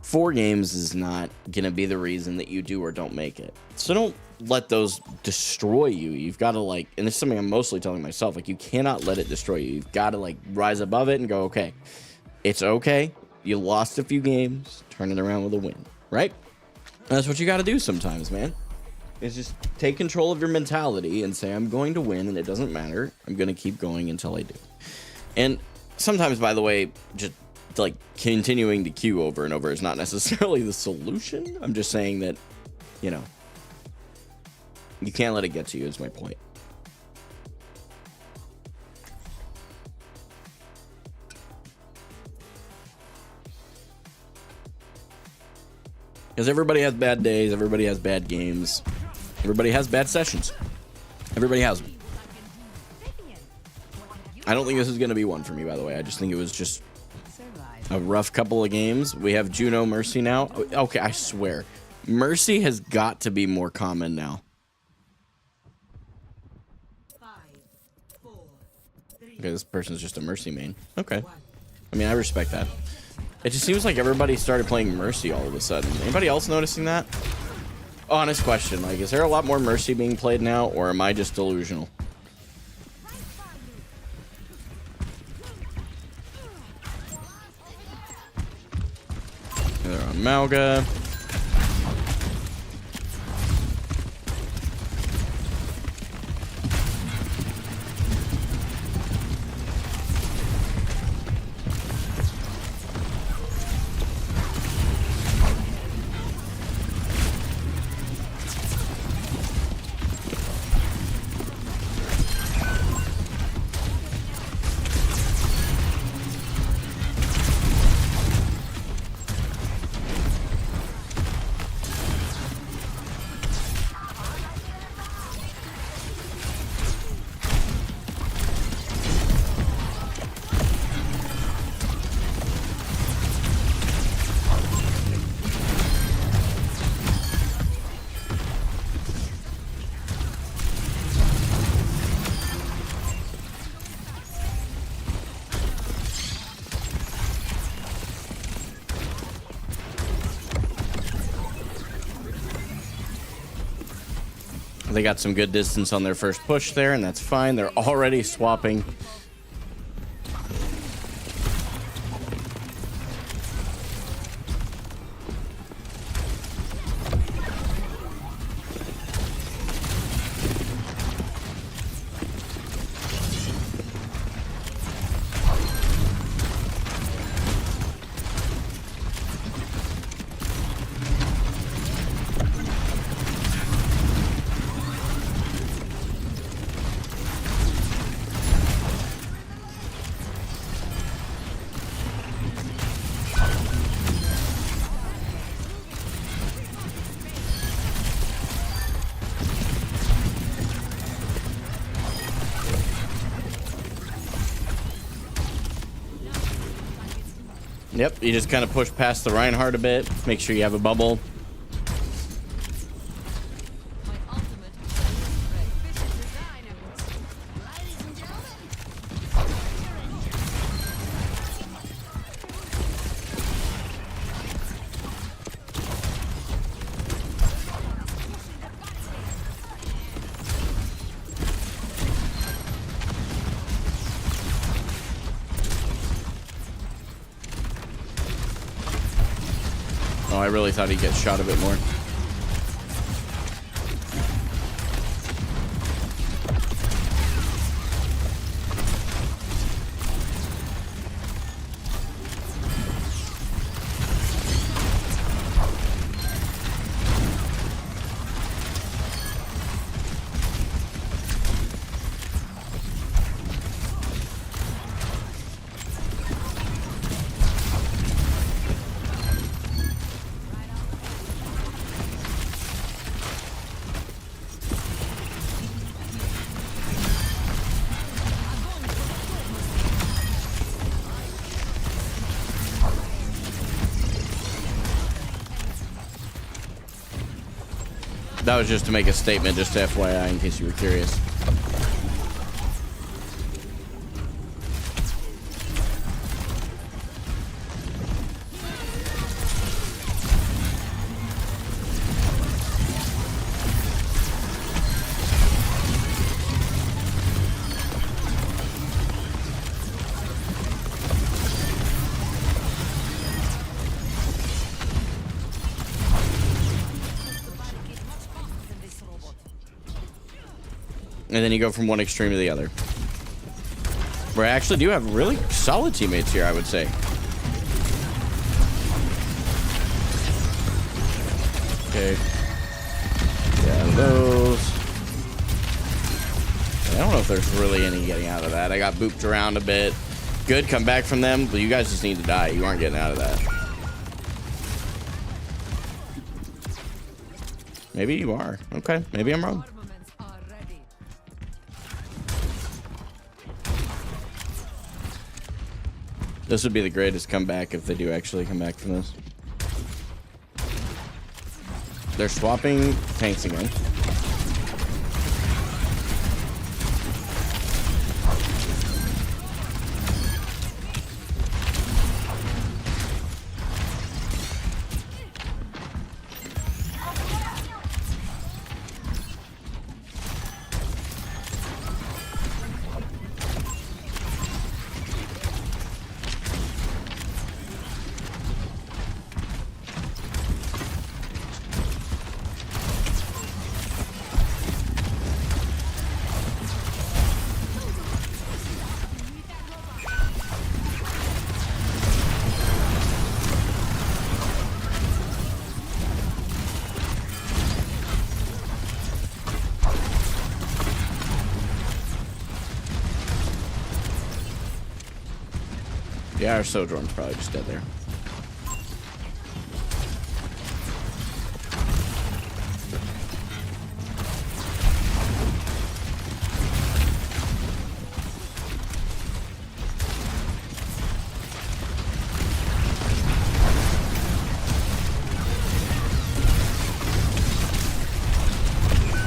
4 games is not gonna be the reason that you do or don't make it. So don't let those destroy you. You've got to, like, and this is something I'm mostly telling myself, like, you cannot let it destroy you. You've got to, like, rise above it and go, okay, it's okay. You lost a few games, turn it around with a win, right? And that's what you got to do sometimes, man. Is just take control of your mentality and say, I'm going to win and it doesn't matter. I'm going to keep going until I do. And sometimes, by the way, just like continuing to queue over and over is not necessarily the solution. I'm just saying that, you know, you can't let it get to you, is my point. Because everybody has bad days, everybody has bad games, everybody has bad sessions. Everybody has them. I don't think this is going to be one for me, by the way. I just think it was just a rough couple of games. We have Juno Mercy now. Okay, I swear. Mercy has got to be more common now. Okay, this person's just a Mercy main. Okay. I mean, I respect that. It just seems like everybody started playing Mercy all of a sudden. Anybody else noticing that? Honest question. Like, is there a lot more Mercy being played now, or am I just delusional? They're on Malga. They got some good distance on their first push there, and that's fine. They're already swapping. Yep, you just kind of push past the Reinhardt a bit. Make sure you have a bubble. My ultimate efficient design of ladies and gentlemen. Oh, I really thought he'd get shot a bit more. That was just to make a statement, just FYI, in case you were curious. And then you go from one extreme to the other. Where I actually do have really solid teammates here, I would say. Okay. Yeah, those. I don't know if there's really any getting out of that. I got booped around a bit. Good comeback from them, but you guys just need to die. You aren't getting out of that. Maybe you are. Okay, maybe I'm wrong. This would be the greatest comeback if they do actually come back from this. They're swapping tanks again. Yeah, our Sojourn's probably just dead there.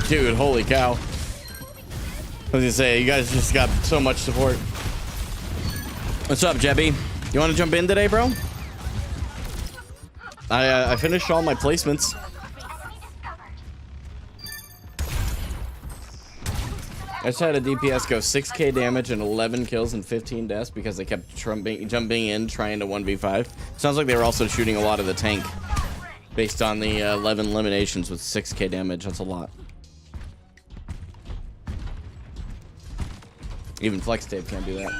Dude, holy cow. I was gonna say, you guys just got so much support. What's up, Jebby? You want to jump in today, bro? I finished all my placements. I just had a DPS go 6k damage and 11 kills and 15 deaths because they kept jumping in trying to 1v5. Sounds like they were also shooting a lot of the tank based on the 11 eliminations with 6k damage. That's a lot. Even Flex Tape can't do that.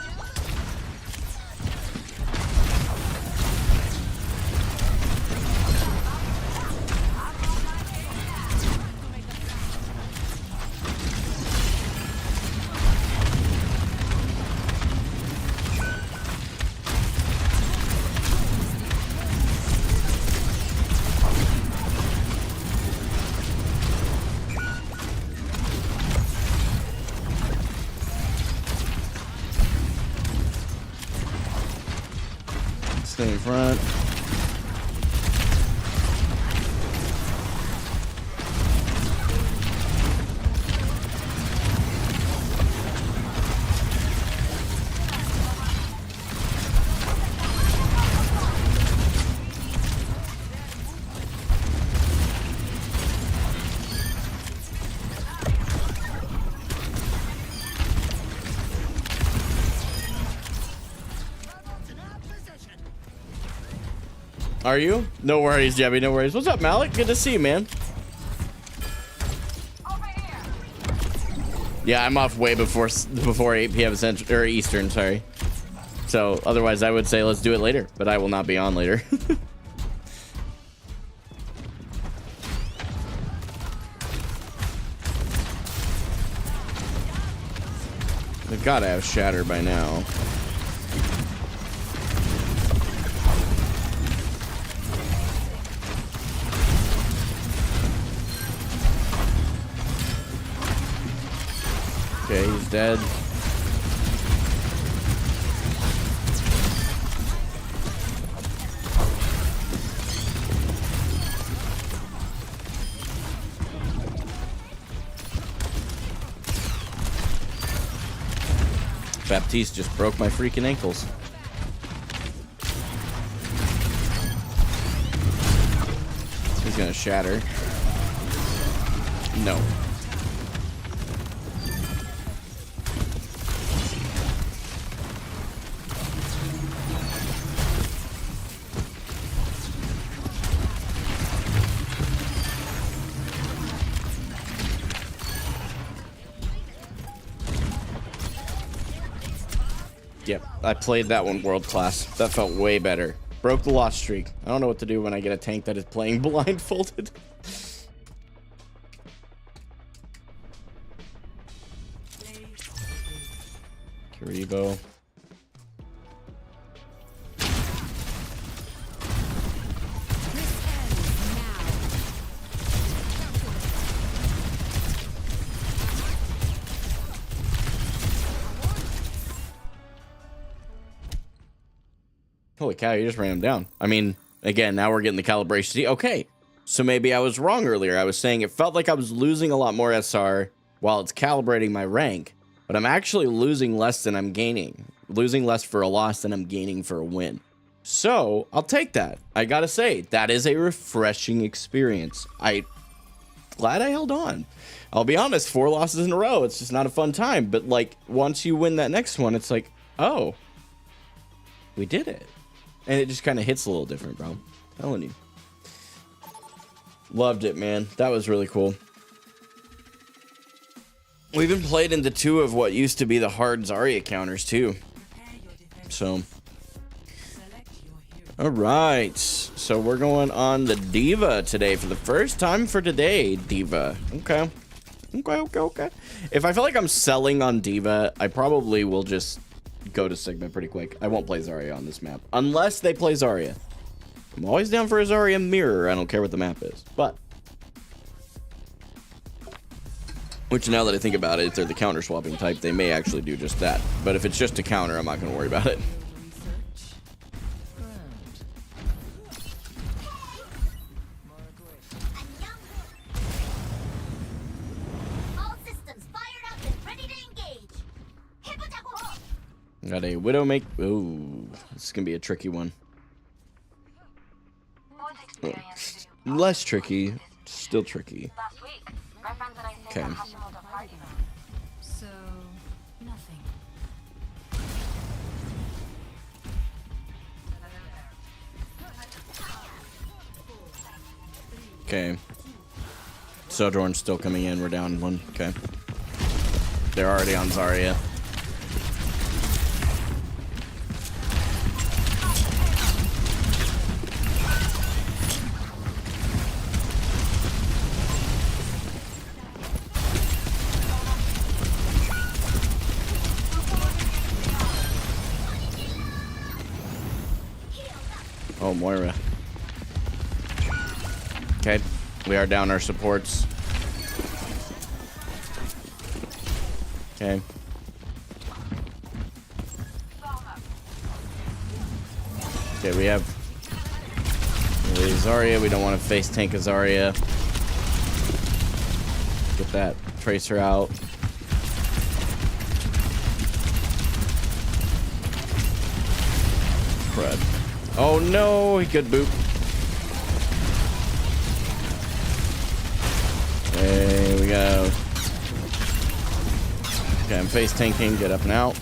Stay in front. Are you? No worries, Jebby. No worries. What's up, Malik? Good to see you, man. Yeah, I'm off way before 8 p.m. Central or Eastern. Sorry. So otherwise, I would say let's do it later, but I will not be on later. They've got to have Shatter by now. Okay, he's dead. Baptiste just broke my freaking ankles. He's gonna shatter. No. Yep, I played that one world class. That felt way better. Broke the loss streak. I don't know what to do when I get a tank that is playing blindfolded. Kiribo. Holy cow, you just ran him down. I mean, again, now we're getting the calibration. See, okay, so maybe I was wrong earlier. I was saying it felt like I was losing a lot more SR while it's calibrating my rank, but I'm actually losing less than I'm gaining. Losing less for a loss than I'm gaining for a win. So, I'll take that. I gotta say, that is a refreshing experience. Glad I held on. I'll be honest, 4 losses in a row, it's just not a fun time. But, like, once you win that next one, it's like, oh, we did it. And it just kind of hits a little different, bro. I'm telling you. Loved it, man. That was really cool. We even played into 2 of what used to be the hard Zarya counters, too. So. Alright. So we're going on the Diva today for the first time for today, Diva. Okay. Okay. If I feel like I'm selling on Diva, I probably will just go to Sigma pretty quick. I won't play Zarya on this map unless they play Zarya. I'm always down for a Zarya mirror. I don't care what the map is. But which, now that I think about it, if they're the counter swapping type, they may actually do just that. But if it's just a counter, I'm not going to worry about it. Got a Widow make. Ooh, this is gonna be a tricky one. Well, less tricky, still tricky. Okay. So, nothing. Okay. Sojourn's still coming in. We're down 1. Okay. They're already on Zarya. Oh, Moira. Okay, we are down our supports. Okay. Okay, we have Zarya. We don't want to face tank a Zarya. Get that Tracer out. Crud. Oh no, he could boop. There we go. Okay, I'm face tanking. Get up and out.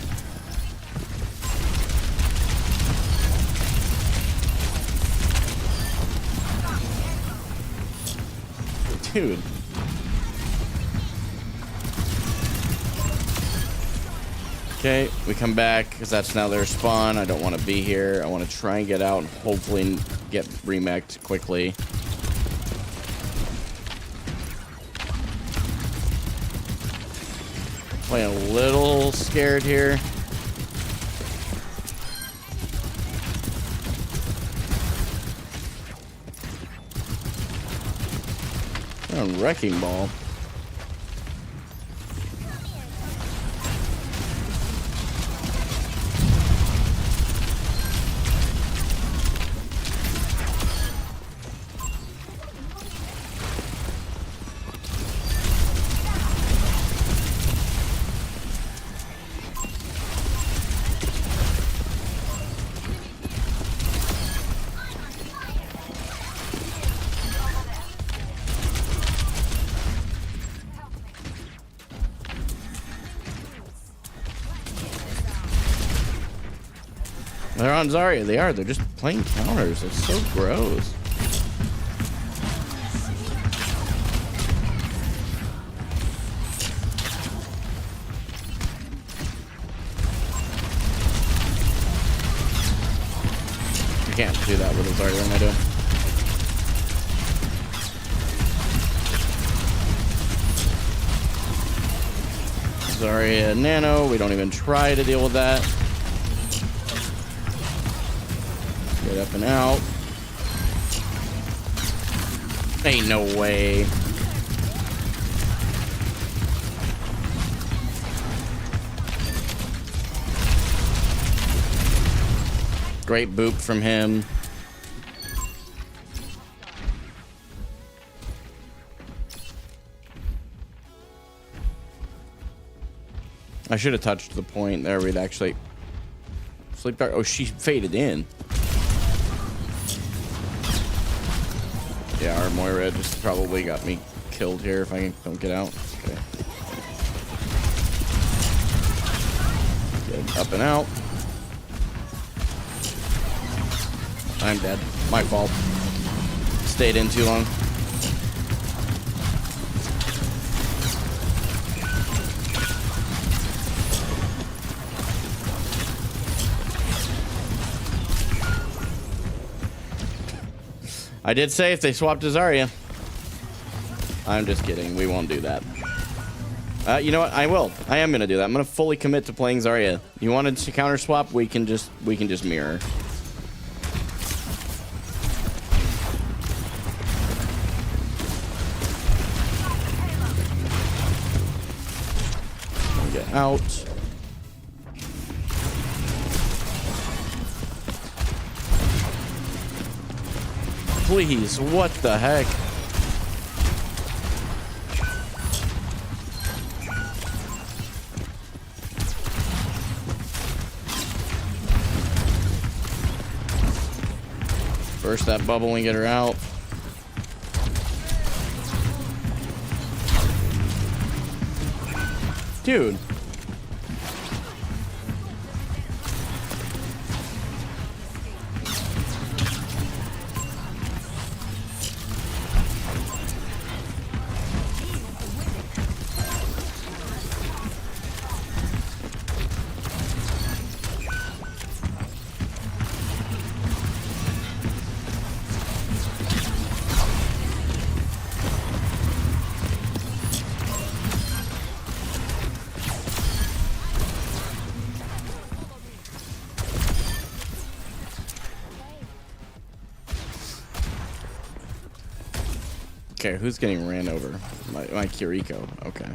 Dude. Okay, we come back because that's now their spawn. I don't want to be here. I want to try and get out and hopefully get remeked quickly. Playing a little scared here. Wrecking ball. They're on Zarya. They are. They're just playing counters. It's so gross. You can't do that with a Zarya. What am I doing? Zarya Nano. We don't even try to deal with that. Get up and out. Ain't no way. Great boop from him. I should have touched the point there. We'd actually sleep dark. Oh, she faded in. Yeah, our Moira just probably got me killed here if I don't get out. Okay. Get up and out. I'm dead. My fault. Stayed in too long. I did say if they swapped to Zarya. I'm just kidding. We won't do that. You know what? I will. I am gonna do that. I'm gonna fully commit to playing Zarya. You wanted to counter swap? We can just mirror. Get out. Please, what the heck? Burst that bubble and get her out. Dude. Okay, who's getting ran over? My Kiriko. Okay.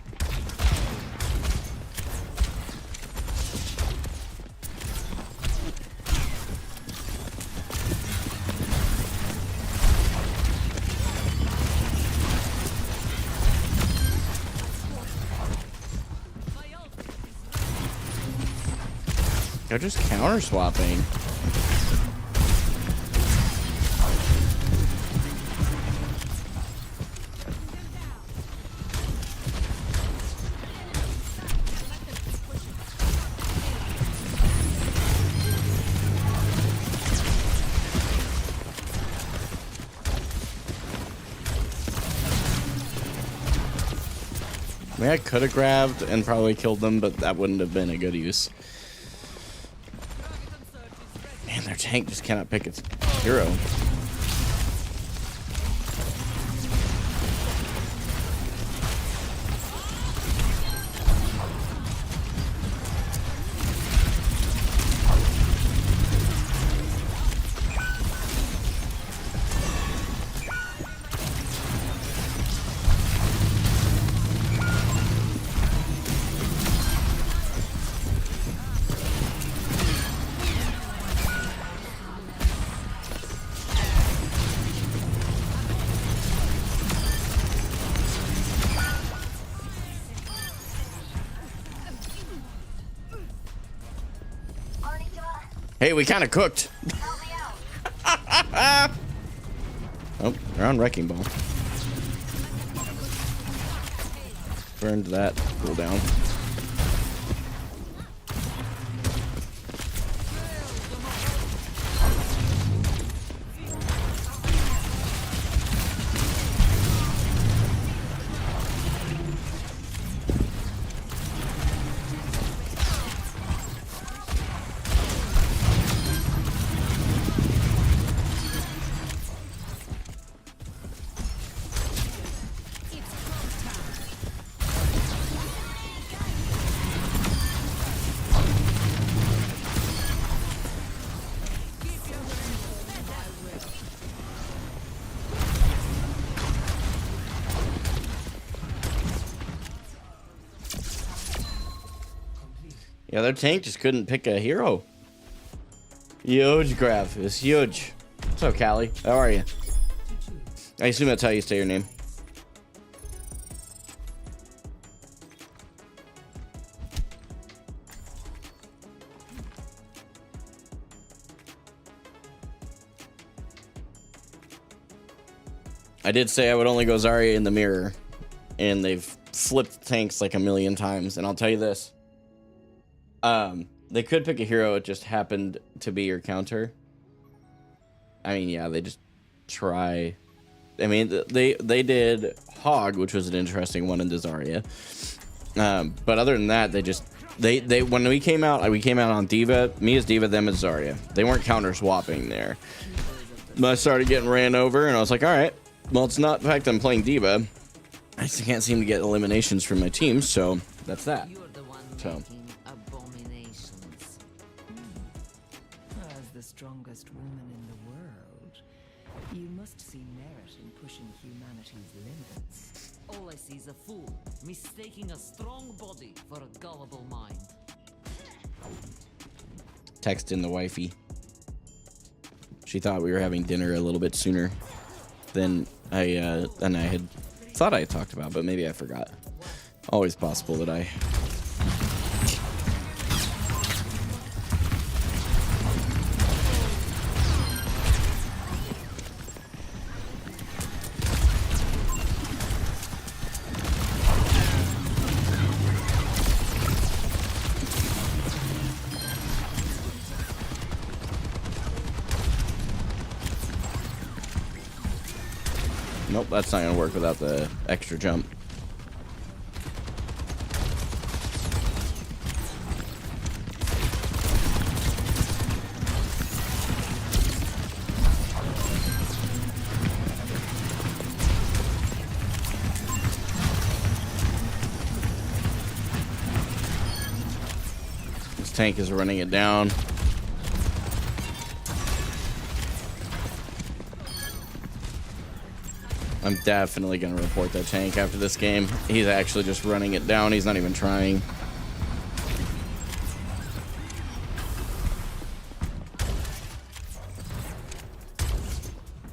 They're just counter swapping. I mean, I could have grabbed and probably killed them, but that wouldn't have been a good use. Man, their tank just cannot pick its hero. Hey, we kind of cooked. Oh, they're on Wrecking Ball. Burned that cooldown. Yeah, their tank just couldn't pick a hero. Huge graph. It's huge. What's up, Callie? How are you? I assume that's how you say your name. I did say I would only go Zarya in the mirror, and they've flipped tanks like a million times, and I'll tell you this. They could pick a hero, it just happened to be your counter. I mean, yeah, they just try. I mean, they did Hog, which was an interesting one in Zarya. But other than that, they when we came out on D.Va, me as D.Va, them as Zarya. They weren't counter swapping there. But I started getting ran over, and I was like, all right, well, it's not the fact I'm playing D.Va. I just can't seem to get eliminations from my team, so that's that. So. Strongest woman in the world, you must see merit in pushing humanity's limits. All I see is a fool, mistaking a strong body for a gullible mind. Texting the wifey. She thought we were having dinner a little bit sooner than I had thought I had talked about, but maybe I forgot. Always possible that I... Nope, that's not gonna work without the extra jump. This tank is running it down. I'm definitely going to report that tank after this game. He's actually just running it down. He's not even trying.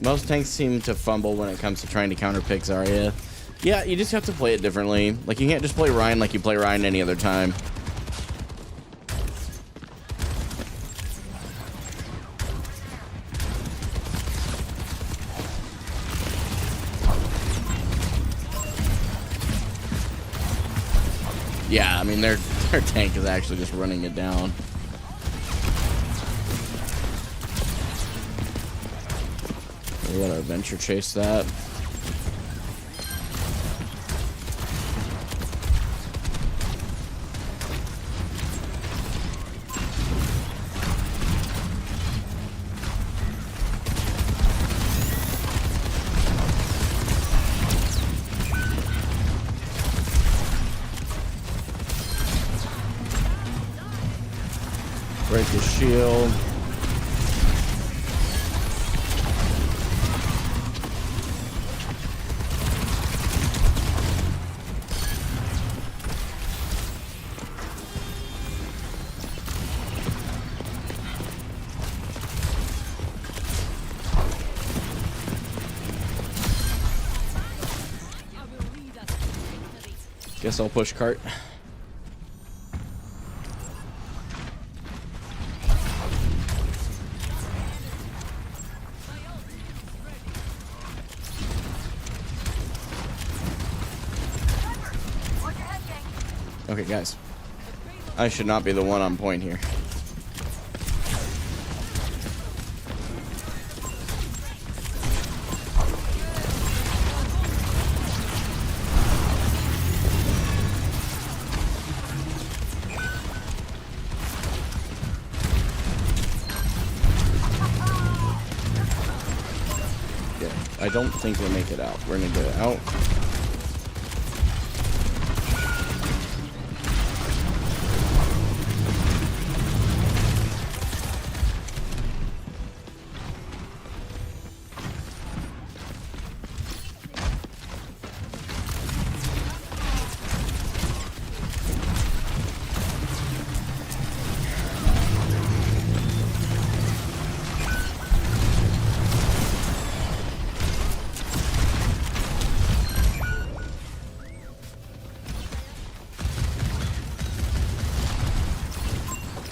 Most tanks seem to fumble when it comes to trying to counterpick Zarya. Yeah, you just have to play it differently. Like, you can't just play Ryan like you play Ryan any other time. Yeah, I mean, their tank is actually just running it down. We gotta adventure chase that. Break the shield. Guess I'll push cart. Okay, guys. I should not be the one on point here. Yeah, I don't think we'll make it out. We're gonna get out.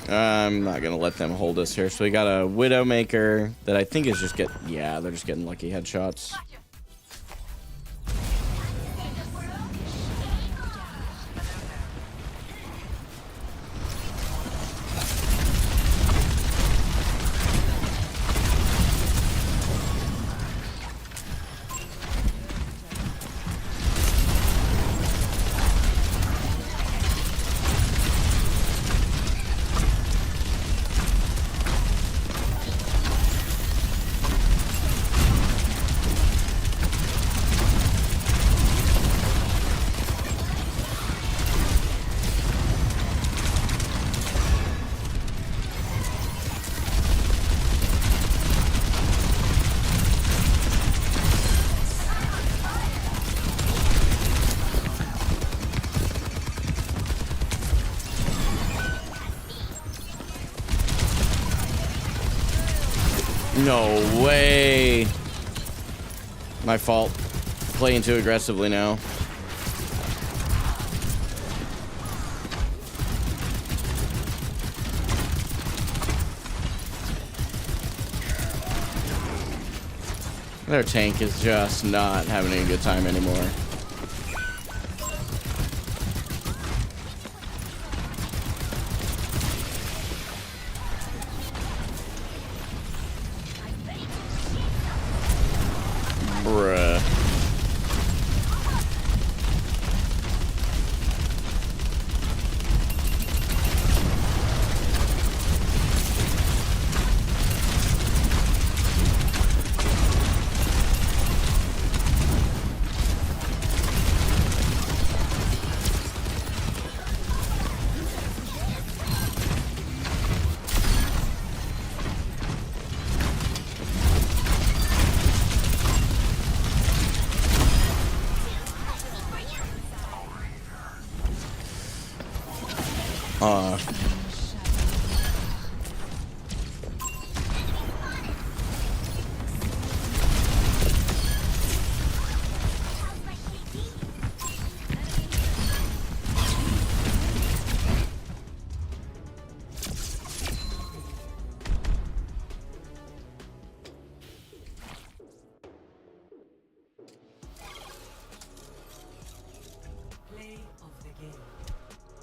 I'm not gonna let them hold us here. So we got a Widowmaker that I think is just yeah, they're just getting lucky headshots. No way. My fault. Playing too aggressively now. Their tank is just not having a good time anymore. Bruh. Play of the game.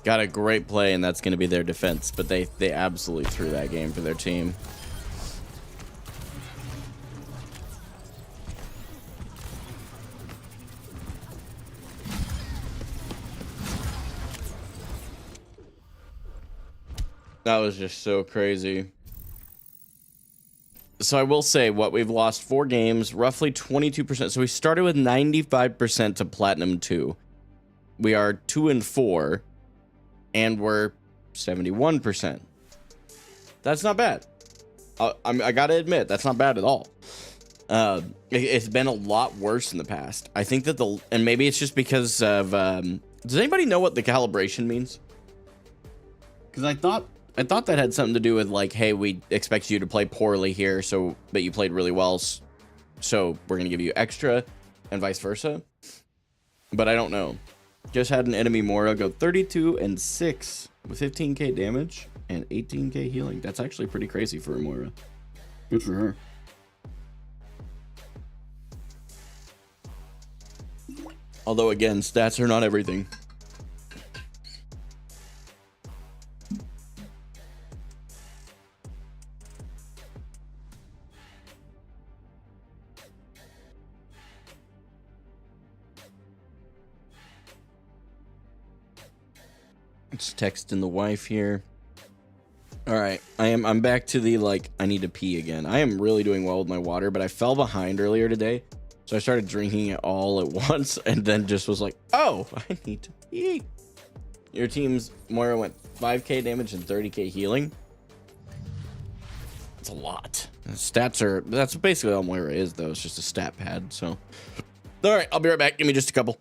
got a great play, and that's going to be their defense. But they absolutely threw that game for their team. That was just so crazy. So I will say what we've lost 4 games, roughly 22%. So we started with 95% to Platinum 2. We are 2-4, and we're 71%. That's not bad. I gotta admit, that's not bad at all. It's been a lot worse in the past. I think that and maybe it's just because of, does anybody know what the calibration means? Because I thought that had something to do with like, hey, we expect you to play poorly here, but you played really well, so we're gonna give you extra, and vice versa. But I don't know. Just had an enemy Mora go 32-6 with 15k damage and 18k healing. That's actually pretty crazy for a Mora. Good for her. Although again, stats are not everything. Just texting the wife here. All right, I'm back to the like I need to pee again. I am really doing well with my water, but I fell behind earlier today, so I started drinking it all at once, and then just was like, oh, I need to pee. Your team's Moira went 5k damage and 30k healing. That's a lot. That's basically all Moira is, though. It's just a stat pad. So, all right, I'll be right back. Give me just a couple.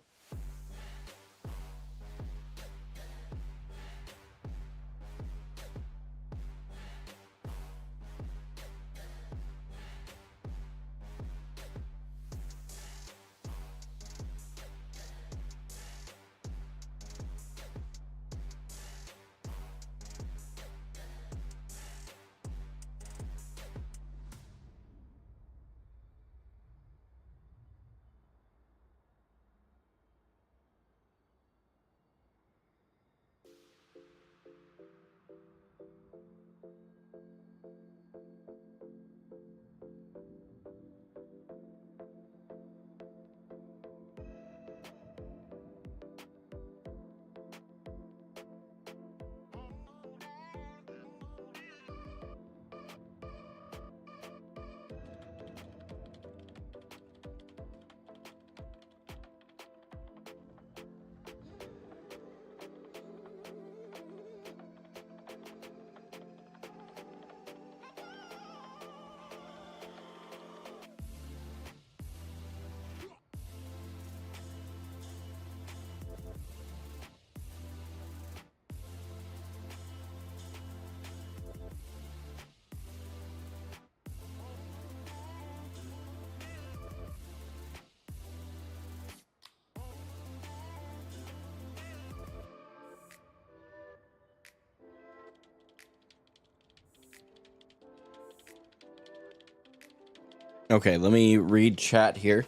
Okay, let me read chat here.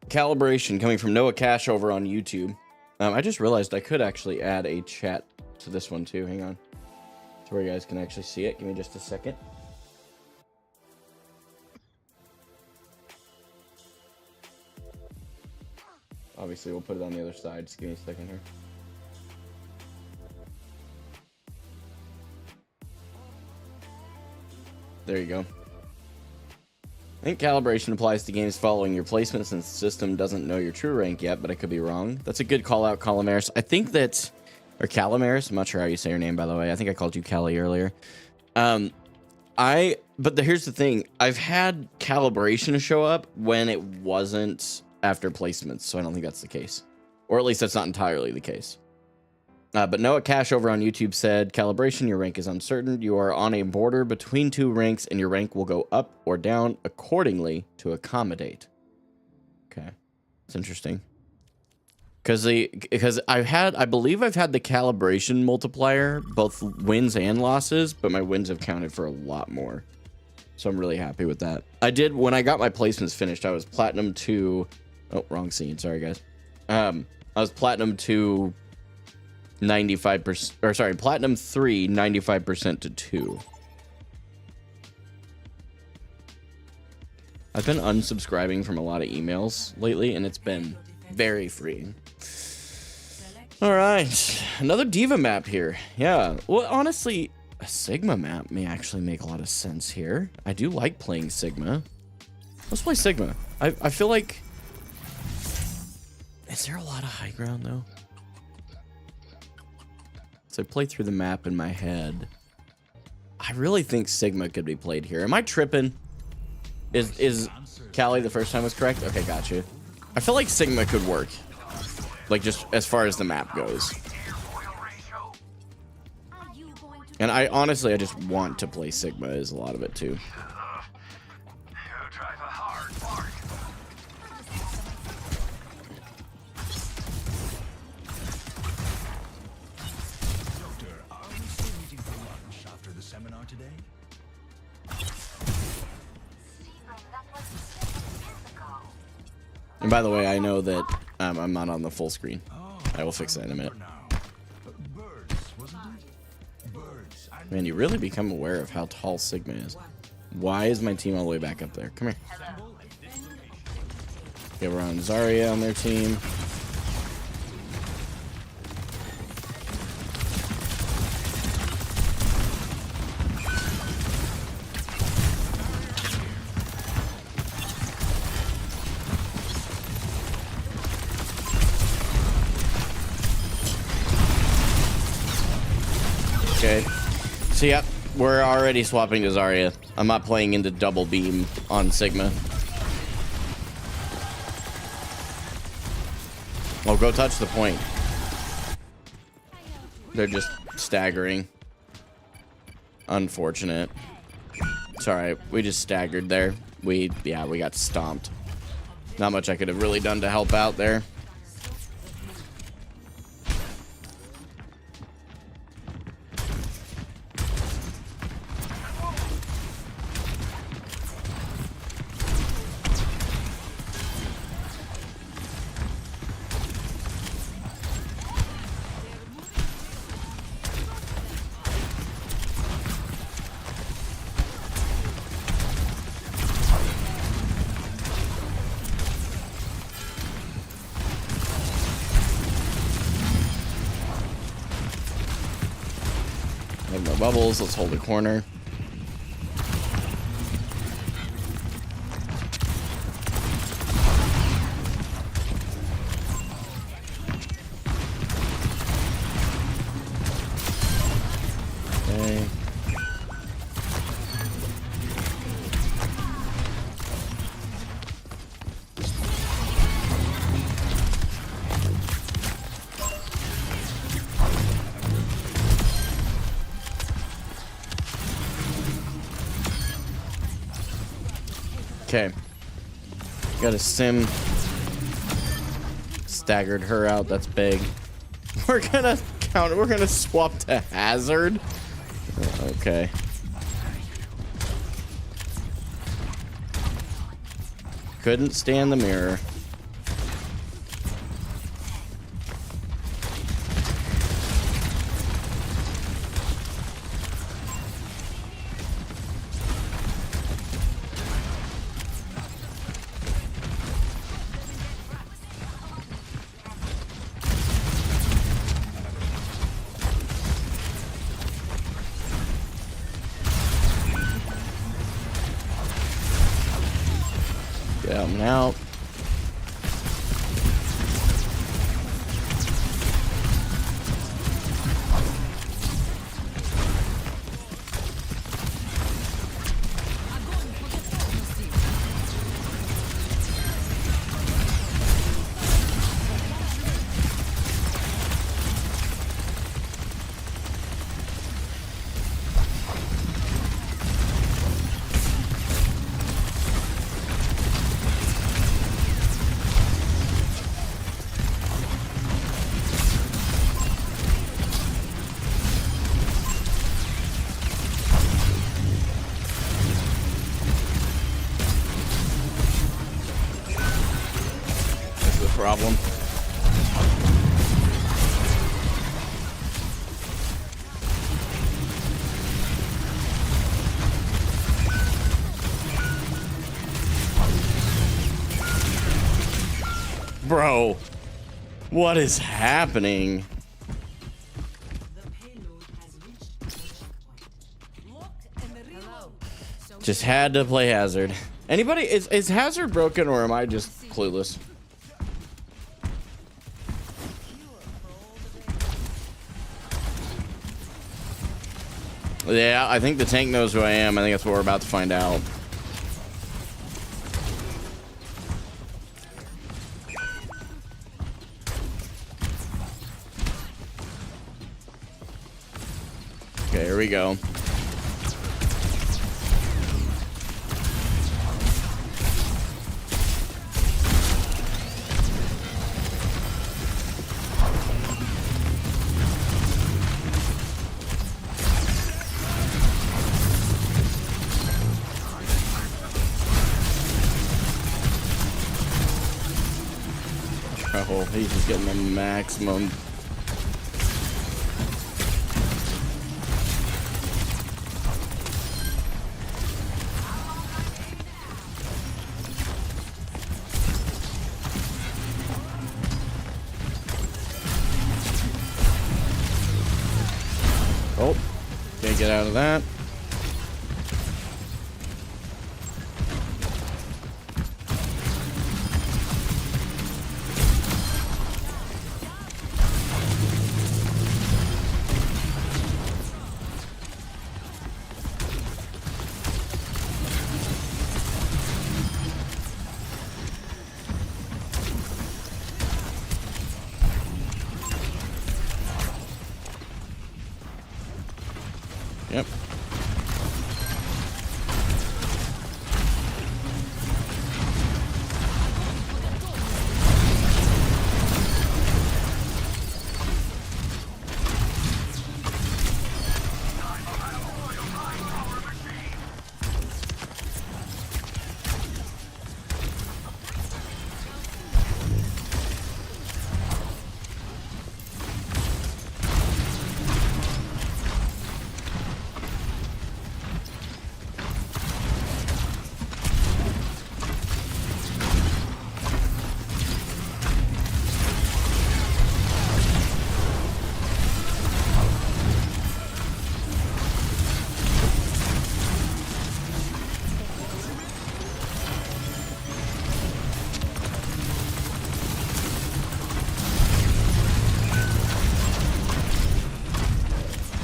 Calibration coming from Noah Cash over on YouTube. I just realized I could actually add a chat to this one too. Hang on. To where you guys can actually see it. Give me just a second. Obviously, we'll put it on the other side. Just give me a second here. There you go. I think calibration applies to games following your placement since the system doesn't know your true rank yet, but I could be wrong. That's a good call out, Calimaris. I think that, or Calimaris, I'm not sure how you say your name, by the way. I think I called you Callie earlier. But here's the thing. I've had calibration show up when it wasn't after placements, so I don't think that's the case. Or at least that's not entirely the case. But Noah Cash over on YouTube said, calibration, your rank is uncertain. You are on a border between 2 ranks, and your rank will go up or down accordingly to accommodate. Okay. It's interesting. Because I believe I've had the calibration multiplier, both wins and losses, but my wins have counted for a lot more. So I'm really happy with that. When I got my placements finished, I was Platinum 2. Oh, wrong scene. Sorry, guys. I was Platinum 2 95%, or sorry, Platinum 3, 95% to 2. I've been unsubscribing from a lot of emails lately, and it's been very freeing. All right, another Diva map here. Yeah, well, honestly, a Sigma map may actually make a lot of sense here. I do like playing Sigma. Let's play Sigma. I feel like... Is there a lot of high ground, though? So I play through the map in my head. I really think Sigma could be played here. Am I tripping? Is Callie the first time was correct? Okay, gotcha. I feel like Sigma could work. Like, just as far as the map goes. And I honestly just want to play Sigma is a lot of it, too. And by the way, I know that I'm not on the full screen. I will fix that in a minute. Man, you really become aware of how tall Sigma is. Why is my team all the way back up there? Come here. Okay, we're on Zarya on their team. Okay. So, yep, we're already swapping to Zarya. I'm not playing into double beam on Sigma. Oh, go touch the point. They're just staggering. Unfortunate. It's alright. We just staggered there. We got stomped. Not much I could have really done to help out there. No bubbles. Let's hold the corner. Okay. Okay. Got a sim. Staggered her out. That's big. We're gonna count. We're gonna swap to Hazard. Okay. Couldn't stand the mirror. Get out and out. Problem. Bro, what is happening? Just had to play Hazard. Anybody, is Hazard broken or am I just clueless? Yeah, I think the tank knows who I am. I think that's what we're about to find out. Okay, here we go. Oh, he's just getting the maximum. Oh, can't get out of that. Yep.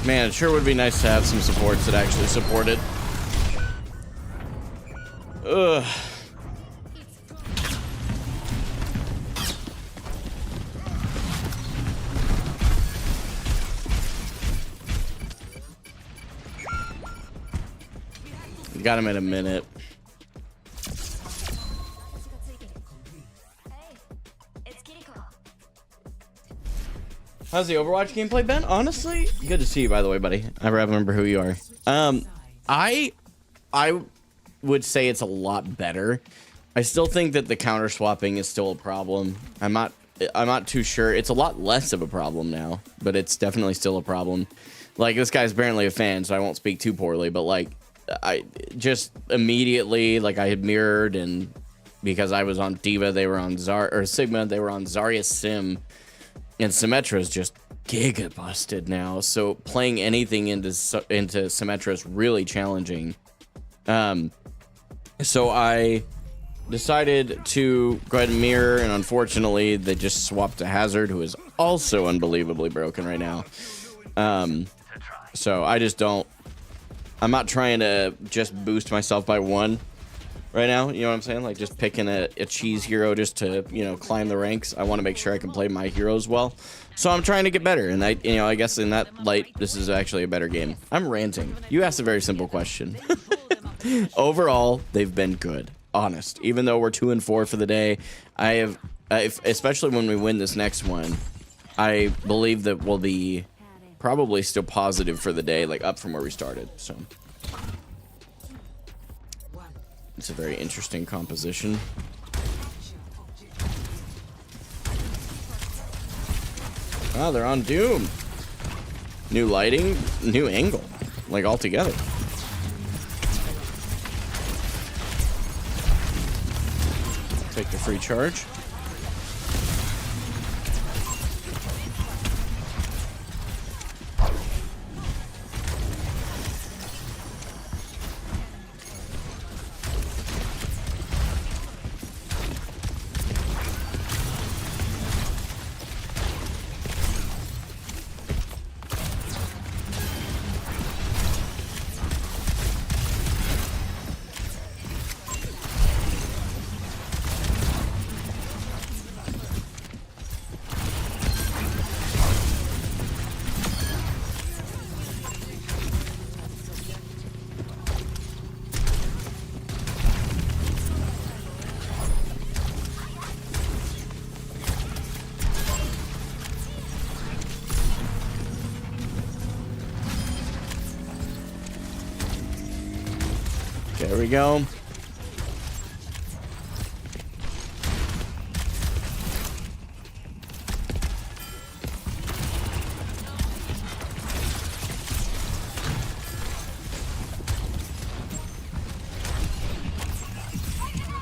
Man, it sure would be nice to have some supports that actually support it. Ugh. Got him in a minute. How's the Overwatch gameplay been? Honestly, good to see you, by the way, buddy. I remember who you are. I would say it's a lot better. I still think that the counter swapping is still a problem. I'm not too sure. It's a lot less of a problem now, but it's definitely still a problem. Like, this guy's apparently a fan, so I won't speak too poorly, but like, I just immediately, like, I had mirrored, and because I was on Diva, they were on Sigma, they were on Zarya Sim. And Symmetra is just giga busted now, so playing anything into Symmetra is really challenging. So I decided to go ahead and mirror, and unfortunately, they just swapped to Hazard, who is also unbelievably broken right now. So I just don't. I'm not trying to just boost myself by one right now, you know what I'm saying? Like, just picking a cheese hero just to, you know, climb the ranks. I want to make sure I can play my heroes well. So I'm trying to get better, and I guess in that light, this is actually a better game. I'm ranting. You asked a very simple question. Overall, they've been good. Honest. Even though we're 2-4 for the day, especially when we win this next one, I believe that we'll be probably still positive for the day, like up from where we started, so. It's a very interesting composition. Oh, they're on Doom. New lighting, new angle, like altogether. Take the free charge. There we go.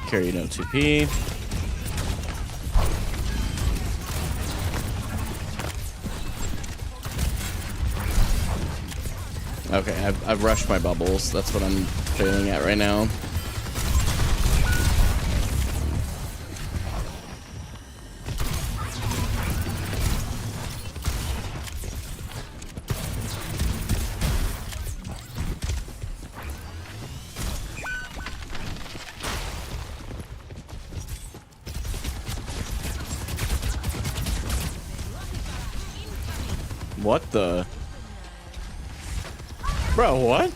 Carry no 2P. Okay, I've rushed my bubbles. That's what I'm failing at right now. What the? Bro, what?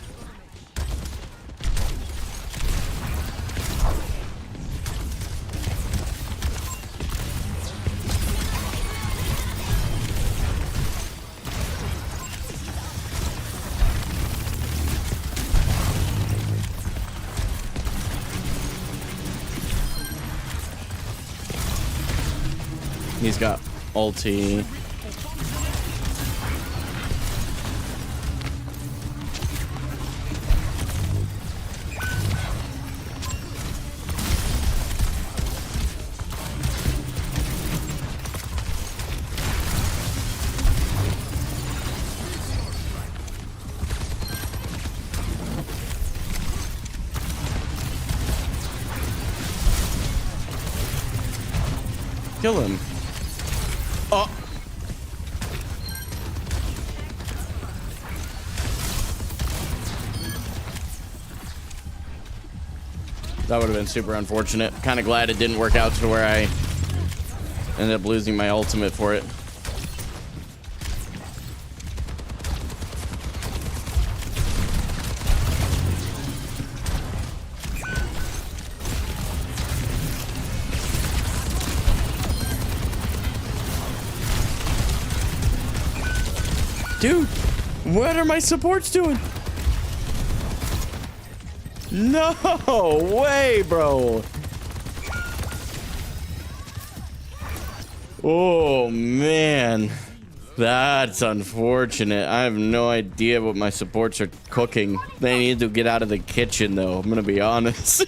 He's got ulti. Kill him. Oh. That would have been super unfortunate. Kind of glad it didn't work out to where I ended up losing my ultimate for it. Dude, what are my supports doing? No way, bro. Oh, man. That's unfortunate. I have no idea what my supports are cooking. They need to get out of the kitchen, though. I'm going to be honest.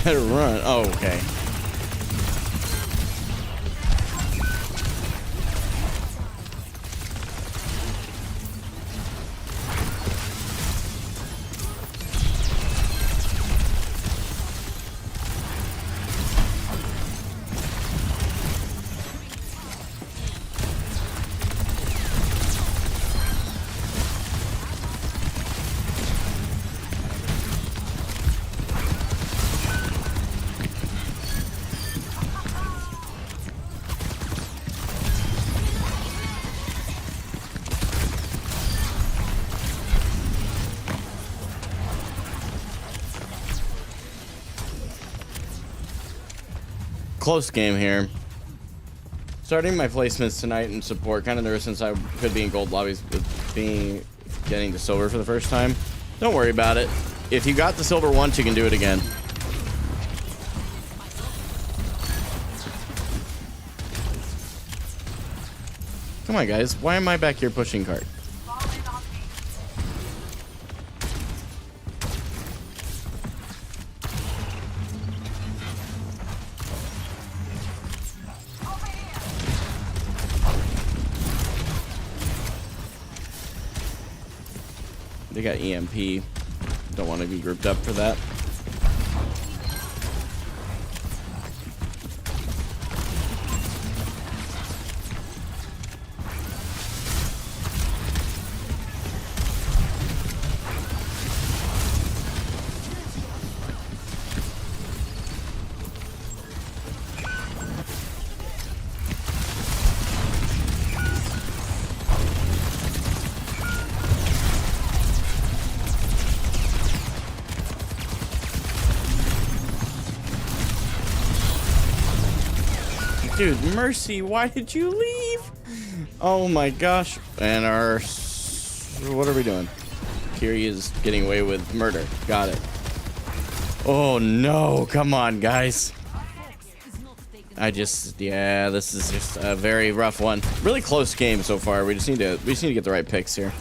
Better run. Oh, okay. Close game here. Starting my placements tonight in support. Kind of nervous since I could be in gold lobbies with getting to silver for the first time. Don't worry about it. If you got the silver once, you can do it again. Come on, guys. Why am I back here pushing cart? They got EMP. Don't want to be grouped up for that. Dude, Mercy, why did you leave? Oh my gosh. And our... What are we doing? Kiri is getting away with murder. Got it. Oh no, come on, guys. Yeah, this is just a very rough one. Really close game so far. We just need to get the right picks here.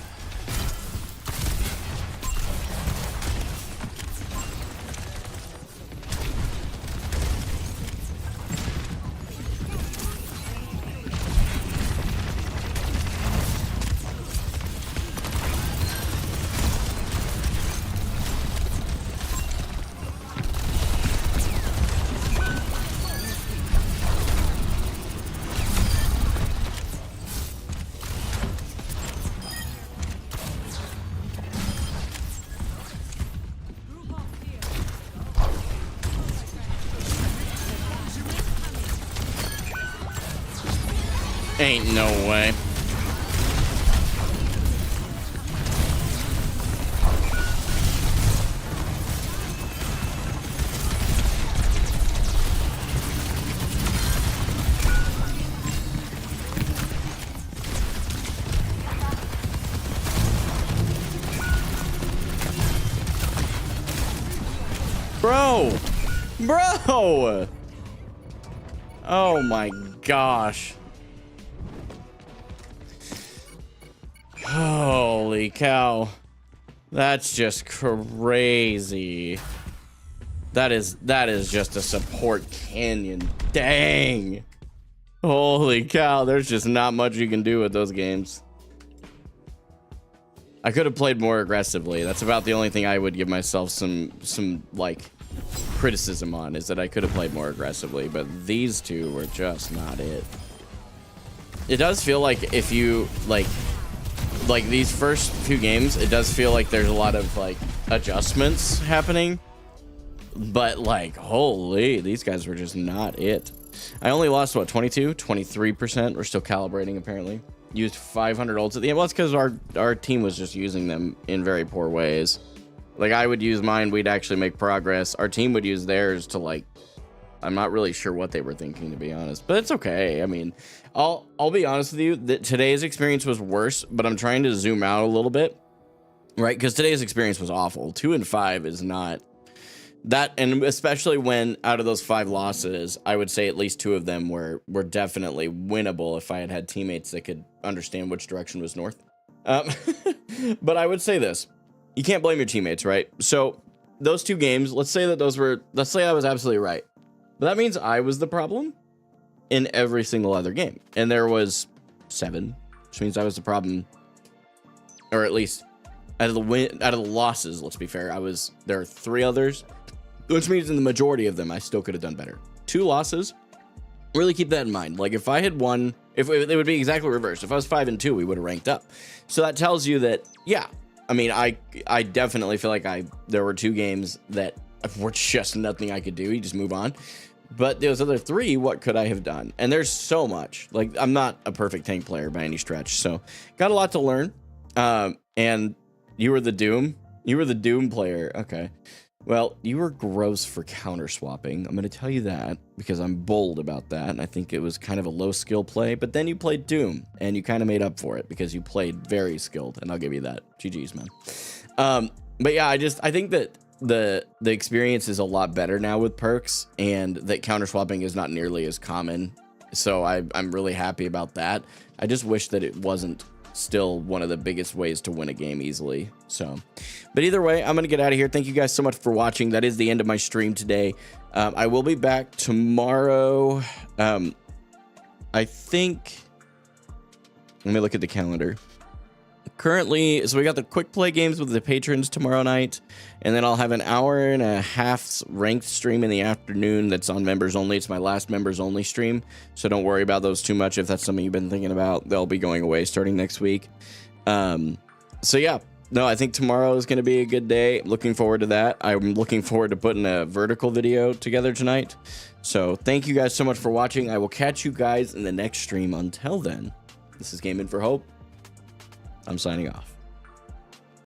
Ain't no way. Bro! Bro! Oh my gosh. Holy cow. That's just crazy. That is just a support canyon. Dang. Holy cow, there's just not much you can do with those games. I could have played more aggressively. That's about the only thing I would give myself some like criticism on, is that I could have played more aggressively, but these two were just not it. It does feel like if you like these first few games, it does feel like there's a lot of like adjustments happening, but like holy, these guys were just not it. I only lost what, 23%. We're still calibrating apparently. Used 500 ults at the end. Well, it's because our team was just using them in very poor ways. Like I would use mine, we'd actually make progress. Our team would use theirs to like, I'm not really sure what they were thinking, to be honest, but it's okay. I mean, I'll be honest with you that today's experience was worse, but I'm trying to zoom out a little bit, right? Because today's experience was awful. 2 and 5 is not that, and especially when out of those 5 losses, I would say at least 2 of them were definitely winnable if I had had teammates that could understand which direction was north. But I would say this: you can't blame your teammates, right? So those 2 games, let's say I was absolutely right. But that means I was the problem in every single other game. And there was 7, which means I was the problem. Or at least out of the losses, let's be fair, there are 3 others, which means in the majority of them, I still could have done better. 2 losses, really keep that in mind. Like if I had won, if it would be exactly reversed. If I was 5 and 2, we would have ranked up. So that tells you that, yeah, I mean, I definitely feel like there were 2 games that were just nothing I could do. You just move on. But those other 3, what could I have done? And there's so much. Like, I'm not a perfect tank player by any stretch, so got a lot to learn. And you were the Doom? You were the Doom player. Okay. Well, you were gross for counter swapping. I'm going to tell you that because I'm bold about that. And I think it was kind of a low skill play, but then you played Doom and you kind of made up for it because you played very skilled, and I'll give you that. GG's, man. But yeah, I think that the experience is a lot better now with perks, and that counter swapping is not nearly as common. So I'm really happy about that. I just wish that it wasn't still one of the biggest ways to win a game easily. So, but either way, I'm gonna get out of here. Thank you guys so much for watching. That is the end of my stream today. I will be back tomorrow. I think, let me look at the calendar. Currently, so we got the quick play games with the patrons tomorrow night, and then I'll have an hour and a half ranked stream in the afternoon that's on members only. It's my last members only stream, so don't worry about those too much if that's something you've been thinking about. They'll be going away starting next week. So yeah, no, I think tomorrow is going to be a good day. Looking forward to that. I'm looking forward to putting a vertical video together tonight. So thank you guys so much for watching. I will catch you guys in the next stream. Until then, this is Gaming for Hope. I'm signing off.